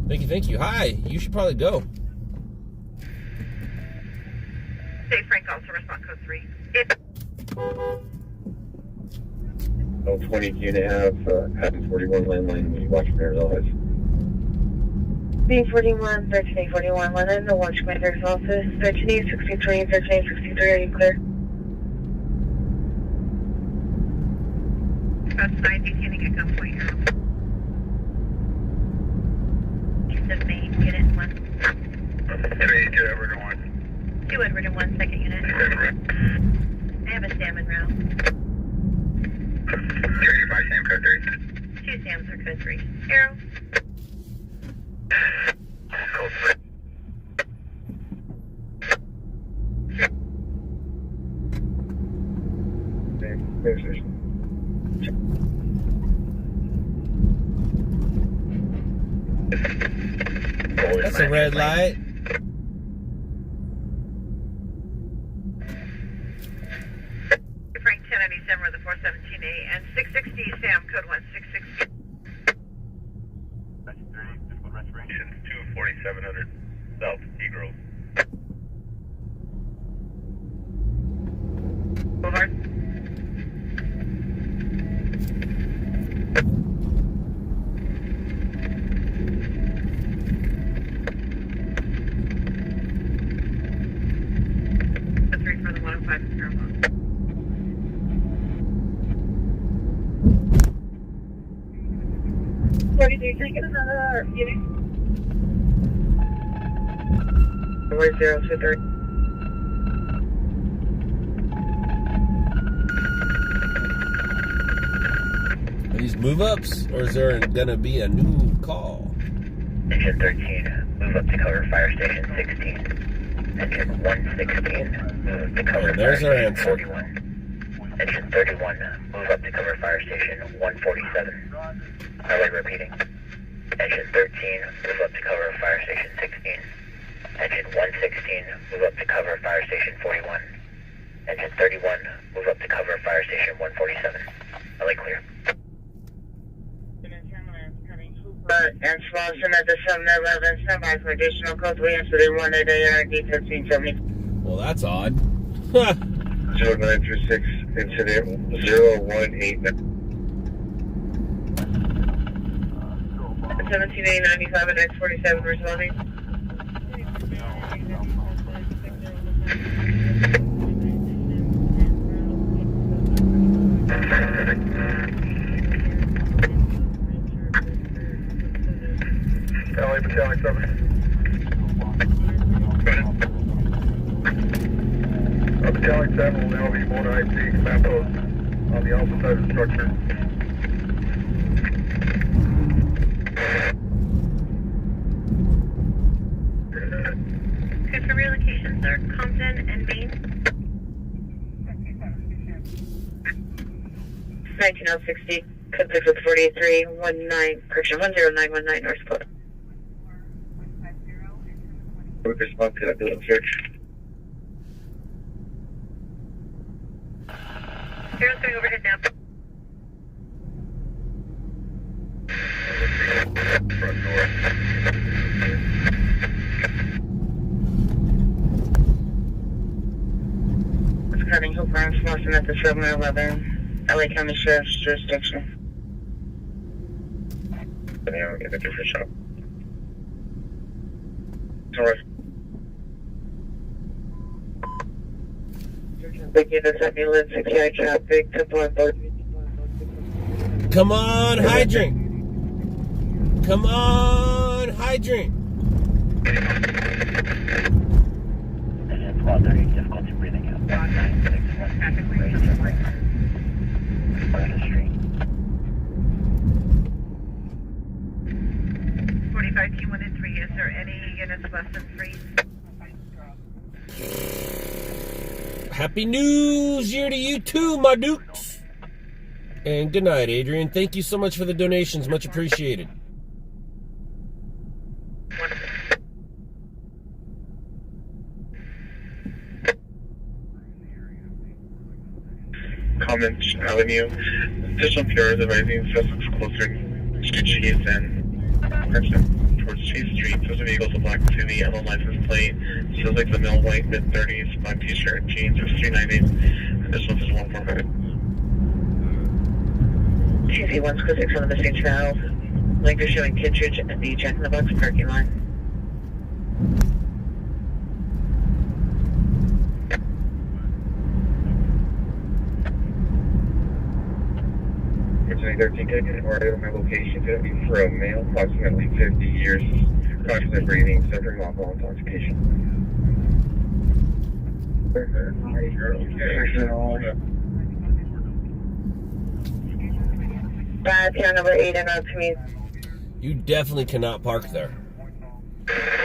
Thank you. Hi, you should probably go. Dave Frank, also response code 3. Oh, 22.5, patent 41 landline, when you watch Mayor's office. B41, 1341, London, the Watch Commander's office, 1363, 1363, are you clear? Specify detaining at gunpoint, Arrow. The main unit 1. 2 Edward 1. 2 Edward and 1, second unit. I have a salmon route. 35 Sam code 3. 2 Sams are code 3. Arrow. Code 3. That's a red light. Frank 1097 with the 417A and 660 Sam code 1, 660. 24700 South Eagle. Boulevard. The 3 for the 105 is Paramount. Taking another unit. 4023. Are these move ups, or is there gonna be a new call? Engine 13, move up to cover fire station 16. Engine 116, move to cover There's fire our station answer. 41. Engine 31, move up to cover fire station 147. LA repeating. Engine 13, move up to cover fire station 16. Engine 116, move up to cover fire station 41. Engine 31, move up to cover fire station 147. LA clear. And Swanson at the 711, standby for additional codes. We answered in 188 RD 1570. Well, that's odd. 0936, incident 018. 17A95 and X47 responding. LA Battalion 7. Battalion 7 will now be on IC command post on the alpha side of the structure. Good for relocations, sir. Compton and Maine. 19060, code 6 with 4319, correction 10919 North Dakota. Quick response to that building search. Arrow's going overhead now. Front door. It's cutting Hooper and Swanson at the 711, LA County Sheriff's jurisdiction. Yeah, I'll get a different shot. Alright. Big units at New 60 traffic to blood boat. Come on, hydrant. Come on, hydrant. Engine squad 30, difficulty breathing out. 961, raise your right. Clear the street. 45 T1 and 3. Is there any units less than 3? Happy New Year to you too, my dukes. And good night, Adrian. Thank you so much for the donations. Much appreciated. Comments Avenue. Additional PRs advising suspects closer to Cheese and Crimson. towards Chase Street. There's a vehicle with a black city, yellow license plate. Shows like the male white mid-30s, black t-shirt, jeans, or 398. And this one's 145. TC126 on the missing child. Linkers showing Kittredge at the Jack in the Box parking lot. Virginia 13, can I get an order on my location? It's going to be for a male, approximately 50 years, constant breathing, suffering alcohol intoxication. Bad PR number 8 and up to me. You definitely cannot park there.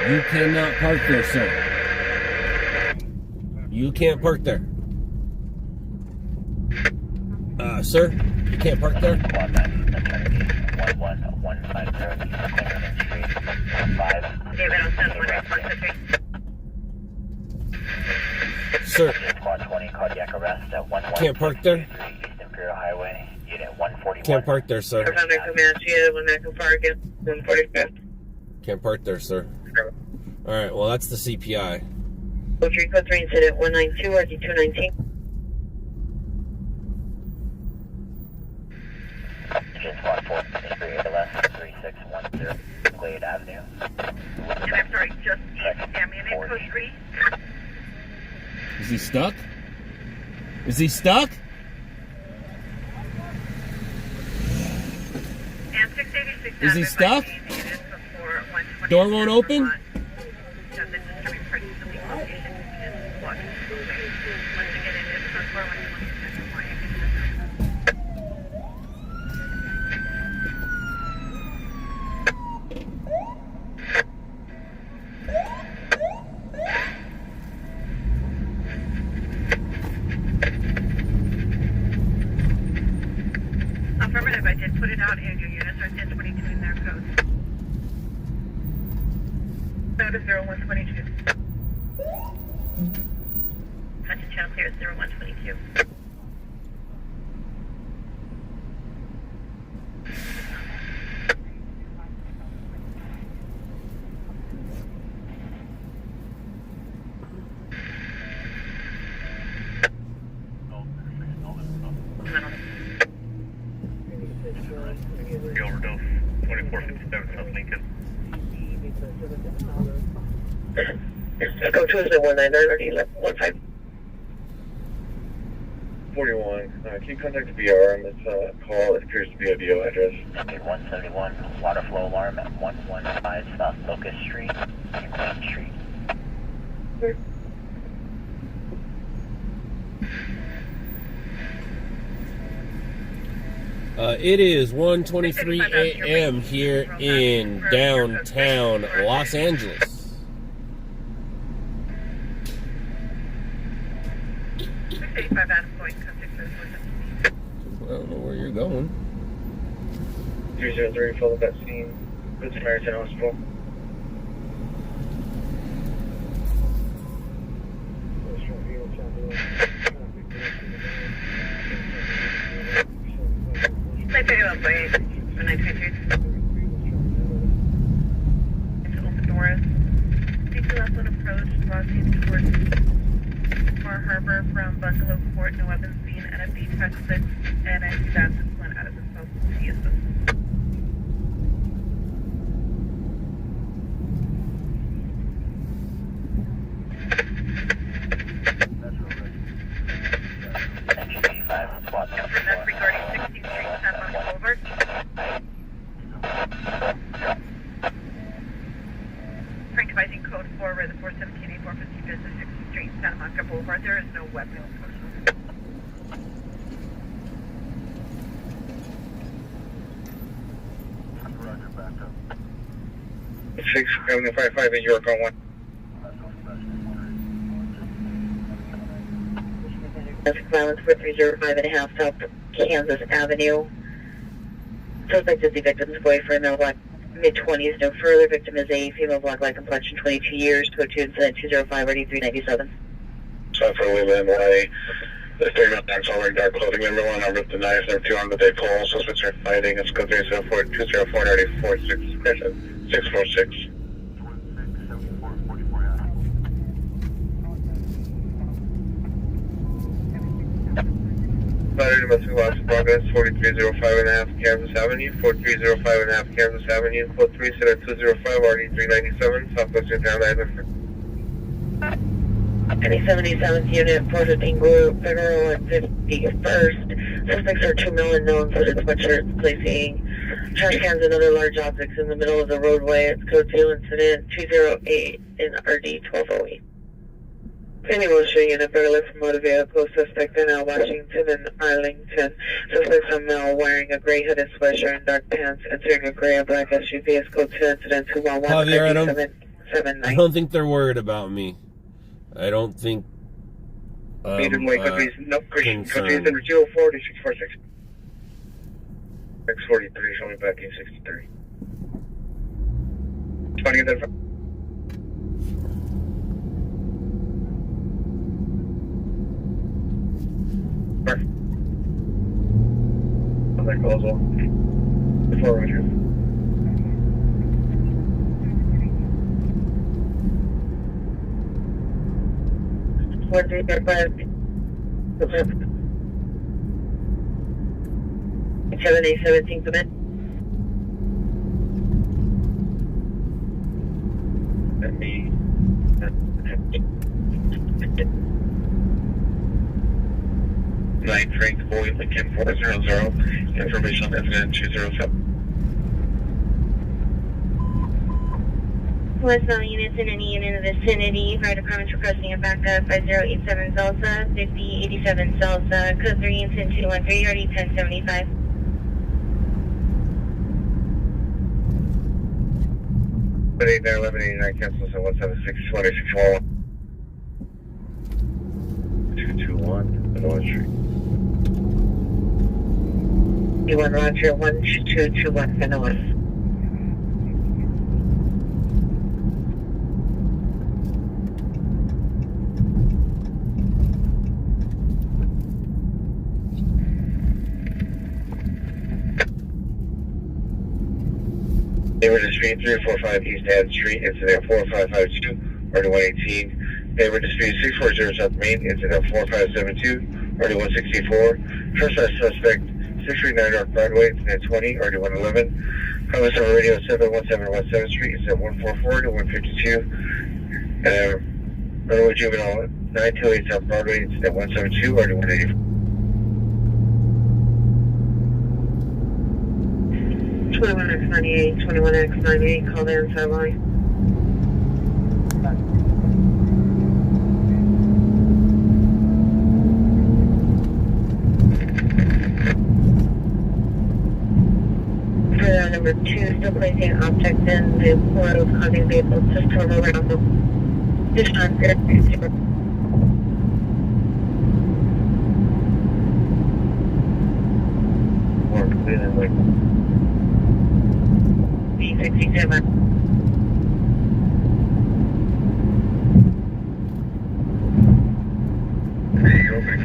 You cannot park there, sir. You can't park there. Sir, you can't park there. Sir, can't park there. Can't park there, sir. Can't park there, sir. All right, well, that's the CPI. Code 3 incident 192 RD219. Squad 4, 3610 Glade Avenue. And I'm sorry, just Damien in code 3. Is he stuck? Is he stuck? And 686. Is he stuck? Door won't open? Affirmative, I did put it out and your units are 1022 in their codes. Notice 0122. Contact channel clear 0122. Overdose, 2457 South Lincoln. Go to is 199 RD15. 41. Can you contact BR on this call? It appears to be a VO address. 171, water flow alarm at 115 South Locust Street, Main Street. It is 1:23 a.m. here in downtown Los Angeles. 685 Adam going, code 6 I don't know where you're going. 303, follow that scene. Good Samaritan Hospital. Play video up by 923. Into open doors. Take the left lane approach, crossing towards Far Harbor from Bungalow Court, no weapons seen, NFD Touch 6, and I see that's one out of the south CSS. That's regarding 16th Street, San Juan Boulevard. Frank advising code 4, where the 417 450 business 16th Street, Santa Monica Boulevard. There is no weapon. 655 in York on 1. Domestic violence 4305.5 South Kansas Avenue. Suspect is the victim's boyfriend, male black, mid-20s, no further. Victim is a female black, light complexion, 22 years. Code 2 incident 205 RD397. So for Leland Way, the 39 wearing dark clothing. Number 1, I ripped the knife. Number 2, on the day pole. Suspects are fighting. It's code 304 204 94 6. 646. Battery domestic loss in progress, 4305.5 Kansas Avenue, 4305.5 Kansas Avenue, code 37205, RD397, Southwestern Town Island. Any 77th unit, processing group, Federal and 51st. Suspects are 2 male unknowns hooded sweatshirts placing trash cans and other large objects in the middle of the roadway. It's code 2 incident 208 in RD 1208. Any motion unit, barely from motor vehicle, suspect in Washington and Arlington. Suspects are male wearing a gray hooded sweatshirt and dark pants, entering a gray and black SUV. It's code 2 incident 211 Javier, RD779. I don't think they're worried about me. I don't think. Medium weight countries, no, Christian countries under 204 to 646. X43, showing back in 63. 20 of them. That calls on. Before Roger. What do you get back? 7A17 commit. Let me. Nine Frank Boy Lincoln 400. Information on incident 207. Westbound units in any unit in the vicinity. Fire department's requesting a backup 5087 Salsa, 5087 Salsa, code 3 incident 213, RD 1075. But 891189 cancels at 176 2611. 221 Manoa Street. You1 Roger 12221 Manoa. Neighborhood Dispute 345 East Ad Street, incident 4552, RD 118. Neighborhood Dispute 640 South Main, incident 4572, RD 164. Trespass suspect 639 North Broadway, incident 20, RD 111. Comments on radio 717 7th Street, incident 144 to 152. Runaway Juvenile 928 South Broadway, incident 172, RD 184. 21X98, 21X98, call the inside line. For number 2, still placing objects in the flow of causing vehicles to storm around them. This time, More clear than like. B67. There you go, big.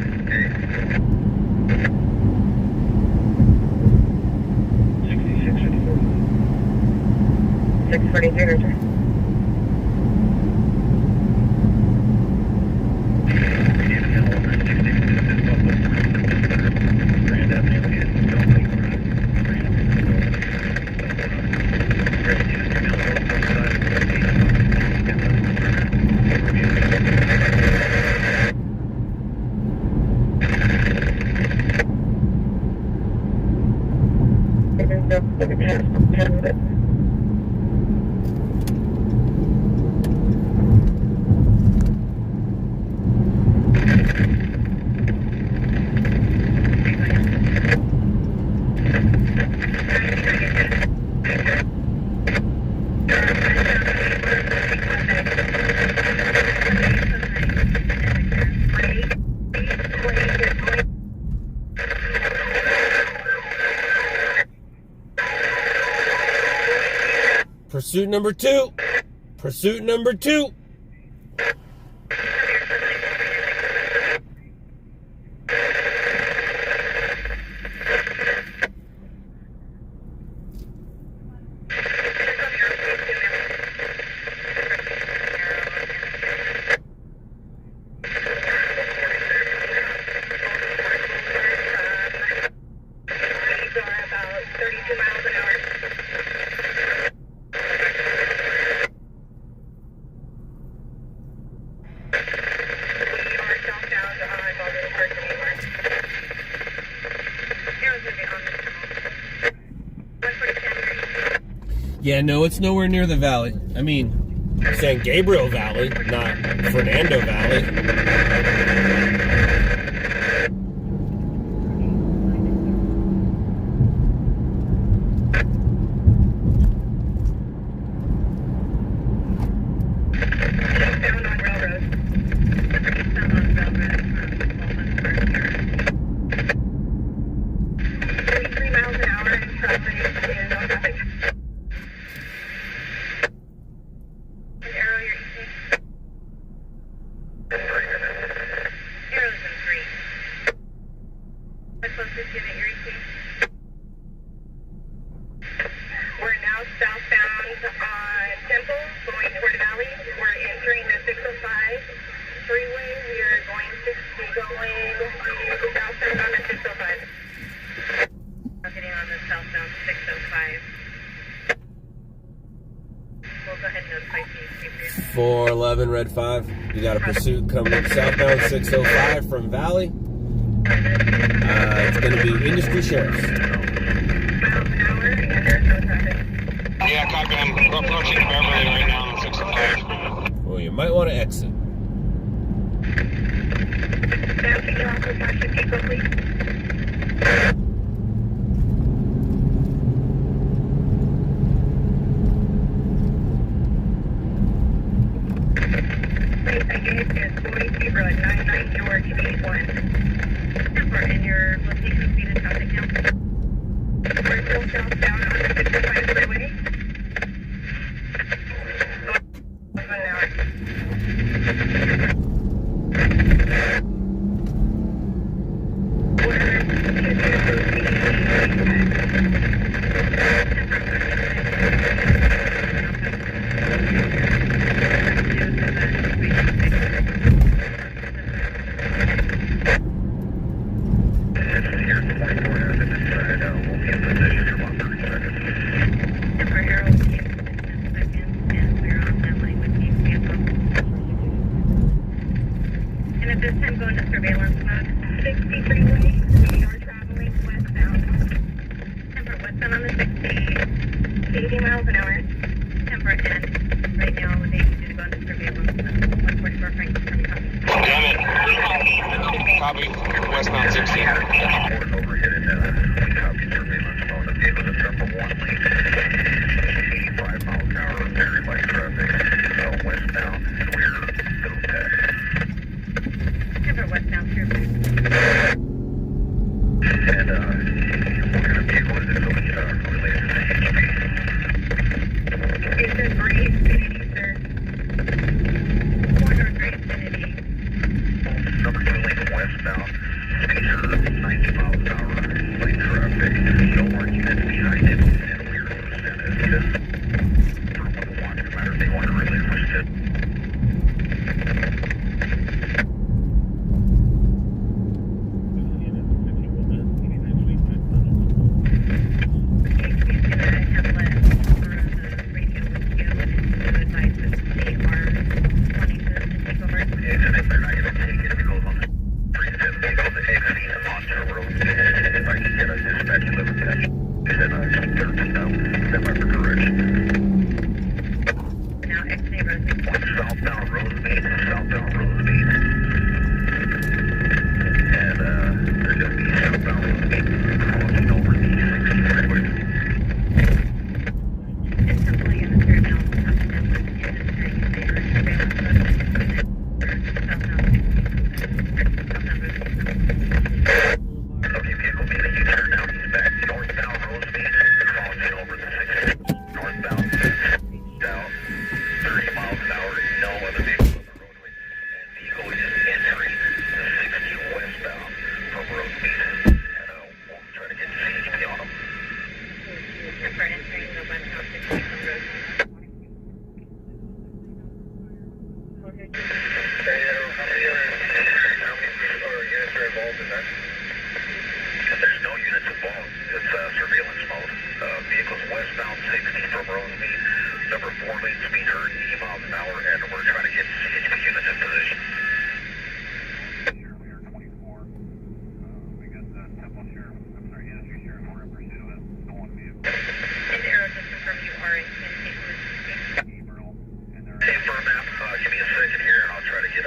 643, Roger. Pursuit number 2. Pursuit number 2. Yeah, no, it's nowhere near the valley. I mean, San Gabriel Valley, not Fernando Valley. We're now southbound on Temple, going toward Valley. We're entering the 605 freeway. We are going to be going southbound on the 605. Getting on the southbound 605. We'll go ahead and notify you. 411 Red 5. You got a pursuit coming southbound 605 from Valley. It's going to be Industry Sheriffs. Miles an hour, and there's no traffic. Yeah, copy. I'm approaching Beverly right now on 605. Well, you might want to exit. Ma'am, can you also flash your vehicle, please? Please, I gave is 42 Road, 99 George, 81. And your location, speed, and traffic now? We're still southbound on the 605 freeway. 1 hour. And at this time, going to surveillance mode. 60 freeway, we are traveling westbound. Temper westbound on the 60, 80 miles an hour. Temper and right now, they need to go into surveillance mode. 144 Franklin from copy. Damn it. Copy. Westbound 60. Overhead and we copy surveillance mode. The vehicle is number 1 lane. 85 miles an hour, very light traffic. Westbound, we're still test. Temper westbound through. And what kind of vehicle is it related to HP? It's a gray Infinity, sir. 4-door gray Infinity. Number 2 lane westbound. Speeds are 90 miles an hour. Light traffic. No more units behind it. And we're losing it. Just for what they want. No matter if they want to relinquish it. Down 30 miles an hour, no other vehicles on the roadway. And vehicle is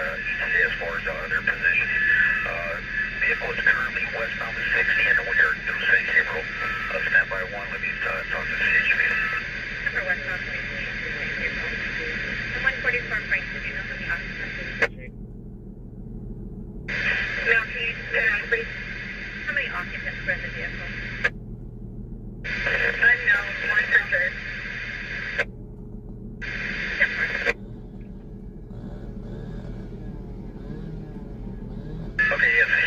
ETA as far as their position. Vehicle is currently westbound to 60 and we are through San Gabriel. Standby 1, let me talk to CHP. Number westbound 60, San Gabriel. And 144 Frank, did you know the occupants? Now, can you please, how many occupants were in the vehicle? Unknown, one for sure. Okay, yes, the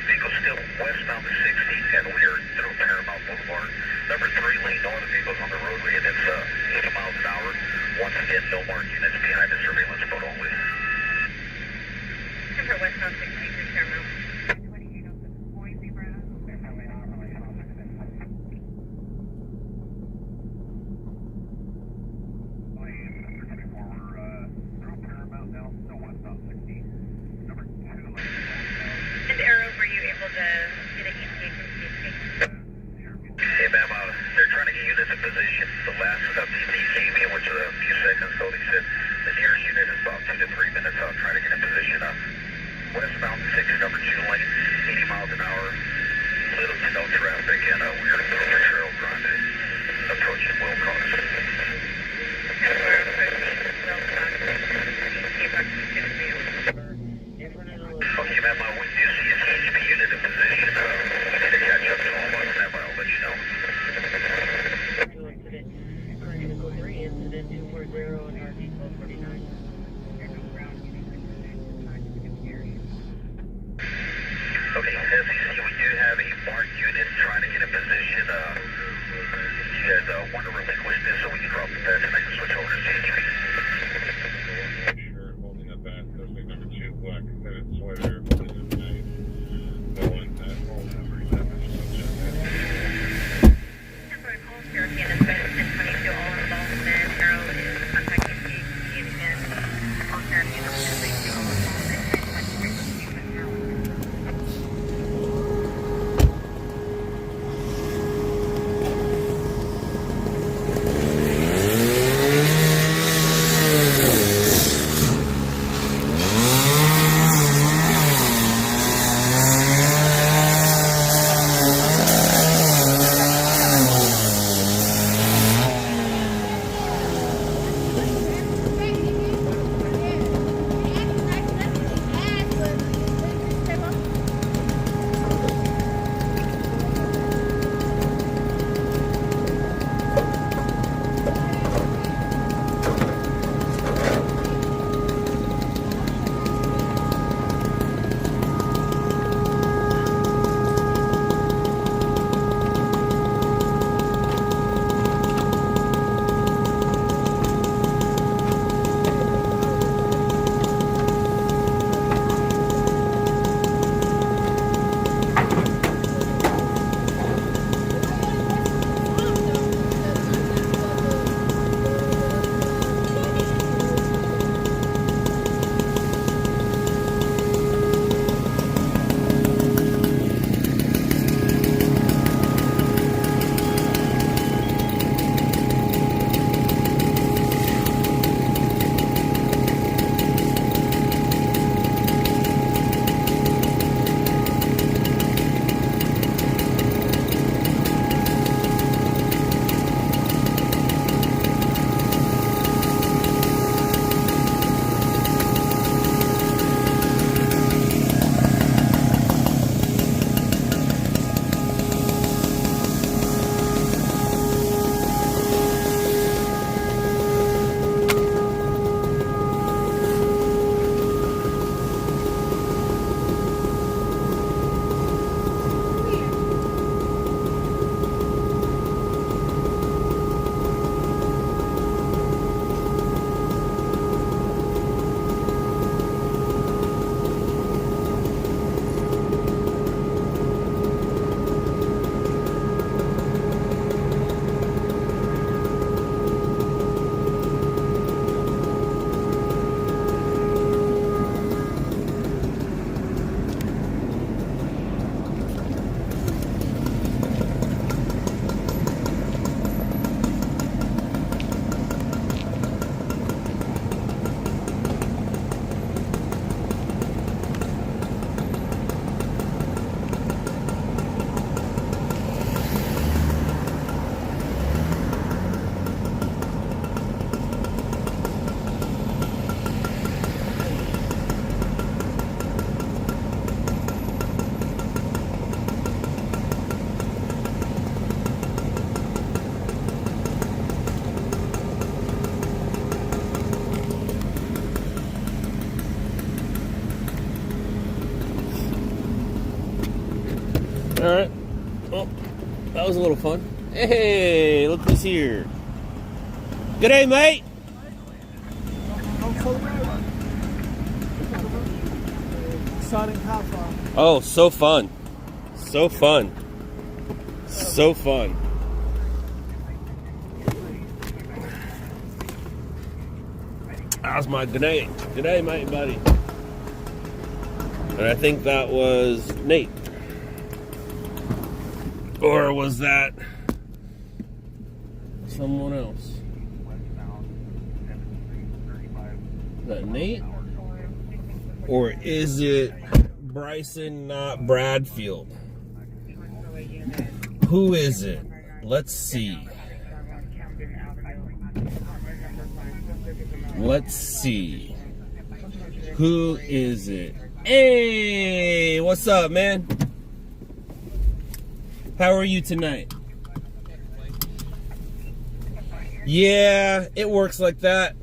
vehicle's still westbound to 60 and we are through Paramount Boulevard. Number 3 lane, no other vehicles on the roadway and it's 80 miles an hour. Once again, no more units behind the surveillance boat only. Number westbound 60 for Paramount. And Arrow, were you able to get an ETA from CHP? Hey ma'am, they're trying to get units in position. The last FTP came in, which was a few seconds, so they said the nearest unit is about 2 to 3 minutes out trying to get in position. Westbound 60, number 2 lane, 80 miles an hour, little to no traffic, and we are through Trail Grande, approaching Will Cross. Okay, ma'am, we do see a CHP unit in position. We need to catch up to them on standby. I'll let you know. Vehicle 3, incident 240 and RV 1249. Okay, as you see, we do have a marked unit trying to get in position. You guys want to relinquish this so we can drop the patch and I can switch over to CHP. Sure, holding up at suspect number 2, black hooded sweater, holding up knife. No one at home. Temporary call, European is been 1022, all involved, and Arrow is contacting CHP and again, all European is 1022, all involved, and 1023 with Arrow. Alright. Well, that was a little fun. Hey, look who's here. Good day, mate. Oh, so fun. So fun. So fun. How's my good day? Good day, mate, buddy. And I think that was Nate. Or was that someone else? Is that Nate? Or is it Bryson, not Bradfield? Who is it? Let's see. Let's see. Who is it? Hey, what's up, man? How are you tonight? Yeah, it works like that.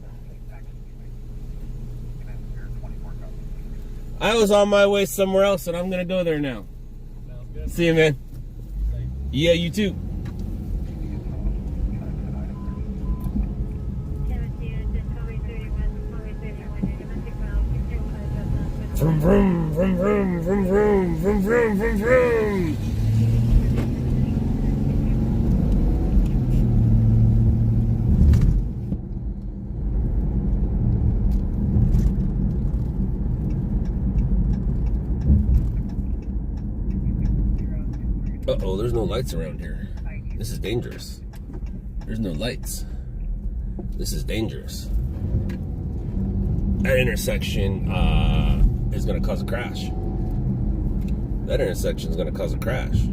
I was on my way somewhere else, and I'm gonna go there now. See you, man. Yeah, you too. Vroom, vroom, vroom, vroom, vroom, vroom, vroom, vroom, vroom, vroom. Uh-oh, there's no lights around here. This is dangerous. There's no lights. This is dangerous. That intersection is going to cause a crash. That intersection is going to cause a crash.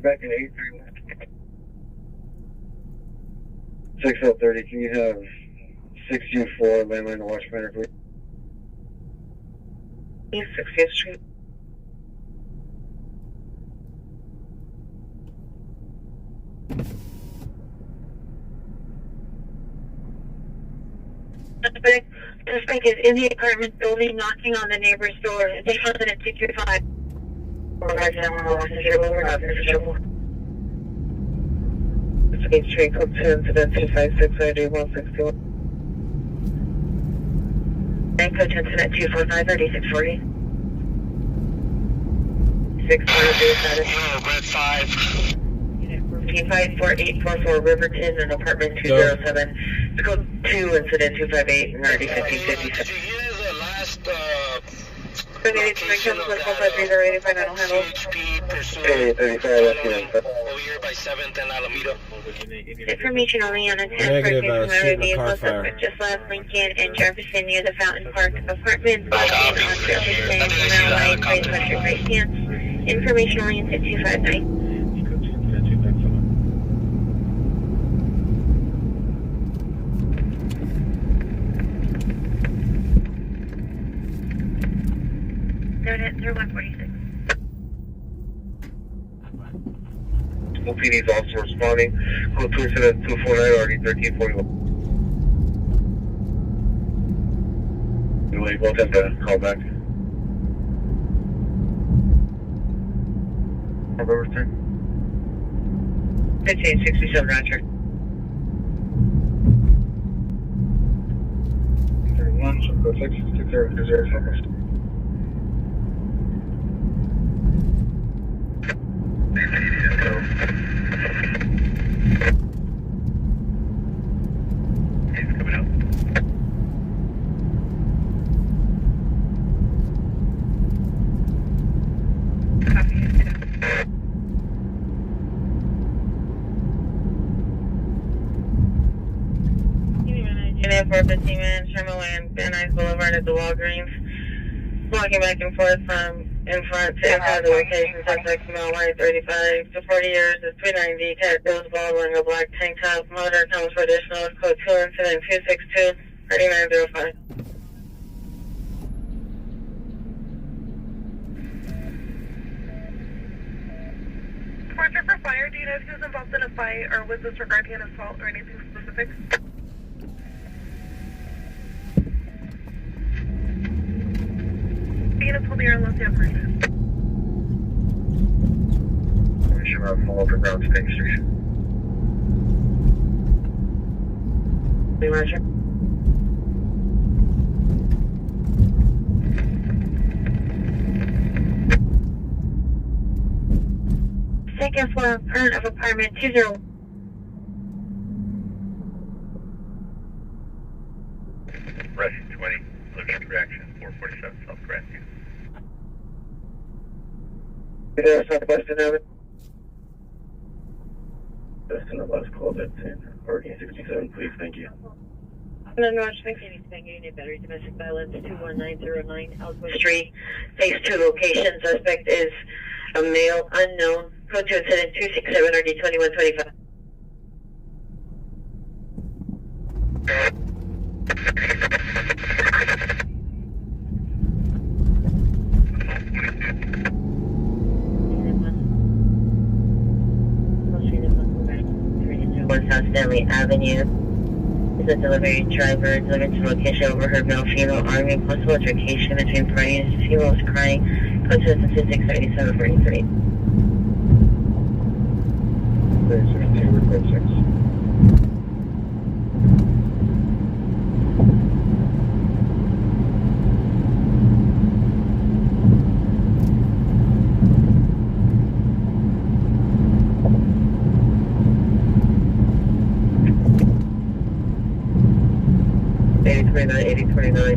Back in 831. 6030, can you have 6U4 landline to Watchfinder, please? 60th Street. Suspect is in the apartment building knocking on the neighbor's door. They have it at 225. It's 8th Street, code 2, incident 256, ID 161. And code 2, incident 245, ID 640. 640, Red 5. 54844 Riverton and apartment 207. It's code 2, incident 258, and ID 1557. Did you hear the last over here by 7th and Alameda? Information only on a 10 Negative, shooting a car vehicle fire. suspect just left Lincoln and Jefferson near the Fountain Park Apartments. Located on Jefferson, Mile Way, Western Right Stance. Information only at 259. They're 146. OPD is also responding. Code 27249, RD 1341. We both have to call back. Over 1567 Roger. 31, so go 660 focus. He's coming up. Unit 415 man, Sherman Way, Van Nuys Boulevard at the Walgreens. Walking back and forth from in front to inside the location, suspect mile wide 35 to 40 years, is 390, cat goes bald, wearing a black tank top, motor comes for additional, code 2 incident 262 3905. Departure for fire, do you know if he was involved in a fight or was this regarding an assault or anything specific? Units will be here unless you have emergency. We should have full open ground state station. Roger. Second floor, front of apartment 20. Russian 20, looking direction 447 South Grandview. Southwestern Avenue. Western of us, called at 10, 1467, please, thank you. No, North 16 Unit Battery Domestic Violence 21909 Elmwood Street. Phase 2 location. Suspect is a male unknown. Code 2 incident 267 RD 2125. South Stanley Avenue. Is a delivery driver delivered to location overheard male female arguing possible altercation between parties. Female is crying. Code 2 statistics 3743. 32, report 6.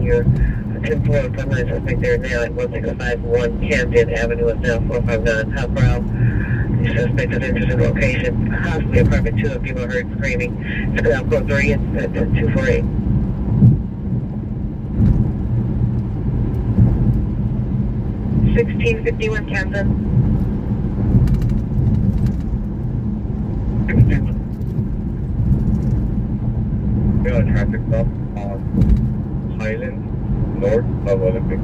You're 10 floor permanent suspect there now at 1651 Camden Avenue is now 459 Top Brow. The suspect is interested in location, possibly apartment 2 of people heard screaming. It's now code 3, it's at 248. $16.51 Camden. We got a traffic stop on Highland, north of Olympic.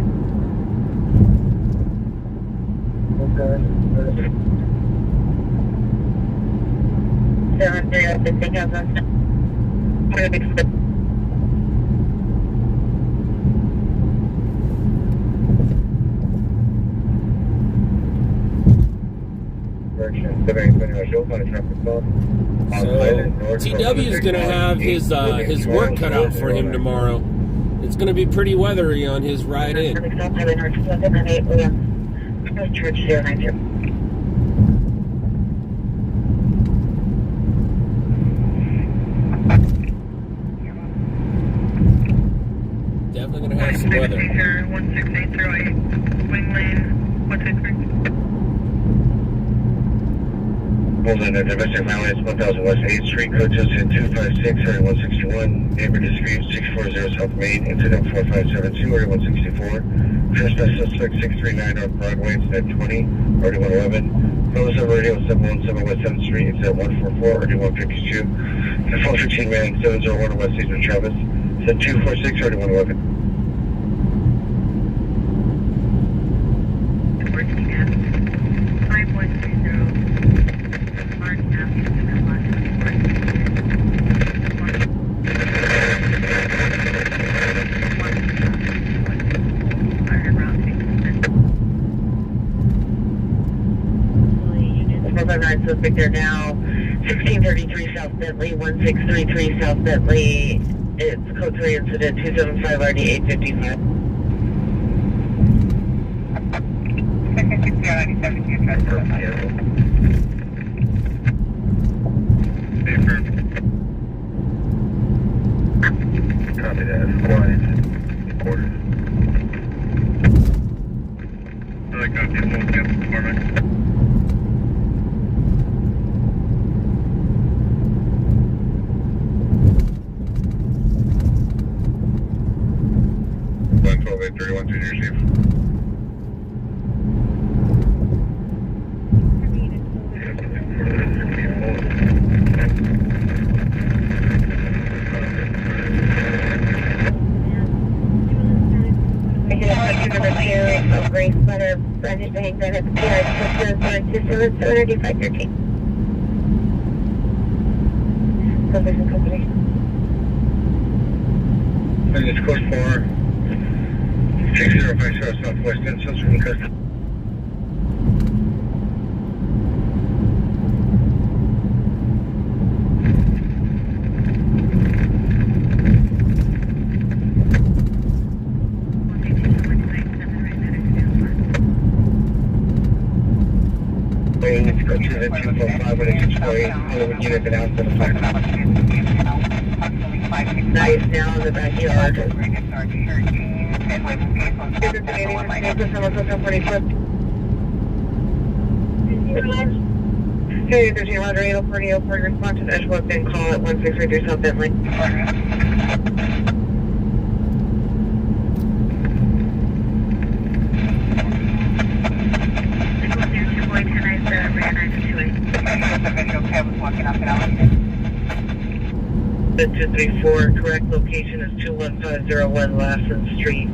Okay. 750 Camden. Direction 720 show on a traffic stop. So TW is going to have his work cut out for him tomorrow. It's going to be pretty weathery on his ride in. Church 090. Definitely going to have some weather. 16808, wing lane 123. Holding a domestic violence, 1000 West 8th Street, code just in 256, area 161, neighbor dispute 640 South Main, incident 4572, area 164, trespass suspect 639 North Broadway, incident 20, area 111, Rose over radio 717 West 7th Street, incident 144, area 152, and 415 man 701 West Eastern Travis, incident 246, area 111. Working at 5.30. suspect there now. 1633 South Bentley, 1633 South Bentley. It's code 3 incident 275 RD 855. 6097, Copy that. Quiet. Quarters. I got the full camp performance. Grace Letter, Brendan Bank, at the PR, 27513. Company, company. And it's code 4. 6050 Southwest Ensign, from custom. It's code 245 with a 648. Hollywood unit been out to the fire. Nice, now in the backyard. Hey, 13 Roger 840, 840, response to the Edgewood bin call at 1633 South Bentley. The 234, correct location is 21501 Lassen Street.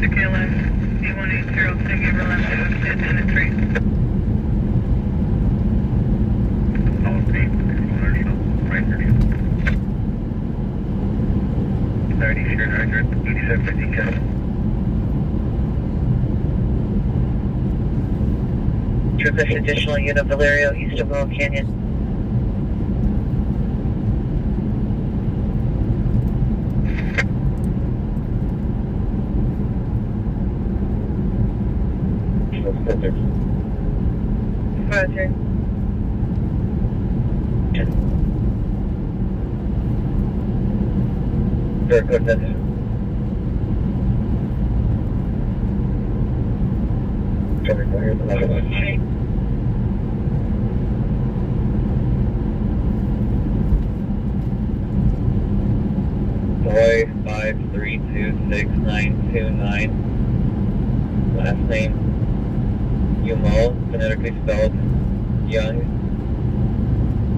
Tequila, C180, take over left to 10-3. All green, commercial, right 30. 30, shared hydrant, 8750 count. Request additional unit Valerio east of Willow Canyon. Roger. Very good, that's 5326929. Last name Umo, phonetically spelled Young.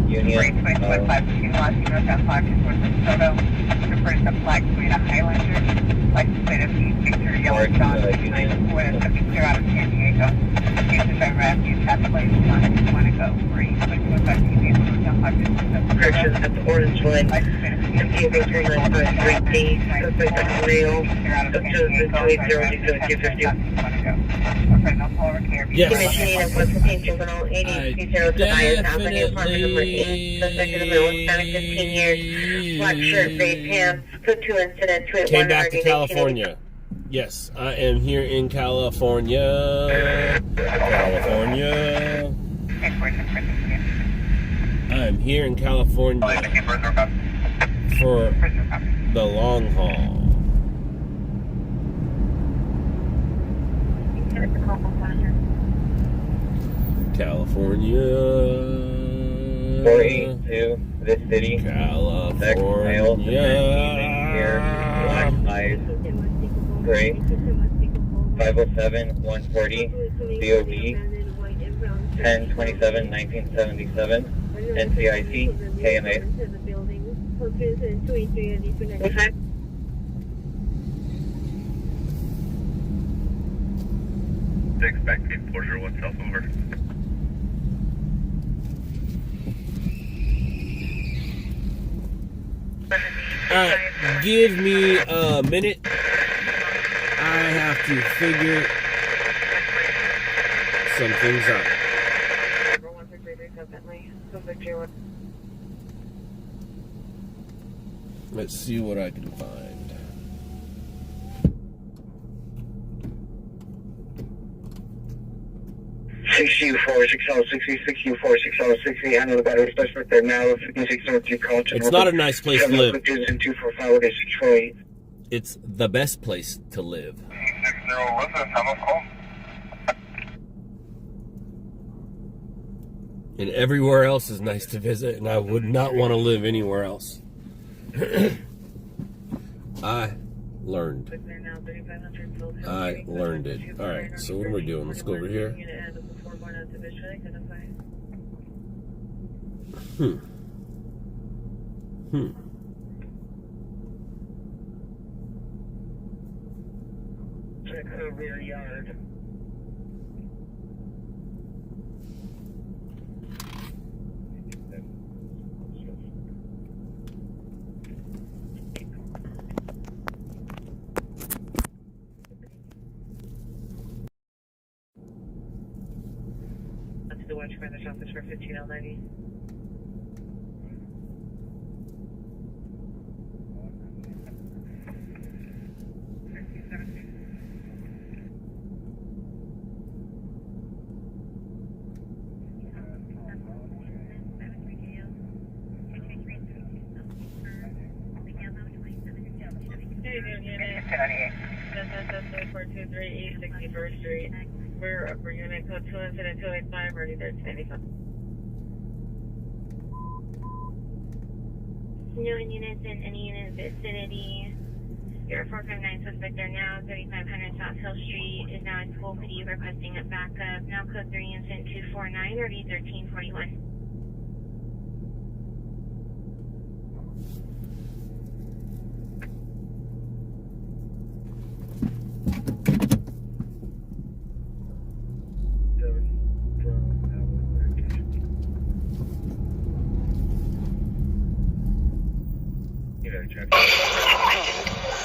Union. License plate of Victor Yellow John, 94, subject clear out of San Diego. Cases by Matthews, have the place want to go free. Correction at the Orange Line. MPA Victor 953D, suspect is male, Joseph 280-250. Yes. Commissioning of West 15 Juvenile 80 Tobias Avenue, apartment number 8, suspect in the middle, Hispanic, 15 years, black shirt, gray pants, code 2 incident, 281. Came back to California. Yes, I am here in California. California. I'm here in California for the long haul. California. 482, this city. California. Here, black eyes, gray. 507-140, DOB, 10/27/1977, NCIC, KMA. Six back to 401 South over. Give me a minute. I have to figure some things out. Let's see what I can find. 6U4, I know the battery suspect there now. 5602 Carlton. It's not a nice place to live. 245 648. It's the best place to live. 60, what's that time of call? And everywhere else is nice to visit, and I would not want to live anywhere else. I learned. I learned it. Alright, so what are we doing? Let's go over here. Check her rear yard. That's the watchfinder's office for 15090. That's 423 East 61st Street. We're upper unit code 2 incident 285, ready there to 95. No units in any unit vicinity. Your 459 suspect there now, 3500 South Hill Street is now in school PD requesting a backup. Now code 3 incident 249, ready 1341.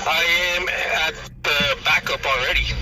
I am at the backup already.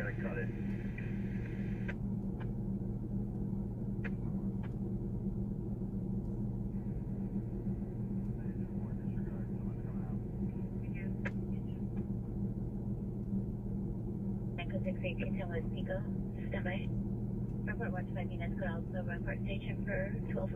to cut it. Echo 68, Intel is Pico. Standby. Report 125 units, could also report station for 12.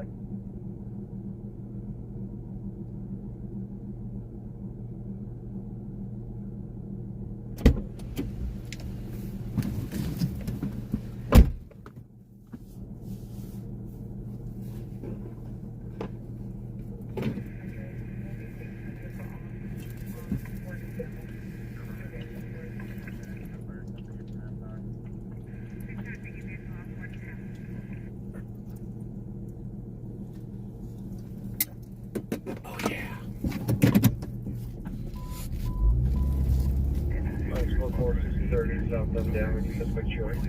Oh, yeah. Nice, 44630 south of damage, suspect showing.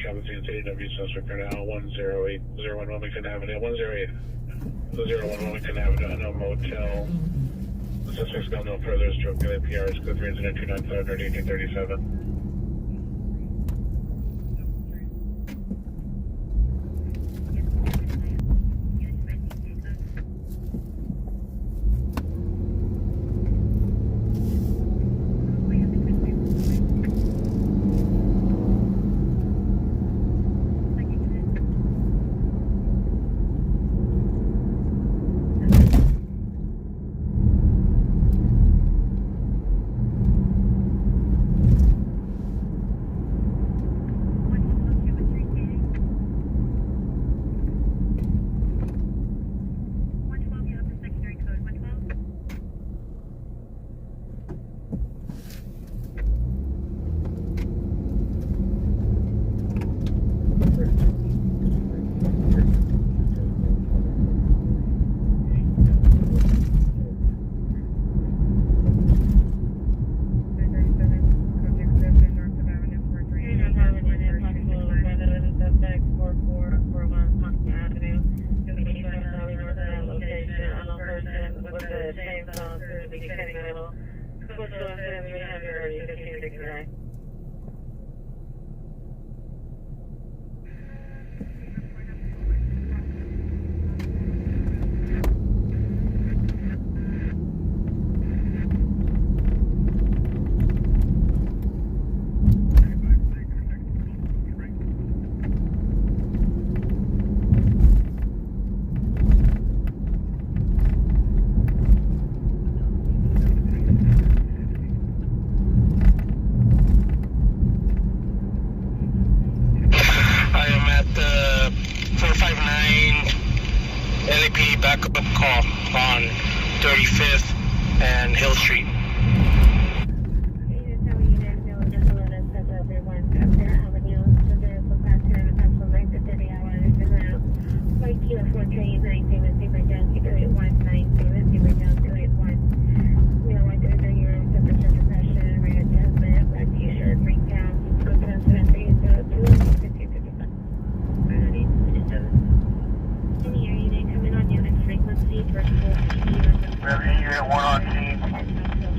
Shadow AW suspect right now, 10801 Wilmington Avenue, 10801 Wilmington Avenue, no motel. The suspect's gone no further, stroke PRs, code 3 incident 295 1837. Backup call on 35th and Hill Street. Unit 1 on scene.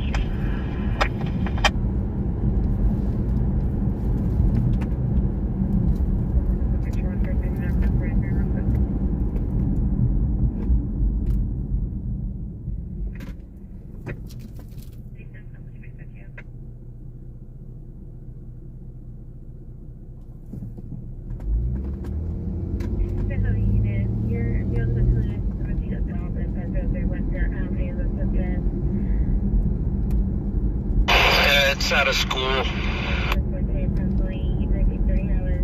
a school.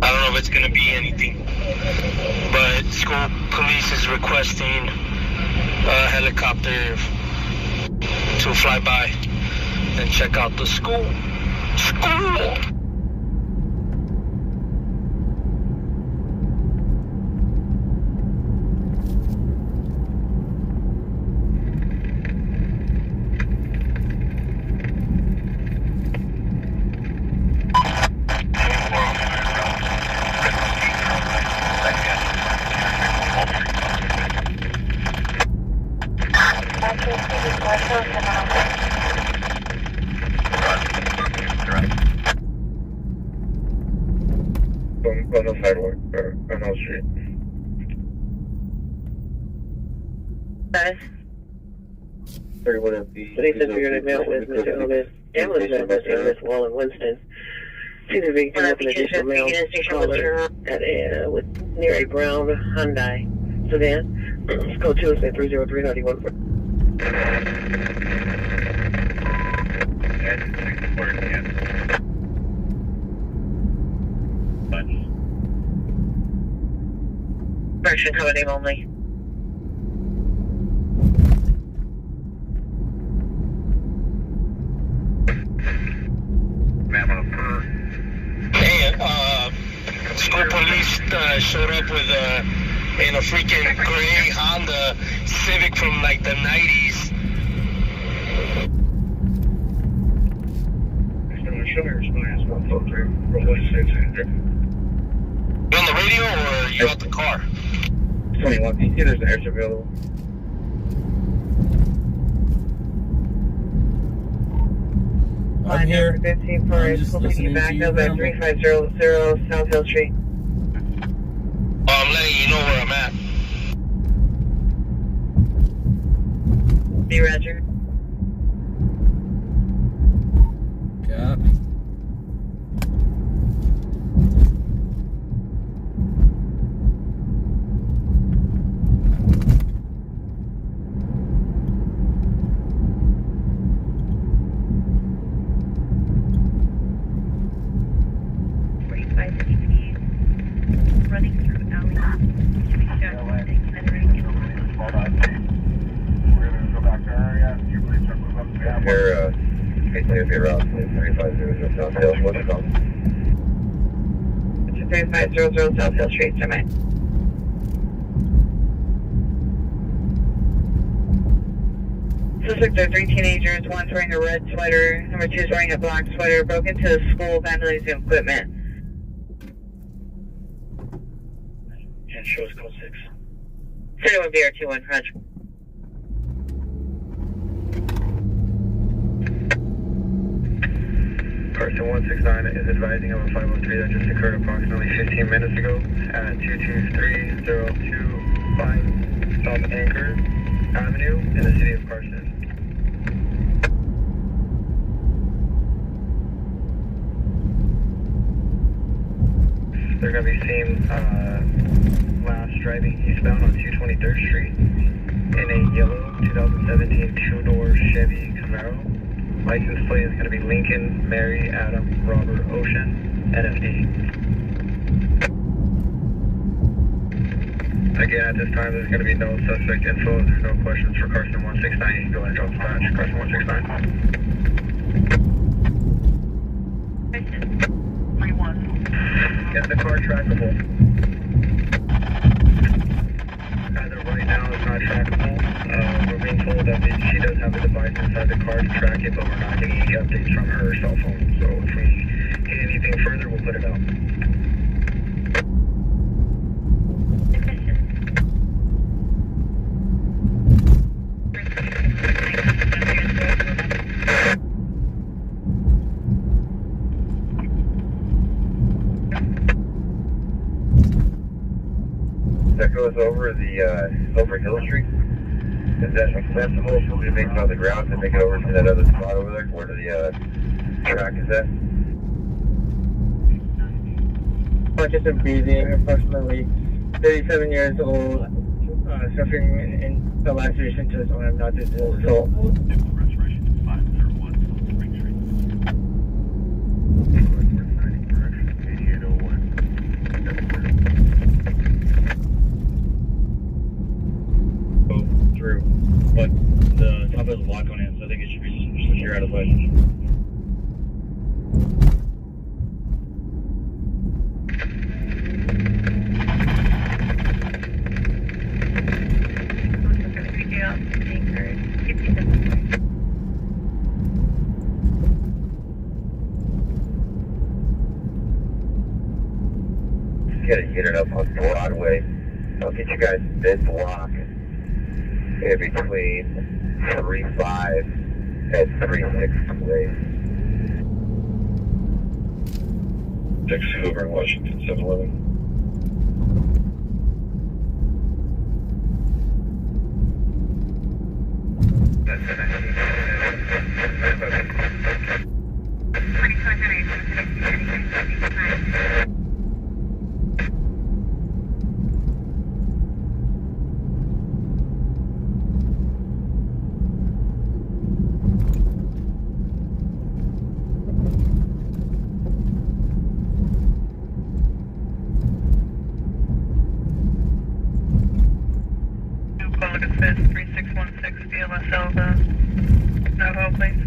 I don't know if it's going to be anything, but school police is requesting a helicopter to fly by and check out the school. On the sidewalk, or on the street. Guys, 31 FB. police have figured it out with Mr. Elvis. Ambulance met Mr. Elvis while in Winston. Seems to be coming up with additional mail caller at with near a brown Hyundai sedan. It's code 203-303-91. Correction, code name only. Hey, school police showed up with in a freaking gray Honda Civic from like the 90s. You on the radio or you out the car? 21. Do you see there's an extra available? I'm here. 15 for I'm just listening to you. up at 3500 South Hill Street. I'm letting you know where I'm at. Be Roger. Copy. Here, KTFA route 3500 South Hill. What's it called? It's 3500 South Hill Street, semi. Suspect are 3 teenagers, one's wearing a red sweater, number 2's wearing a black sweater, broke into the school, vandalizing equipment. And shows code 6. 31 BR21, Roger. Carson 169 is advising of a 503 that just occurred approximately 15 minutes ago at 223025 South Anchor Avenue in the city of Carson. They're going to be seen last driving eastbound on 223rd Street in a yellow 2017 two-door Chevy Camaro. License plate is going to be Lincoln, Mary, Adam, Robert, Ocean, NFD. Again, at this time, there's going to be no suspect info. There's no questions for Carson 169. You can go ahead and drop the patch. Carson 169. 21. Is the car trackable? As of right now, it's not trackable. We're being told that she does have a device inside the car to track it, but we're not getting any updates from her cell phone. So if we get anything further, we'll put it out. That goes over over Hill Street. Is that acceptable for me to make it on the ground and make it over to that other spot over there where the track is at? Participant breathing, approximately 37 years old, suffering in the laceration to his arm, not his soul. block going in, so I think it should be secure out of the way. Get a unit up on Broadway. I'll get you guys mid-block in between 3-5 and 3-6 ways. 6 Hoover in Washington, 711. Quality Fifth 3616 DLSL, Navajo, please.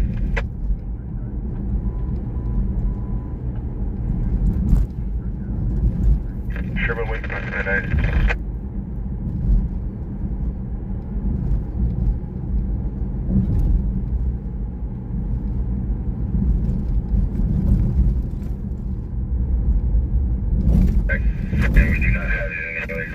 Sherman Wing, nice. And we do not have it anyway.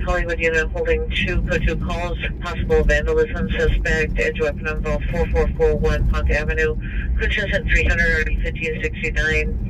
Hollywood unit holding 2 code 2 calls, possible vandalism, suspect, edge weapon involved 4441 Ponte Avenue, Christians at 300, RD 1569.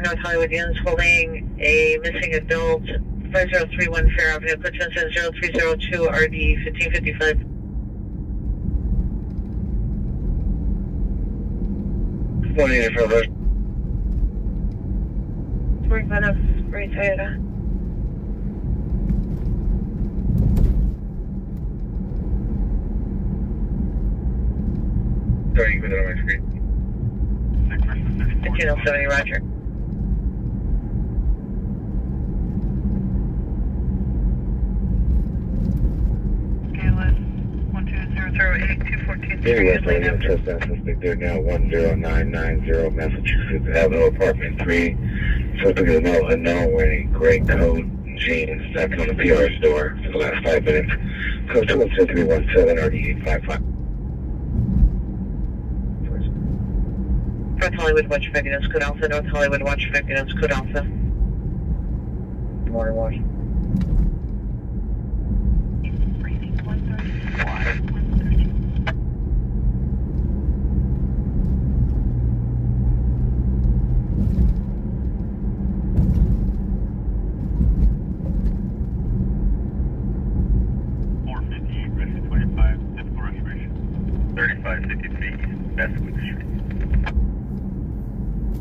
North Hollywood units holding a missing adult, 5031 Fair Avenue, Christians at 0302 RD 1555. Spring Venom, Spring Toyota. Sorry, you put that on my screen. 1570, Roger. Yes, I am trespass suspect there now, 10990 Massachusetts Avenue, apartment 3. Suspect is now unknown, wearing gray coat and jeans, knocking on the PR's door for the last 5 minutes. Code 217-317, RD855. North Hollywood, watch Units, Code Alpha. North Hollywood, watch Units, Code Alpha. Good morning, Washington.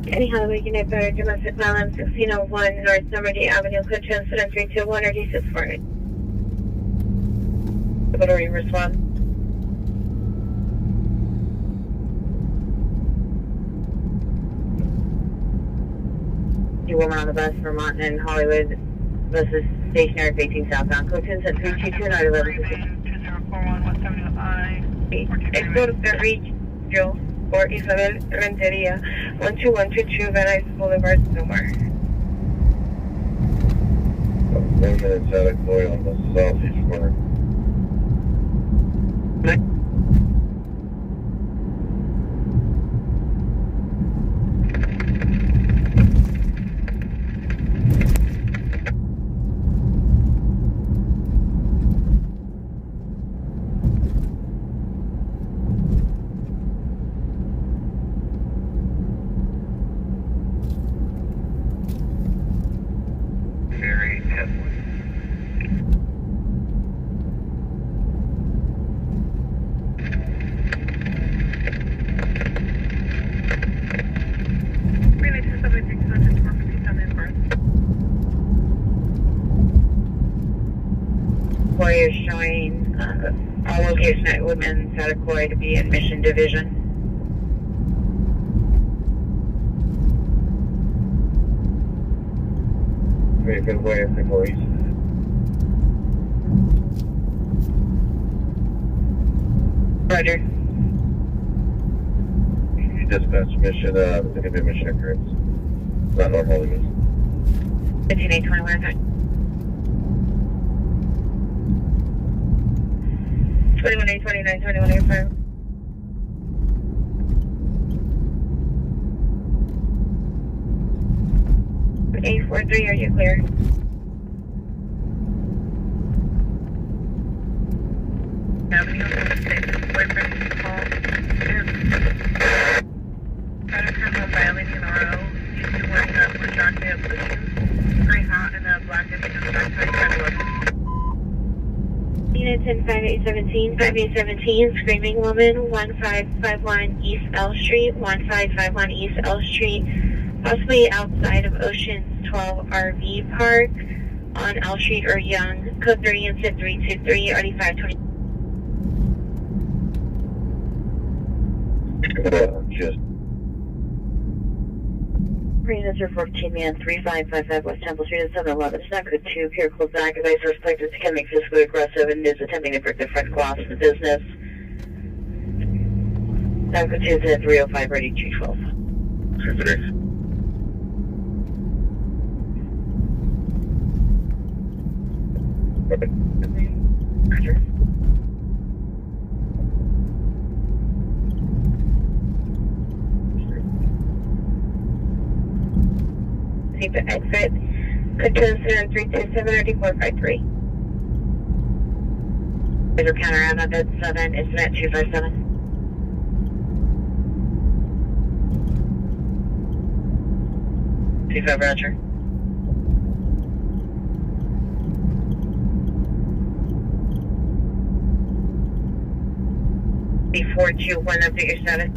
Any Hollywood unit better domestic violence 1601 North Somerdy Avenue, code transfer 321 or D648. What are you respond? You woman on the bus, Vermont and Hollywood. Bus is stationary facing southbound. Code 322 2041 West Avenue I. Héctor Carrillo or Isabel Renteria, 12122 Van Nuys Boulevard, Nomar. 1 minute out of Chloe on the southeast corner. All location at Women's Adequate to be in Mission Division. Very good way of the voice. Roger. Dispatch mission, it's going to be mission occurrence. Not North Hollywood. 15821. 21-829, 21-85. (843), are you clear? Avenue, boyfriend call. Got a criminal violating an RO. He's wearing a blue jacket, blue shoes, gray hat, and a black backpack. Units in 5817, screaming woman, 1551 East L Street, 1551 East L Street, possibly outside of Oceans 12 RV Park on L Street or Young, code 30 and 323, RD520. Just Units are 14 man 3555 West Temple Street at 711. It's not good to appear close back. Advice suspect is becoming physically aggressive and is attempting to break the front glass of the business. Not good to 305 ready 212. 2-3. Okay. Roger. To exit, control 0327 RD453. Laser counter out on bed 7, incident 257. Two 5 Roger. B421 update your status.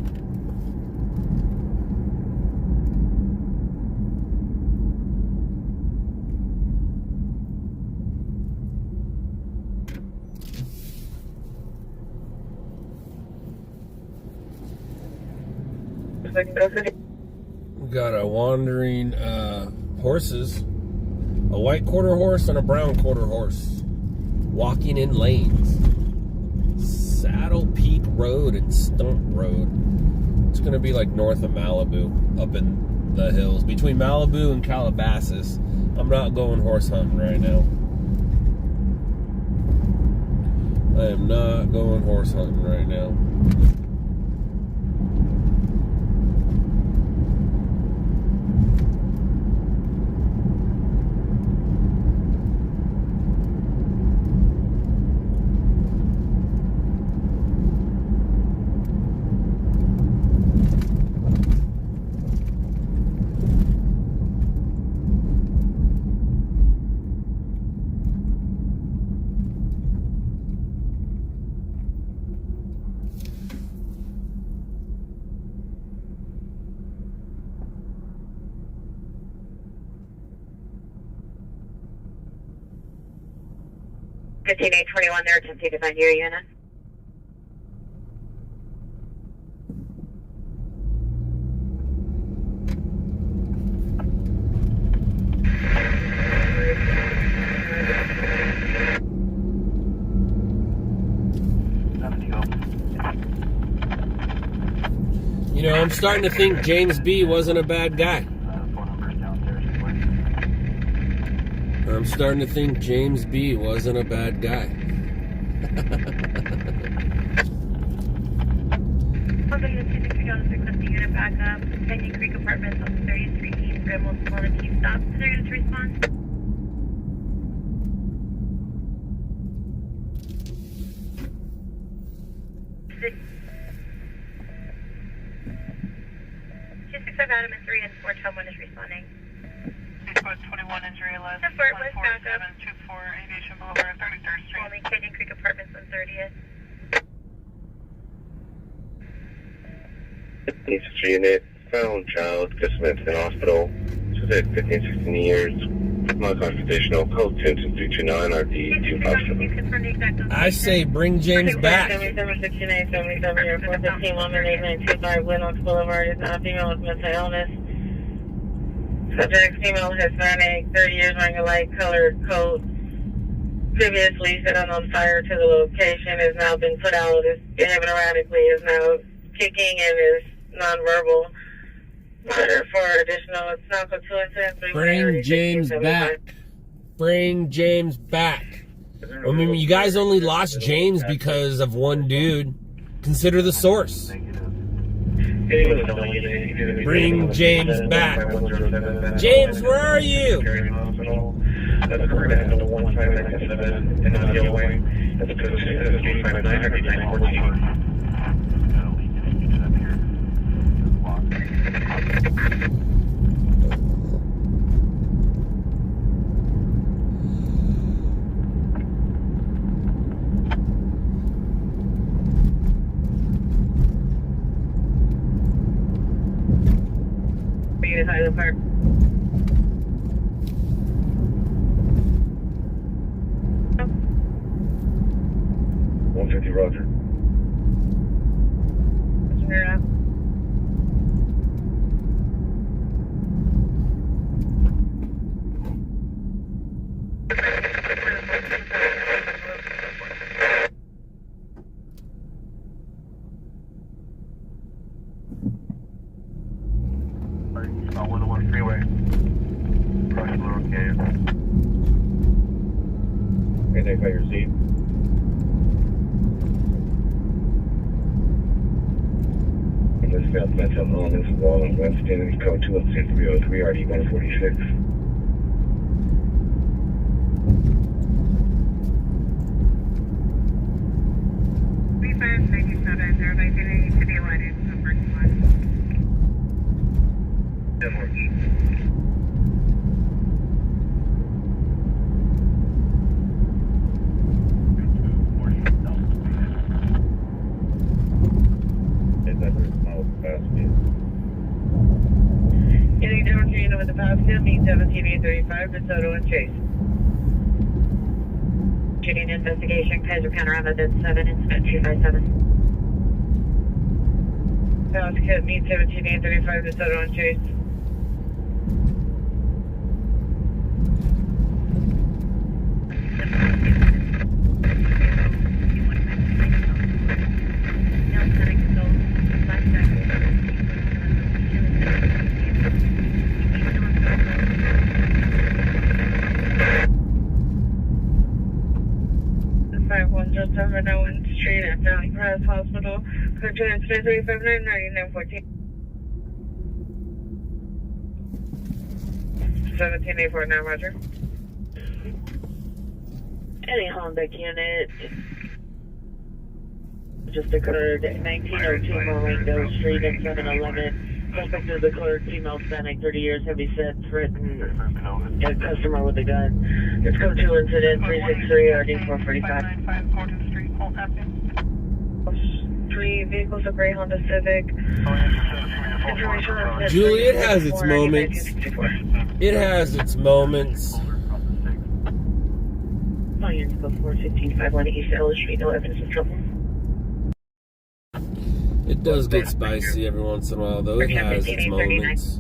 We got a wandering horses, a white quarter horse and a brown quarter horse, walking in lanes. Saddle Peak Road and Stump Road. It's gonna be like north of Malibu, up in the hills between Malibu and Calabasas. I'm not going horse hunting right now. I am not going horse hunting right now. Fifteen 821, they're attempting to find your unit. You know, I'm starting to think James B. wasn't a bad guy. I'm starting to think James B. wasn't a bad guy. Request the unit back up. Canyon Creek Apartments on 30th Street East, Grimwell, Small and T stop. Is there to respond? Adam and 3 and 4 is responding. 21 injury list. 14724 Aviation Boulevard, 33rd Street. Only Canyon Creek Apartments on 30th. Unit found child just went to the hospital. She's at 15, 16 years. non-confrontational code 10329 RD257. I say bring James back. 7769, 77, your 415, 18925, Lenox Boulevard is not female with mental illness. Subject female Hispanic, 30 years wearing a light colored coat. Previously set on fire to the location, has now been put out, is behaving erratically, is now kicking and is nonverbal. Monitor for additional, it's not for 2 incidents. Bring James back. Bring James back. I mean, you guys only lost James because of one dude. Consider the source. Bring James back. James, where are you? That's correct. And the 1597 in the way. That's a code 659 Highland Park. 150, Roger. Roger. On 101 freeway. Approaching Little Cave. Identify your seat. This South Mental Illness, Wall and West, standing code 20303 RD 146. Their identity to be alerted. Number 1. Any difference unit with the positive, meet 1735, DeSoto and Chase. Shooting investigation, Kaiser Counter Evidence 7, Incident 257. Kit, meet 1735, DeSoto and Chase. Just over Owen Street at Valley Cross Hospital. Code 2-359-9914. 1784 now, Roger. Any Honda unit just occurred at 1902 Moringo Street at 711. Suspect is declared female Hispanic, 30 years, heavy set, threatened a customer with a gun. It's code 2 incident 363 RD 445. 3 vehicles, a gray Honda Civic. Julie, it has its moments. It has its moments. Clients before 1551 East Ellis Street, no evidence of trouble. It does get spicy every once in a while, though. It has its moments.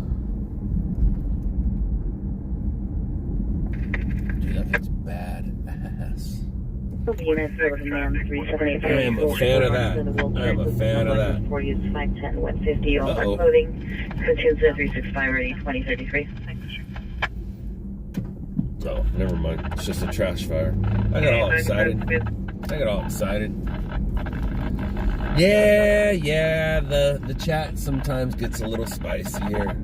Dude, that thing's badass. I am a fan of that. I am a fan of that. For you, 510, 150, all our clothing. Code 365 ready, 2033. Oh, never mind. It's just a trash fire. I got all excited. Yeah, the chat sometimes gets a little spicy here.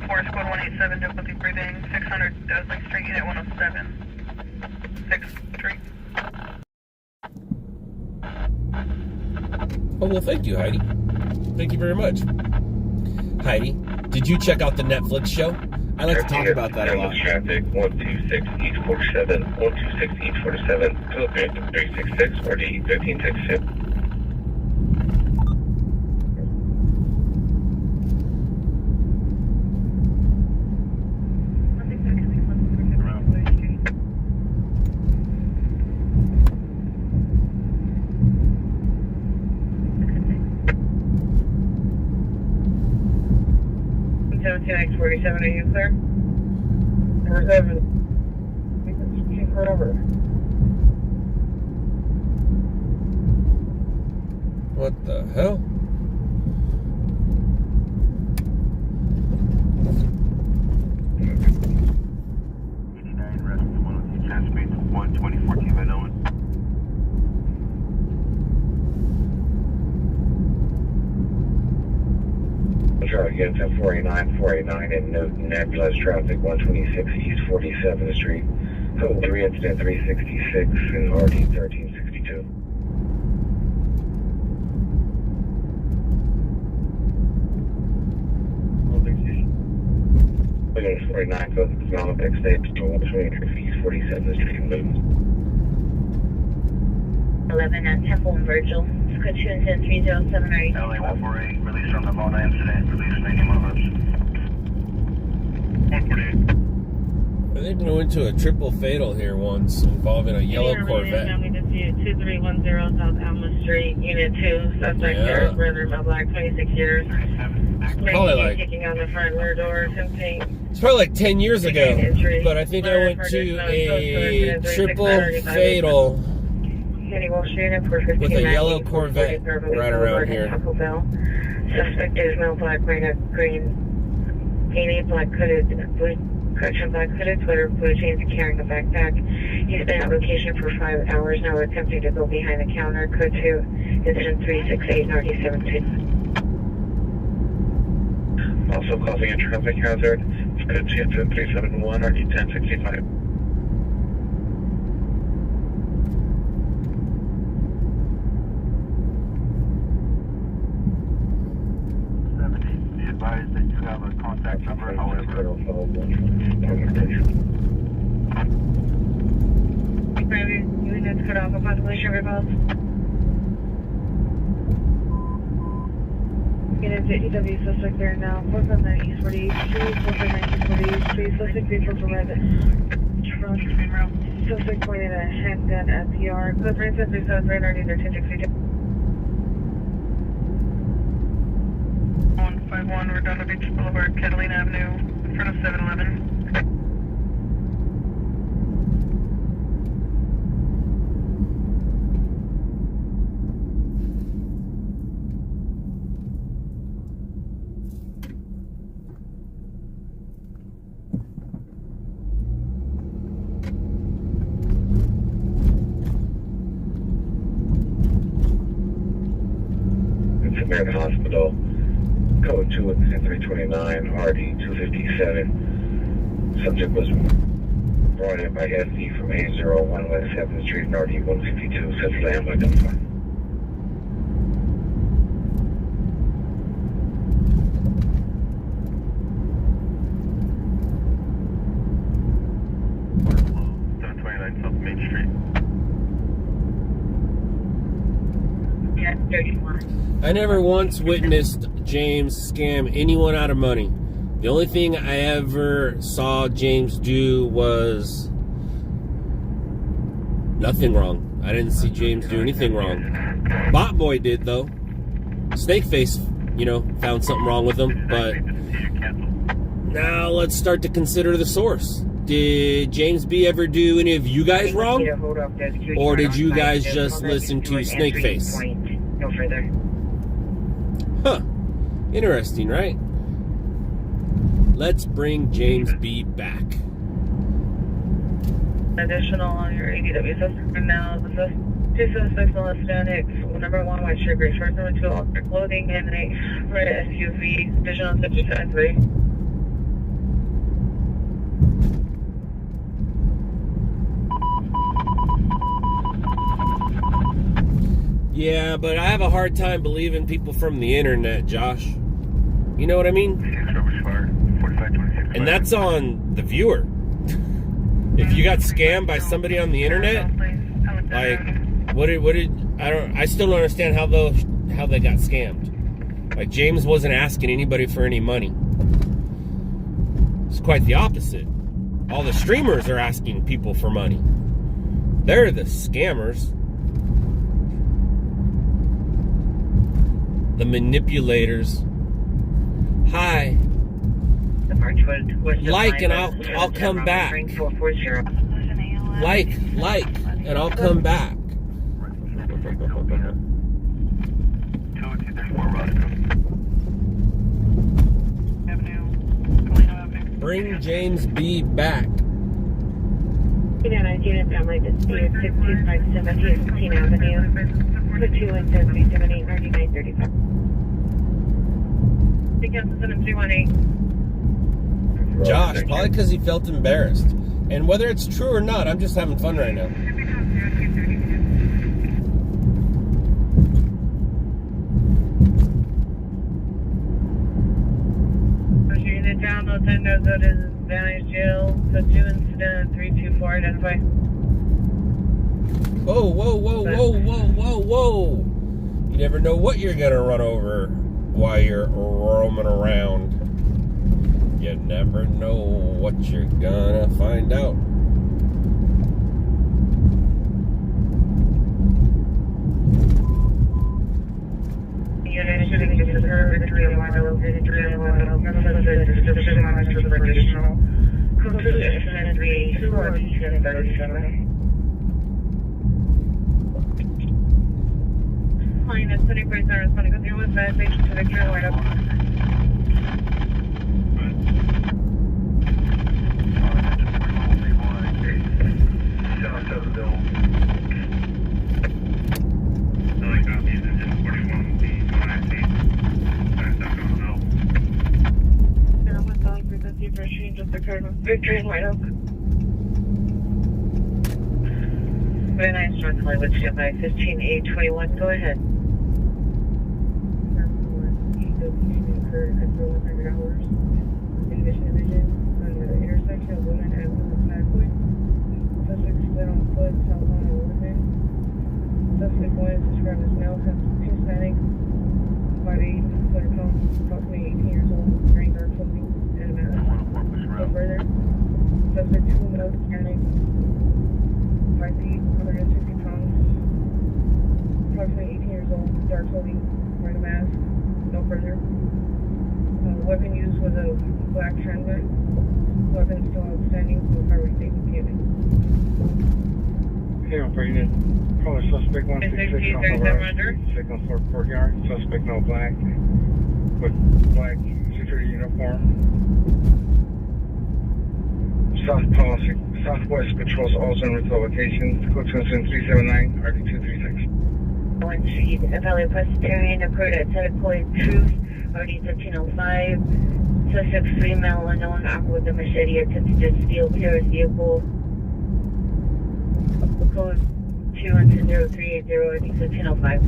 Forest code 187, difficulty breathing, 600 Dudley Street, unit 107. 6-3. Oh, well, thank you, Heidi. Thank you very much. Heidi, did you check out the Netflix show? I like to talk about that a lot. Traffic 126 East 47, 126 East 47, code 366 RD 1366. 2X47, are you clear? Number 7. Keep forever. What the hell? Charlie, again, 1049 in Newton, ambulance traffic, 126 East 47th Street. Code 3, incident 366 and RD 1362. Again, 49, code Malbec State, 123 East 47th Street, Newton. 11 at Temple and Virgil. Code 2 and 10307, are you? LA 148, release from the Mona incident, release any one of us. 148. I think we went to a triple fatal here once involving a yellow Corvette. We just see 2310 South Alma Street, Unit 2. Suspect there is brother of black, 26 years. Probably like, kicking on the front rear door, attempting. it's probably like 10 years ago, but I think I went to a triple fatal with a yellow Corvette right around here. Suspect is male, black, green, painted, black hooded, blue, correction, black hooded, sweater, blue jeans, carrying a backpack. He's been at location for 5 hours now, attempting to go behind the counter. Code 2, incident 368, RD 17. Also causing a traffic hazard, code 2, incident 371, RD 1065. Be advised that you have a contact number, however. Private units cut off a possibly sugar calls. Units at EW suspect there now. 459 East 48th Street, 459 East 48th Street. Suspect vehicle from red truck. Suspect pointed a handgun at PR. Code 373 radar neither 1062. 151 Redondo Beach Boulevard, Catalina Avenue, in front of 7-Eleven. It's American Hospital. Code 2 at 329, RD 257. Subject was brought in by SD from A01 West 7th Street and RD 152, central ammo identified. South Main Street. Yeah, 31. I never once witnessed James scam anyone out of money. The only thing I ever saw James do was nothing wrong. I didn't see James do anything wrong. Bot Boy did, though. Snakeface, found something wrong with him. But now let's start to consider the source. Did James B ever do any of you guys wrong? Or did you guys just listen to Snakeface? No further. Huh. Interesting, right? Let's bring James B back. Additional on your ADW suspect now. The two suspects on Hispanic. Number 1, white shirt, gray shorts. Number 2, altered clothing and a red SUV. Vision on 53. Yeah, but I have a hard time believing people from the internet, Josh. You know what I mean? And that's on the viewer. If you got scammed by somebody on the internet, like, I still don't understand how they got scammed. Like, James wasn't asking anybody for any money. It's quite the opposite. All the streamers are asking people for money. They're the scammers. The manipulators. Hi. Ridgewood, west of Like, and 9, I'll come back. 440. Like, and I'll come back. 234 Roscoe. Bring James B. back. 19 and family dispute 6257 15 Avenue. Put 2 and 7378 9935. Cancel 7318. Josh, probably because he felt embarrassed. And whether it's true or not, I'm just having fun right now. Unit down, no time to go to Valley Jail. So 2 incident 324 identify. Whoa, whoa, whoa, whoa, whoa, whoa, whoa. You never know what you're going to run over while you're roaming around. You never know what you're going to find out. Unit shooting is occurred at 301, 301, description monitors for additional. Code to incident 382 or 37. Line is 20% responding with 015 station to Victory White Up. Victory White Oak. Very nice, North Hollywood, standby 15821, go ahead. Occurred at 100 hours in Mission Division on the intersection of Women and Women's Pathway. Suspect split on foot, southbound and Women. Suspect 1 is described as male, Hispanic, 5'8", 100 pounds, approximately 18 years old, wearing dark clothing and a mask. Go further. Suspect 2, male, Hispanic, 5 feet, 160 pounds, approximately 18 years old, dark clothing, wearing a mask. No further. Weapon used was a black handgun. Weapon still outstanding, so fire taken given. Okay, operated. Caller suspect 166 on the signal for courtyard. Suspect no black with black security uniform. Southwest patrols also in route locations. Code 379 RD236. One Street, Valley Presbyterian occurred at Sedecoy Truth, RD 1305. Suspect 3 male unknown armed with a machete attempted to steal Pierre's vehicle. Code 2120380 RD 1305.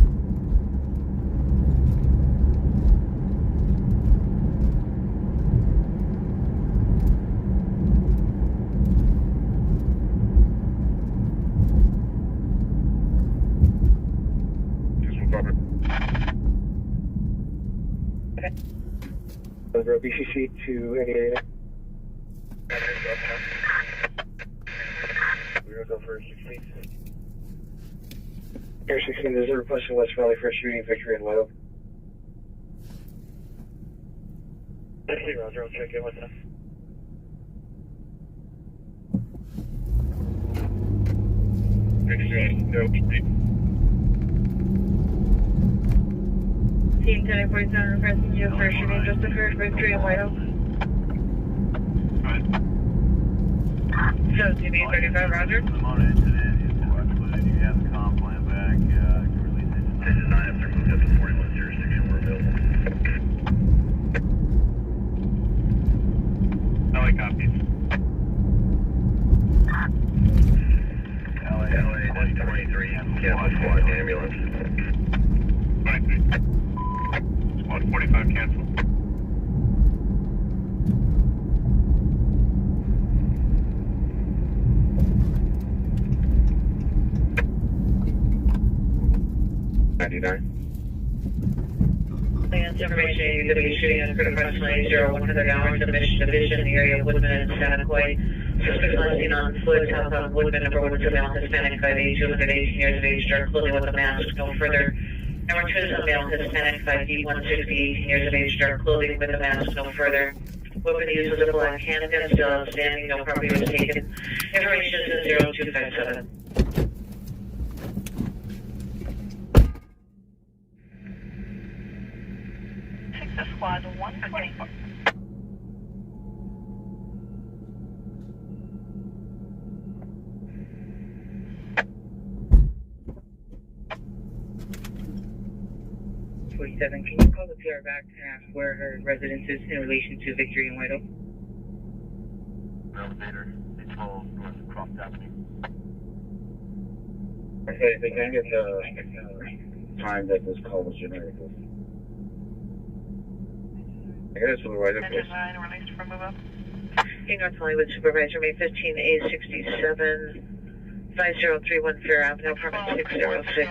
Over BCC to 88. We're going to go for 16. Air 16, there's a request in West Valley for a shooting Victory and White Oak. Hey, Roger, I'll check in with that. Team 1047 requesting you for shooting just occurred Victory and White Oak. So, TV 35, Roger. LA copies. LA 23, cancel squad ambulance. 23. Squad 45 cancel. Plans information, you're going to be shooting at approximately 0100 hours of Mission Division in the area of Woodman and Sanacoy. Suspect seen on foot, southbound Woodman, number 1 to male, Hispanic, 5'8", 218 years of age, dark clothing with a mask, no further. Number 2 is a male, Hispanic, 5 feet, 160, 18 years of age, dark clothing with a mask, no further. Weapon used was a black handgun, still outstanding, no property was taken. Information is 0257. Squad 124. Can you call the PR back and ask where her residence is in relation to Victory and Whitehall? Elevator, it's all North Croft Avenue. Okay, they can get the time that this call was generated. I guess we'll write it. Engine 9 released for move up. King on Hollywood Supervisor, May 15A67, 5031 Fair Avenue, apartment 606.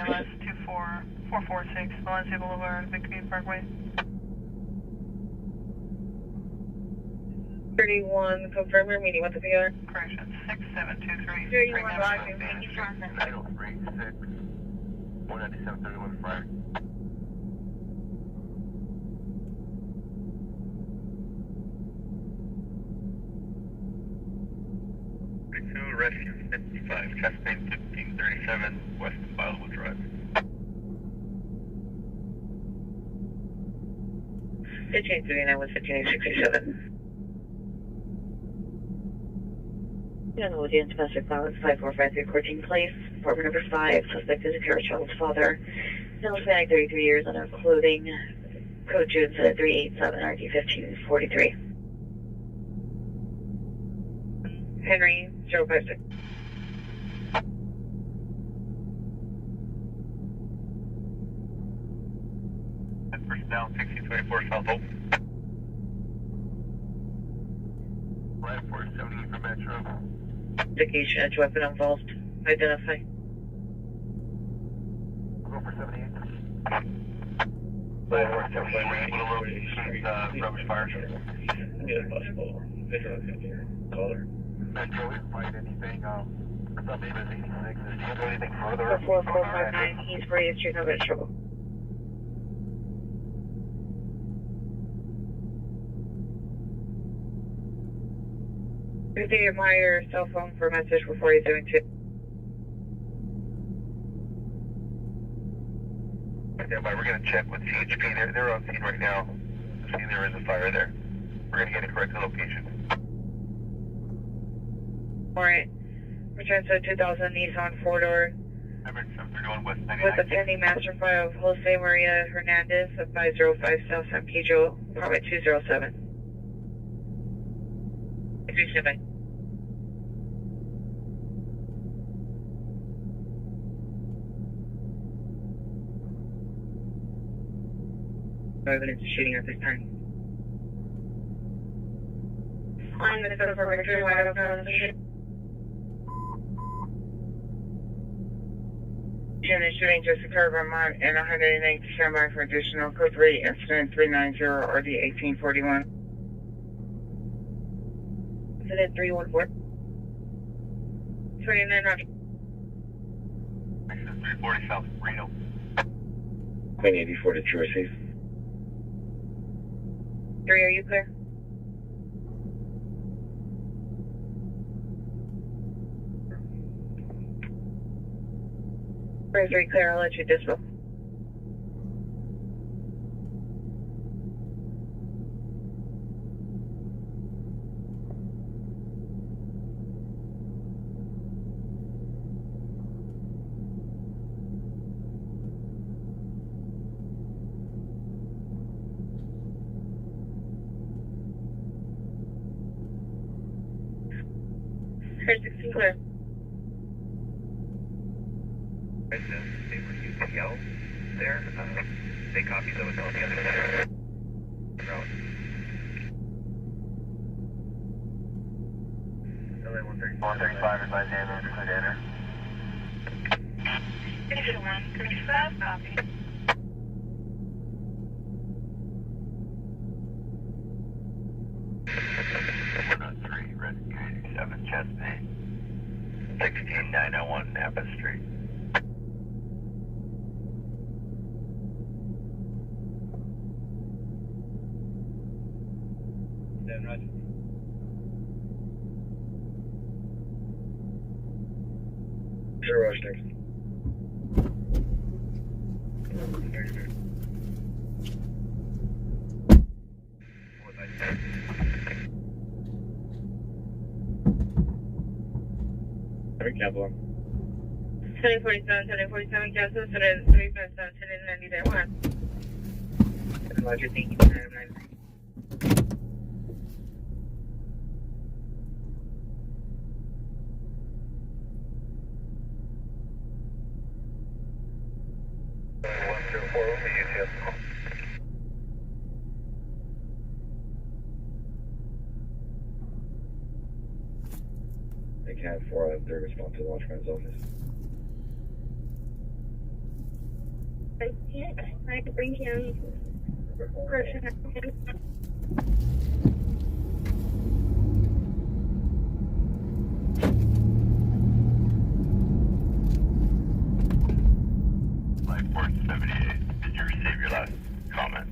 446, Valencia Boulevard, Victory Parkway. 31, confirm your meeting with the PR. Correction, 6723. 31, Roger, 936, 19731 Friday. Rescue 55, Chastain 1537, West Bildwood Drive. 1539 with 15867. Woodian domestic violence 5453 Courtine Place, apartment number 5. Suspect is a Carrot Child's father. Male Hispanic, 33 years, under clothing. Code June 387 RD 1543. Henry 056. Personnel 1624 South Oak. Right for 78 for Metro. Indication edge weapon involved. Identify. Go for 78. Right for 78. We're able to locate rubbish fire. Yeah, possible. Call her. Metro, we didn't find anything. For some name is 86. Do you have anything further? 44459 East Maria Street, no vegetable. Everything admire your cell phone for a message before you're doing two. Standby, we're going to check with CHP. They're on scene right now. See, there is a fire there. We're going to get a correct location. Alright. Return to 2000 Nissan 4-door. Number 731 West 99. With the pending master file of Jose Maria Hernandez of 505 South San Pedro, apartment 207. Standby. No evidence of shooting at this time. I'm going to go for Victory Wide Open on the ship. Unit shooting just occurred Vermont and 108 standby for additional code 3 incident 390 RD 1841. Incident 314. 29 Roger. 340 South Reno. 2084 to Jersey. 3, are you clear? Very clear, I'll let you dispo. Here's 16 clear. They were using yellow there. They copied those on the other side. LA 135 advise ambulance could enter. Station 135, copy. Rescue 87 Chesney. 16901 Napa Street. 10, roger. Zero rush next. Capital. 1047, 1047, cancel, 357, 1090 there, 1. Roger, thank you. They can't 403 respond to the Watchman's office. I could bring him. Lightport 78, did you receive your last comment?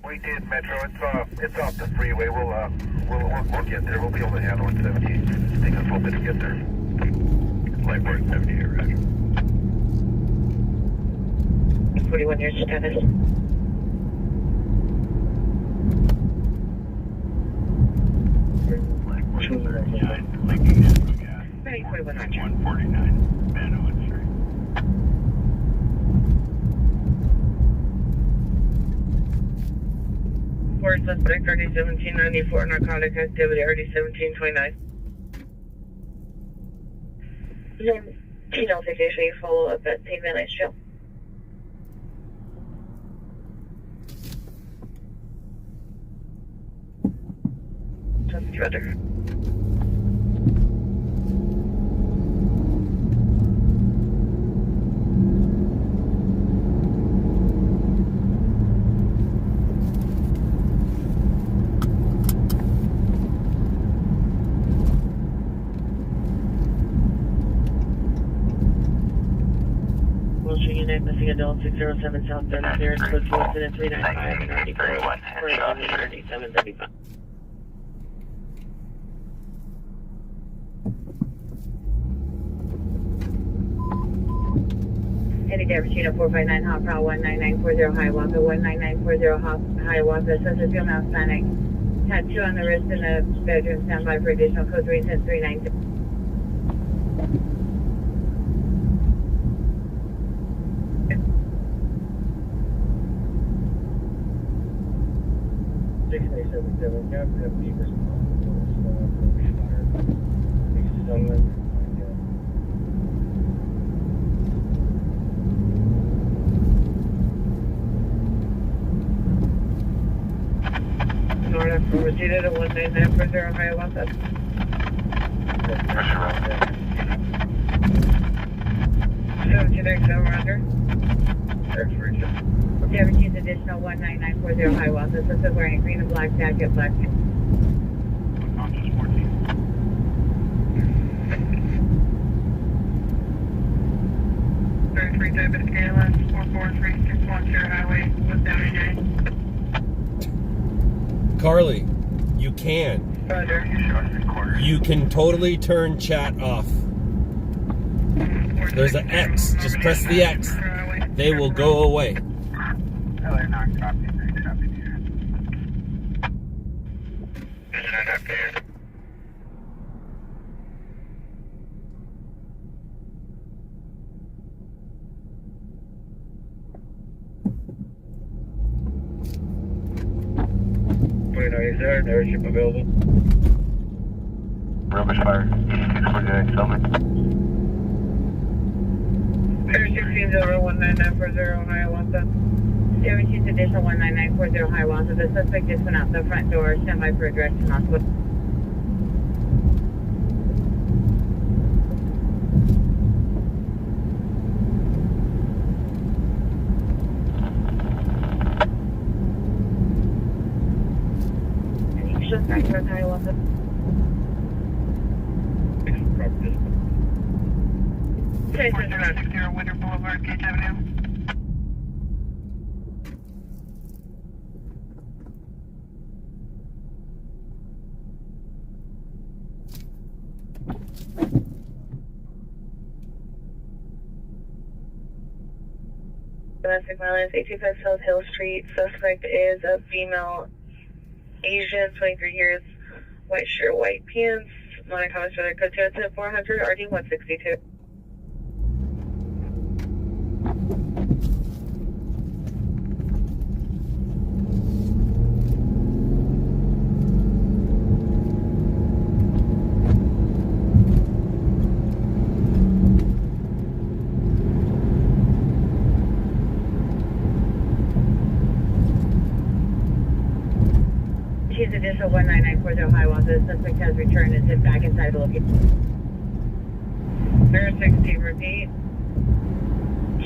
We did, Metro. It's off the freeway. We'll get there. We'll be able to handle it. 70. It's taking us a little bit to get there. Lightport 78, roger. 41 years status. Lightport 39, linking natural gas. 41 149, Manoa Street. Four suspect, RD 1794, narcotic activity, RD 1729. Then, T notification, you follow up at St. Valley Trail. Just rather. Missing adult 607 South Bend, clearance code 2 incident 395 and 94. 3735. Eddie Davertino 459 Hot Prowl 19940 Hiawatha 19940 Hiawatha. Suspect field now Hispanic. Tattoo on the wrist in the bedroom. Stand by for additional code 310 Florida, proceeded at 19940 Hiawatha. So, next over under. 17 additional 19940 Hiawatha. Suspect wearing a green and black jacket, black. Conscious 14. 33 David KLS 44310 Highway 179. Carly, you can. Roger. You can totally turn chat off. There's an X. Just press the X. They will go away. No, they're not copying. They're copying here. It's not up there. Is there an airship available? Rubbish fire. 648, tell me. Air 16 0 19940 Hiawatha. 17 additional 19940 Hiawatha. The suspect just went out the front door. Stand by for address to hospital. Just back to Hiawatha. Okay, 4060 Winter Boulevard, Gage Avenue. Domestic violence, 825 South Hill Street. Suspect is a female Asian, 23 years, white shirt, white pants. Morning comments for the code 400, RD 162. She's additional 19940 Highway. The suspect has returned and is back inside the location. 060, repeat.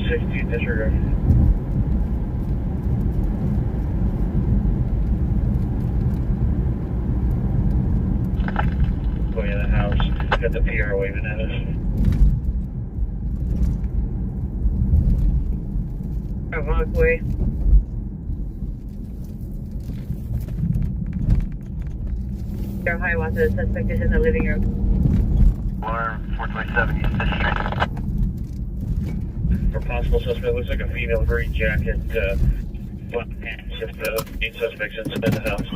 60, disregard. Going in the house. Got the PR waving at us. Walkway. Highway, the suspect is in the living room. Alarm 427 East 5th Street. For possible suspect, looks like a female green jacket, black pants. If the main suspect's inside the house.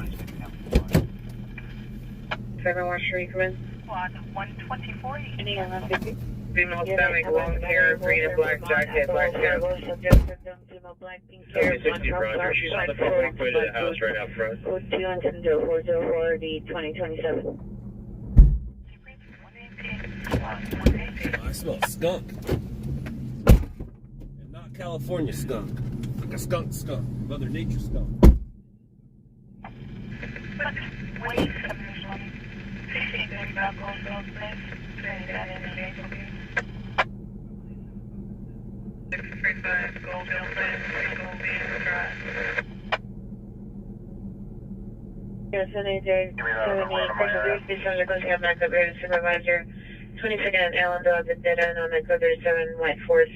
7-1, should come in? Squad 124. Any on 50? Female Hispanic, long hair, green and black jacket, black hair. Black pink hair. 60, Roger. She's on the walkway to the house right out front. 404 the 2027. I smell skunk. And not California skunk. Like a skunk. Mother Nature skunk. Supervisor, 22nd and Allendale at the dead end on the code 37 White Force.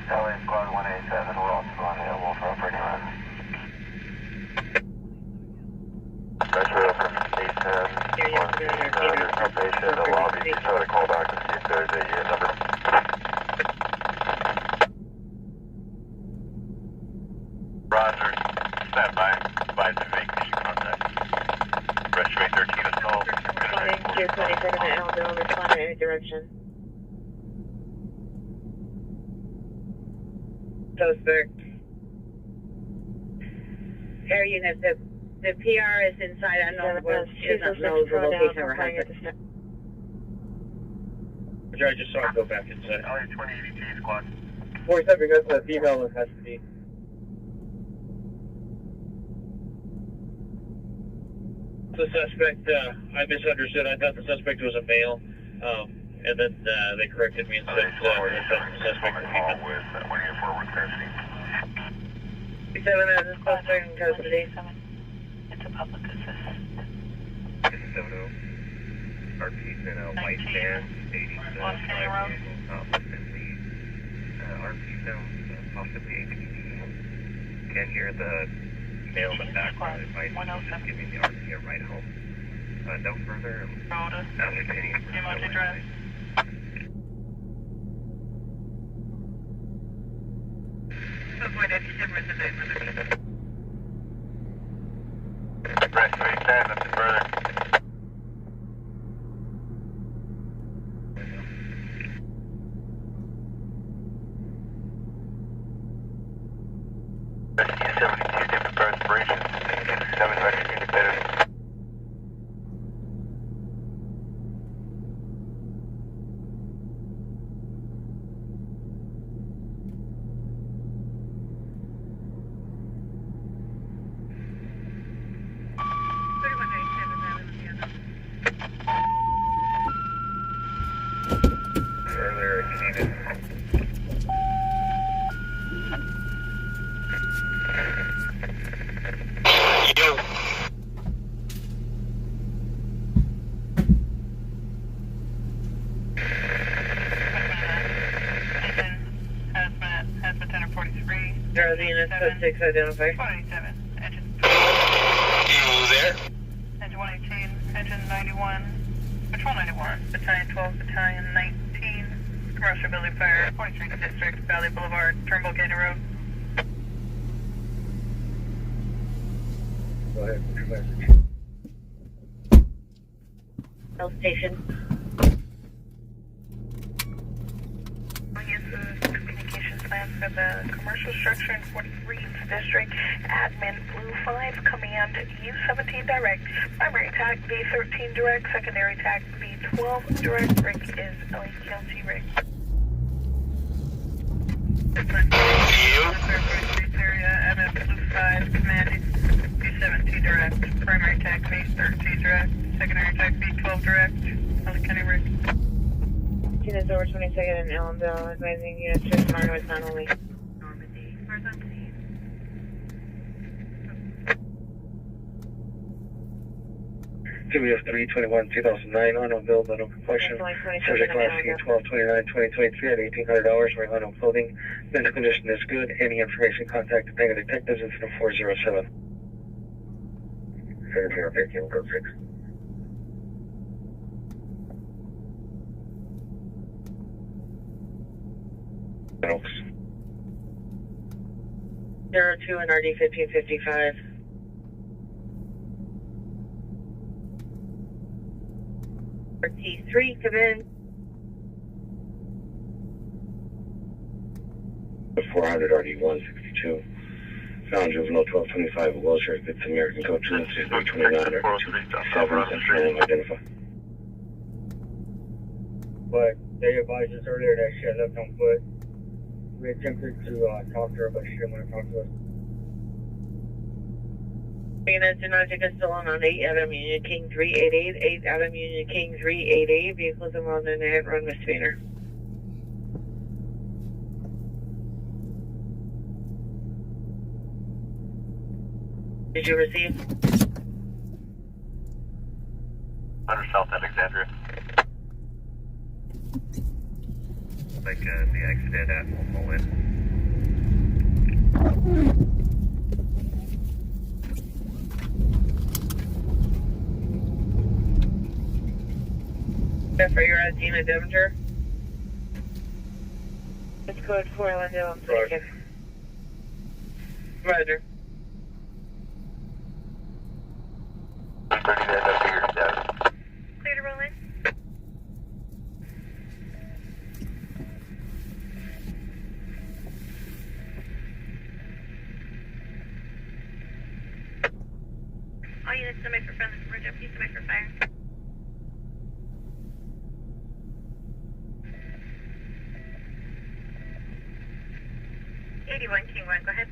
LA Squad 187, we're also on the Wolf operating run. Metro from 810, there's no patient in the lobby. Please try to call back to see if there's a unit number. Roger, stand by, advise the vacation contact. Registry 13 is called. 22nd and Allendale, respond in any direction. Suspect. Air unit, the PR is inside unknown where she doesn't know the location of her husband. I just saw her go back inside. LA 2082 squad. 47 because the female in custody. The suspect, I misunderstood. I thought the suspect was a male. And then they corrected me and said the suspect was female. With 184 with custody. 7 as a suspect in custody. It's a public assistant. 7-0. RP's in a white van, 80 Los Angeles. RP sounds possibly APD. Can't hear the male in the background. It might be just giving the RP a ride home. No further ascertaining. Drive. Rescue 10, nothing further. Rescue 72, different perspiration. 7 rescue indicated. Earlier exceeded. Yo, There, the unit code 6 identified. 187, engine. You there? Engine 118, engine 91, Patrol 91, Battalion 12, Battalion 19, Commercial Building Fire, 23rd District, Valley Boulevard, Turnbull Gate Road. Go ahead, what's your message? Health station. Communications plan for the commercial structure in 43rd District. Admin Blue 5, Command U17 direct. Primary TAC B13 direct. Secondary TAC B12 direct. Rig is LEQT rig. Area, admin Blue 5, Command B17 direct. Primary TAC B13 direct. Secondary TAC B12 direct. LEQT rig. Units over 22nd and Allendale, advising units to respond with not only. Normandy, where's Normandy? TBF 321 2009 automobile, metal complexion. Subject class C1229-2023 at $1,800, wearing auto clothing. Mental condition is good. Any information, contact the Pega detectives. Incident 407. 7015, code 6. Oaks. 02 and RD 1555. T3, come in. 400 RD 162. Found juvenile 1225 Wilshire. Good to American Code 229 or 257 identify. But they advised us earlier that she had left on foot. We attempted to talk to her, but she didn't want to talk to us. Units do not take us still on 8 Adam Union King 388. 8 Adam Union King 388. Vehicles involved in a hit run misdemeanor. Did you receive? Under South Alexandria. Like the accident at Mulholland. Jeff, are you at Dina Devonshire? It's code 4 Allendale, I'm thinking. Roger. Clear to roll in. All units stand by for friendly for bridge up, please stand by for fire. King 1, go ahead.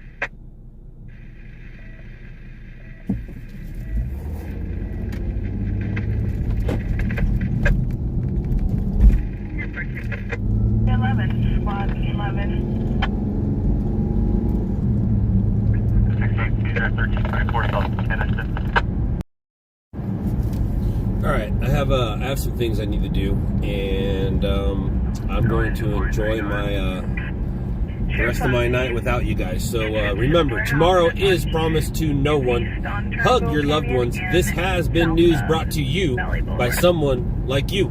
Squad 11. All right, I have some things I need to do, and I'm going to enjoy my the rest of my night without you guys. So remember, tomorrow is promised to no one. Hug your loved ones. This has been news brought to you by someone like you.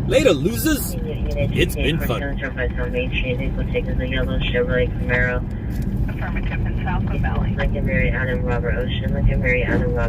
Later, losers. It's been fun. Taking the yellow Chevrolet Camaro. Affirmative in South Valley. Lincoln Mary Adam Robert Ocean. Lincoln Mary Adam Robert.